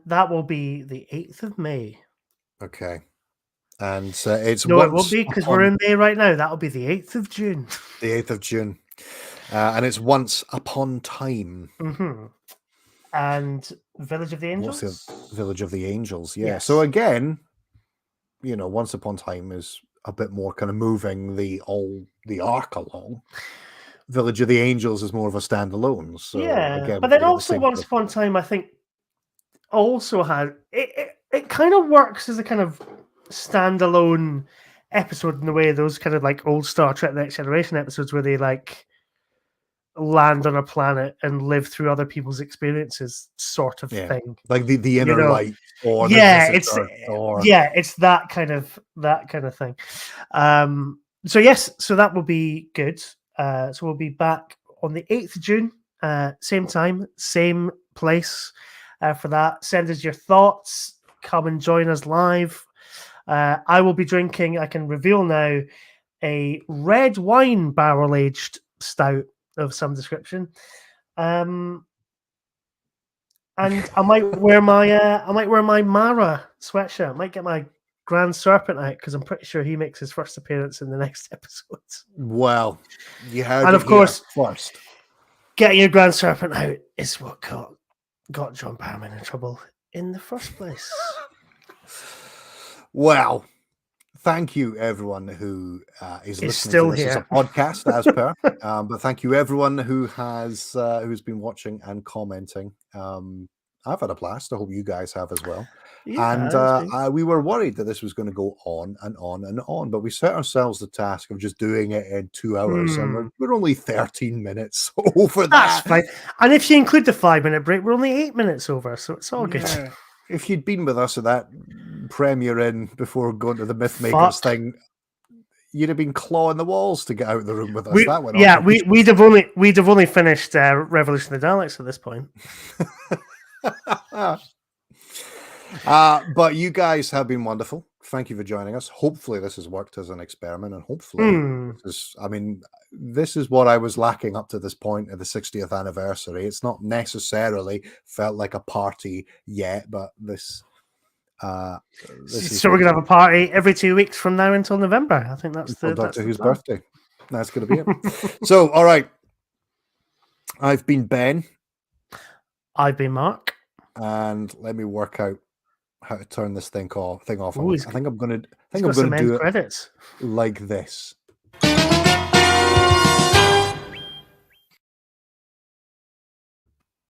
That will be the 8th of May. Okay. And it's... No, it won't be because we're in May right now. That'll be the 8th of June. The 8th of June. And it's Once Upon Time. Mm-hmm. And Village of the Angels? What's the Village of the Angels, yeah. Yes. So again, you know, Once Upon Time is a bit more kind of moving the arc along. Village of the Angels is more of a standalone. So again, but then also Once Upon a Time, I think, also had it kind of works as a kind of standalone episode in the way those kind of like old Star Trek Next Generation episodes where they like land on a planet and live through other people's experiences, sort of thing. Like the inner light, or it's that kind of thing. So that will be good. So we'll be back on the 8th of June, same time, same place for that. Send us your thoughts. Come and join us live. I will be drinking, I can reveal now, a red wine barrel-aged stout of some description. And I might wear my Mara sweatshirt. I might get my Grand Serpent out because I'm pretty sure he makes his first appearance in the next episode. Well, you heard And it of course, here first. getting your Grand Serpent out is what got John Barrowman in trouble in the first place. Well, thank you everyone who is listening still to this as a here. podcast, as per. But thank you everyone who has who's been watching and commenting. I've had a blast. I hope you guys have as well. Yeah, And we were worried that this was going to go on and on and on, but we set ourselves the task of just doing it in 2 hours, and we're only 13 minutes over that's that. fine. And if you include the 5-minute break, we're only 8 minutes over, so it's all good. Yeah. If you'd been with us at that premiere in before going to the Mythmakers thing, you'd have been clawing the walls to get out of the room with us. That went on. We'd have only finished Revolution of the Daleks at this point. But you guys have been wonderful. Thank you for joining us. Hopefully this has worked as an experiment, and hopefully this is what I was lacking up to this point at the 60th anniversary. It's not necessarily felt like a party yet, but this so we're gonna have a party every 2 weeks from now until November. I think that's Doctor Who's birthday. That's gonna be it. So all right. I've been Ben. I've been Mark. And let me work out how to turn this thing off. Ooh, I think I'm gonna do it credits like this.